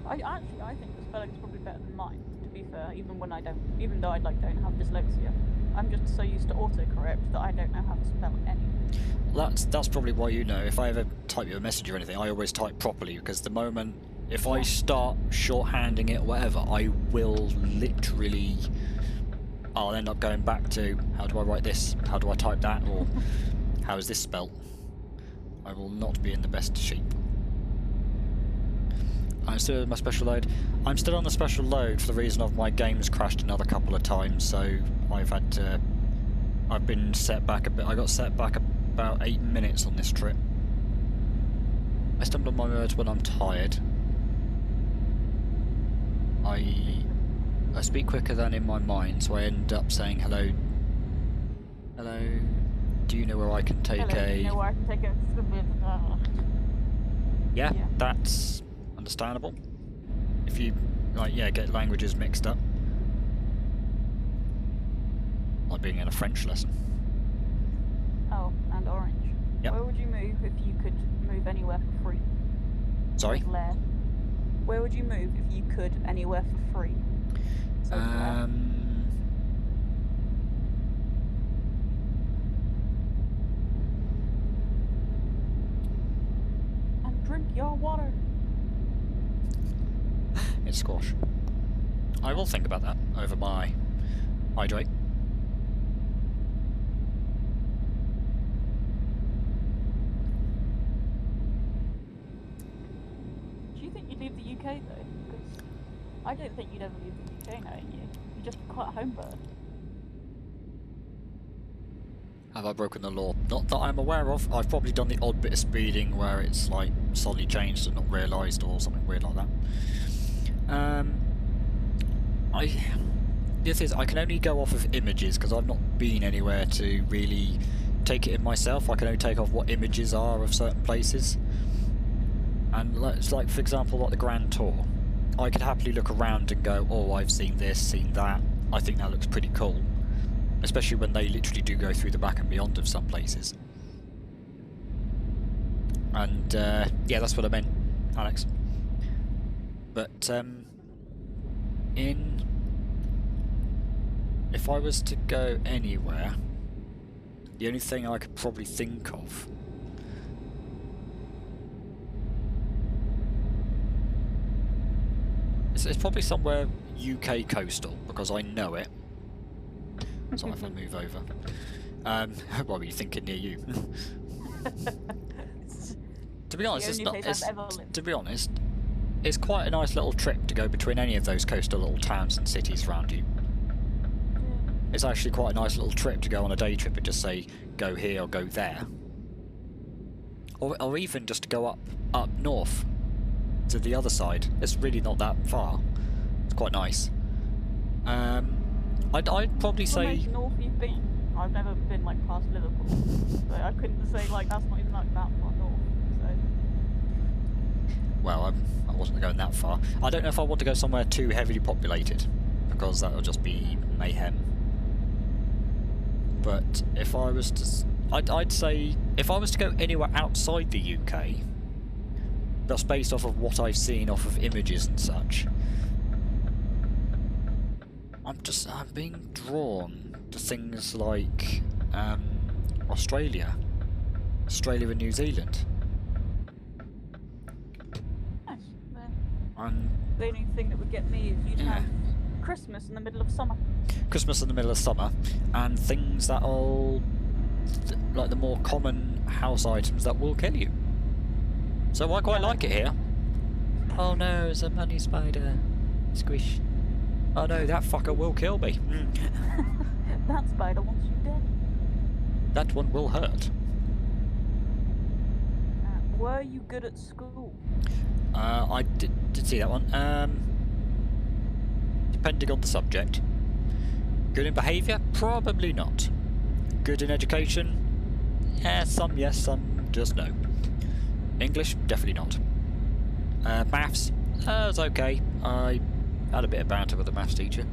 I think the spelling is probably better than mine. To be fair, even though I don't have dyslexia, I'm just so used to autocorrect that I don't know how to spell anything. That's probably why, if I ever type you a message or anything, I always type properly, because the moment if I start shorthanding it or whatever, I will literally, I'll end up going back to, how do I write this? How do I type that? Or how is this spelt? I will not be in the best shape. I'm still in my special load. I'm still on the special load for the reason of my game's crashed another couple of times, so I've been set back a bit. I got set back about 8 minutes on this trip. I stumble on my words when I'm tired. I speak quicker than in my mind, so I end up saying hello. Hello. Do you know where I can take Do you know where I can take a? Yeah, that's understandable. If you get languages mixed up, like being in a French lesson. Oh, and Orange. Yep. Where would you move if you could move anywhere for free? Sorry? Where would you move if you could anywhere for free? So squash. I will think about that over my hydrate. Do you think you'd leave the UK though? Because I don't think you'd ever leave the UK knowing you. You're just quite a home bird. Have I broken the law? Not that I'm aware of. I've probably done the odd bit of speeding where it's like suddenly changed and not realised or something weird like that. This is, I can only go off of images because I've not been anywhere to really take it in myself. I can only take off what images are of certain places. And it's like, for example, like the Grand Tour. I could happily look around and go, oh, I've seen this, seen that. I think that looks pretty cool. Especially when they literally do go through the back and beyond of some places. And, yeah, that's what I meant, Alex. But, if I was to go anywhere, the only thing I could probably think of it's probably somewhere UK coastal, because I know it. So if I move over. What were you thinking near you? To be honest, to be honest, it's quite a nice little trip to go between any of those coastal little towns and cities around you. It's actually quite a nice little trip to go on a day trip and just say, go here or go there. Or even just to go up north to the other side. It's really not that far. It's quite nice. I'd probably say... north you've been? I've never been like past Liverpool, so I couldn't say like that's not even like that far north. So. Well, I wasn't going that far. I don't know if I want to go somewhere too heavily populated, because that would just be mayhem. But if I was to... I'd say if I was to go anywhere outside the UK, just based off of what I've seen off of images and such, I'm being drawn to things like Australia and New Zealand. Nice. The only thing that would get me is you'd have Christmas in the middle of summer. Christmas in the middle of summer, and things that are like the more common house items that will kill you. So I quite like it here. Oh no, it's a money spider. Squish. Oh no, that fucker will kill me. That spider wants you dead. That one will hurt. Were you good at school? I did see that one. Depending on the subject. Good in behaviour? Probably not. Good in education? Some yes, some just no. English? Definitely not. Maths? It was okay. I had a bit of banter with the maths teacher.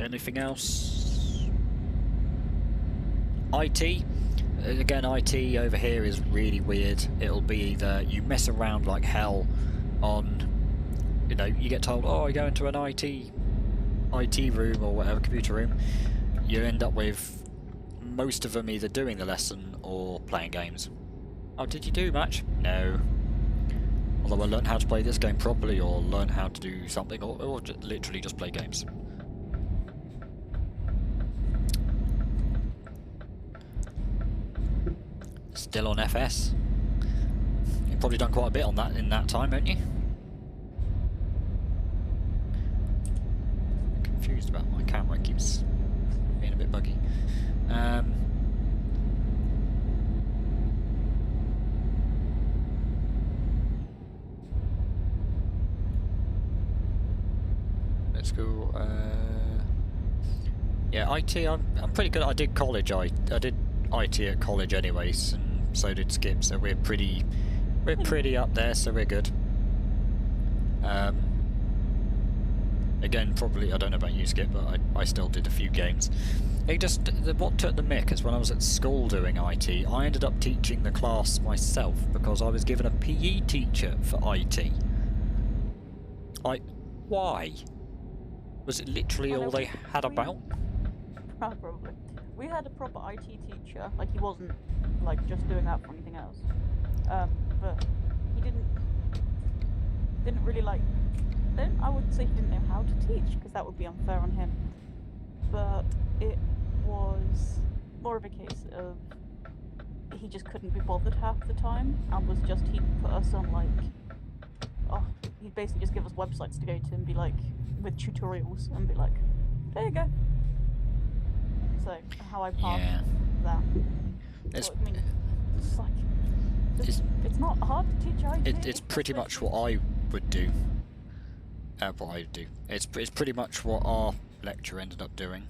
Anything else? IT? Again, IT over here is really weird. It'll be either you mess around like hell on, you know, you get told, oh, you go into an IT room or whatever, computer room, you end up with most of them either doing the lesson or playing games. Oh, did you do much? No. Although I learned how to play this game properly, or learn how to do something, or literally just play games. Still on FS. You've probably done quite a bit on that in that time, haven't you? Confused about my camera, it keeps being a bit buggy. Let's go. Yeah, IT. I'm pretty good. I did college. I did IT at college, anyways, and so did Skip. So we're pretty up there. So we're good. Again, probably, I don't know about you, Skip, but I still did a few games. It just, what took the mick is when I was at school doing IT, I ended up teaching the class myself because I was given a PE teacher for IT. Why? Was it literally all they had about? Probably. We had a proper IT teacher, like he wasn't like just doing that for anything else. but he didn't really like. I wouldn't say he didn't know how to teach, because that would be unfair on him. But it was more of a case of he just couldn't be bothered half the time, and was just, he'd put us on like, he'd basically just give us websites to go to and be like, with tutorials, and be like, there you go. So how I passed that. It's, So, I mean, it's like, it's not hard to teach IT. It's pretty much what I would do. It's pretty much what our lecturer ended up doing.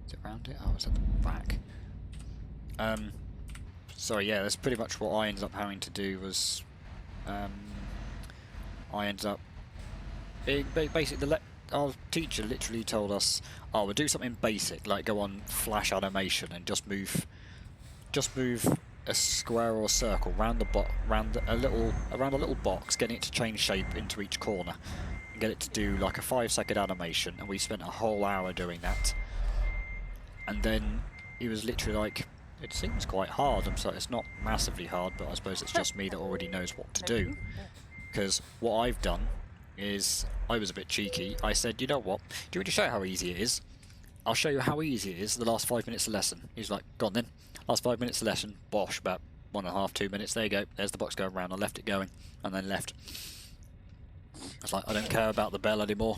Is it around it? Oh, it's at the back. So yeah, that's pretty much what I ended up having to do. Was I ended up being basically our teacher literally told us, "Oh, we'll do something basic, like go on Flash animation and just move a square or a circle around a little box, getting it to change shape into each corner, and get it to do like a 5-second animation." And we spent a whole hour doing that. And then he was literally like, "It seems quite hard." I'm sorry, it's not massively hard, but I suppose it's just me that already knows what to do. Because what I've done is, I was a bit cheeky. I said, "You know what? Do you want to show you how easy it is? I'll show you how easy it is the last 5 minutes of lesson." He's like, "Go on then." Last 5 minutes of lesson, bosh, about 1.5, 2 minutes, there you go. There's the box going around. I left it going, and then left. I was like, I don't care about the bell anymore.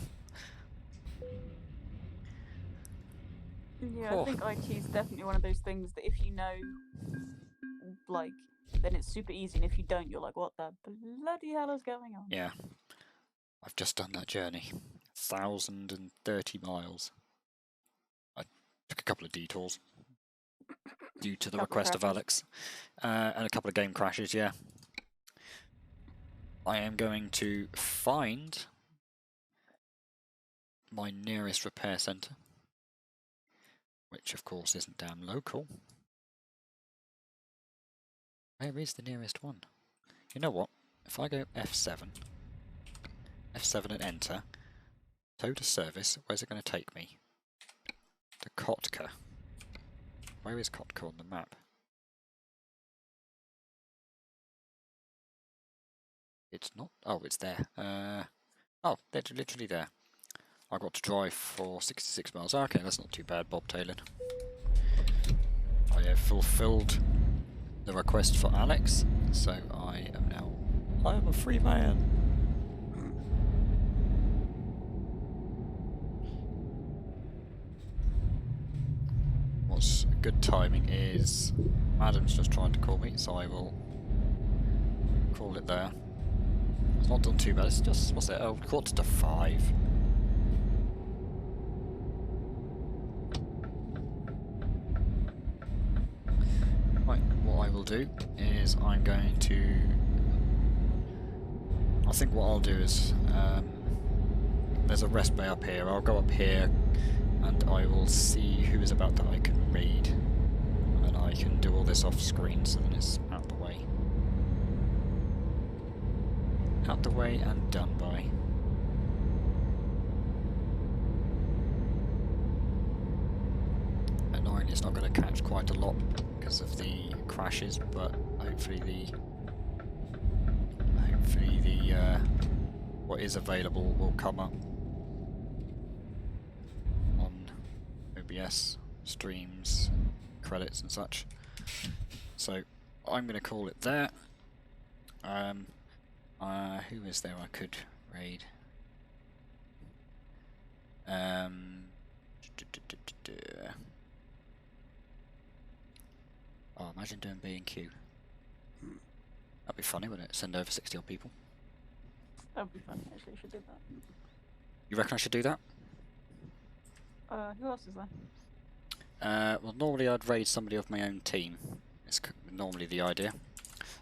Yeah, I think IT is definitely one of those things that if you know, like, then it's super easy, and if you don't, you're like, what the bloody hell is going on? Yeah. I've just done that journey. 1,030 miles. I took a couple of detours due to the request of Alex. And a couple of game crashes, yeah. I am going to find my nearest repair centre, which of course isn't damn local. Where is the nearest one? You know what? If I go F7 and enter, tow to service, where's it going to take me? To Kotka. Where is Kotka on the map? It's not. Oh, it's there. Oh, they're literally there. I got to drive for 66 miles. Okay, that's not too bad, Bob Taylor. I have fulfilled the request for Alex, so I am a free man. What's good timing is Adam's just trying to call me, so I will call it there. It's not done too bad. It's just, what's it? Oh, 4:45. Right, what I will do is I'm going to... I think what I'll do is... there's a rest bay up here. I'll go up here and I will see who is about that I can raid. And I can do all this off screen so that it's out the way. Out the way and done by. Annoying, it's not going to catch quite a lot because of the crashes, but hopefully the what is available will come up on OBS streams, credits and such. So I'm going to call it there. Who is there I could raid? Oh, imagine doing B&Q. That'd be funny, wouldn't it? Send over 60 odd people. That'd be funny, actually, I should do that. You reckon I should do that? Who else is there? Well, normally I'd raid somebody of my own team. It's normally the idea.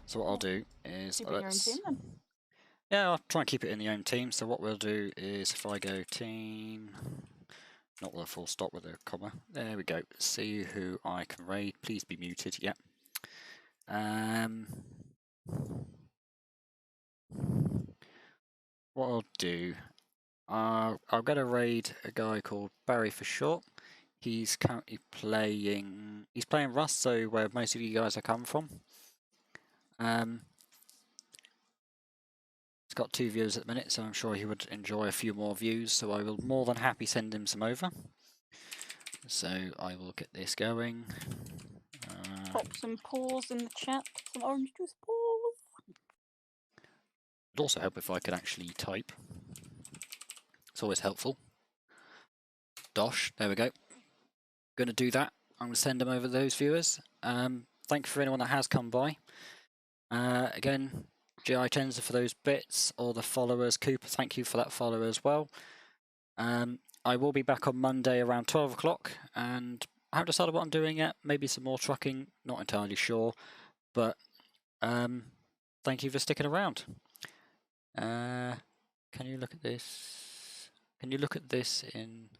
So what I'll do is... Keep it your own team, then. Yeah, I'll try and keep it in the own team. So what we'll do is if I go team... Not with a full stop, with a comma. There we go. See who I can raid. Please be muted. Yep. What I'll do... I'll get a raid a guy called Barry for short. He's currently playing... He's playing Rust, so where most of you guys are coming from. He's got 2 views at the minute, so I'm sure he would enjoy a few more views, so I will more than happy send him some over. So I will get this going. Pop some paws in the chat. Some orange juice paws. It'd also help if I could actually type. It's always helpful. Dosh, there we go. Gonna do that. I'm gonna send them over those viewers. Thank you for anyone that has come by. Again, GI Tenza for those bits, or the followers. Cooper, thank you for that follow as well. I will be back on Monday around 12 o'clock, and I haven't decided what I'm doing yet. Maybe some more trucking, not entirely sure. But thank you for sticking around. Can you look at this? Can you look at this in...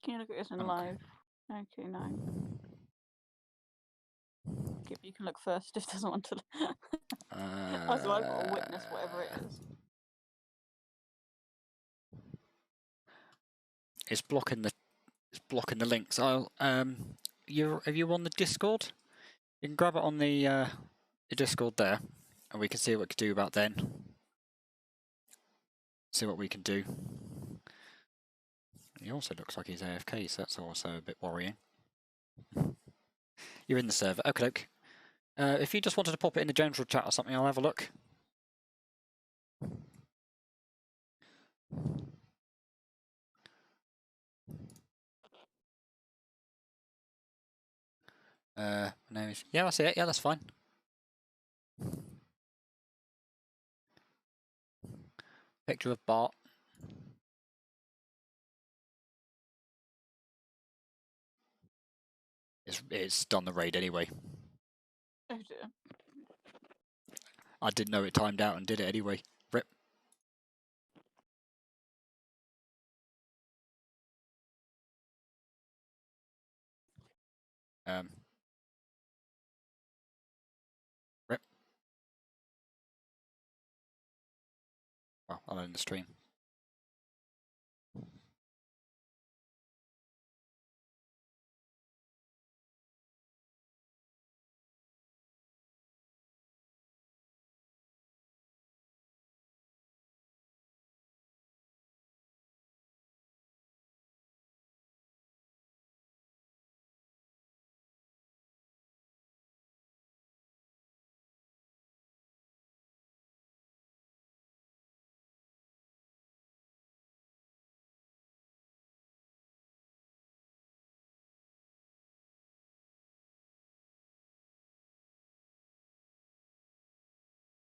Can you look at this in live? Okay, 9. You can look first if doesn't want to. Also, I've got to witness whatever it is. It's blocking the links. I'll have you on the Discord? You can grab it on the Discord there, and we can see what we can do about then. See what we can do. He also looks like he's AFK, so that's also a bit worrying. You're in the server. Okay, look. If you just wanted to pop it in the general chat or something, I'll have a look. My name is... Yeah, that's it. Yeah, that's fine. Picture of Bart. It's done the raid anyway. Oh dear. I didn't know it timed out and did it anyway. Rip. Rip. Well, I'll end the stream.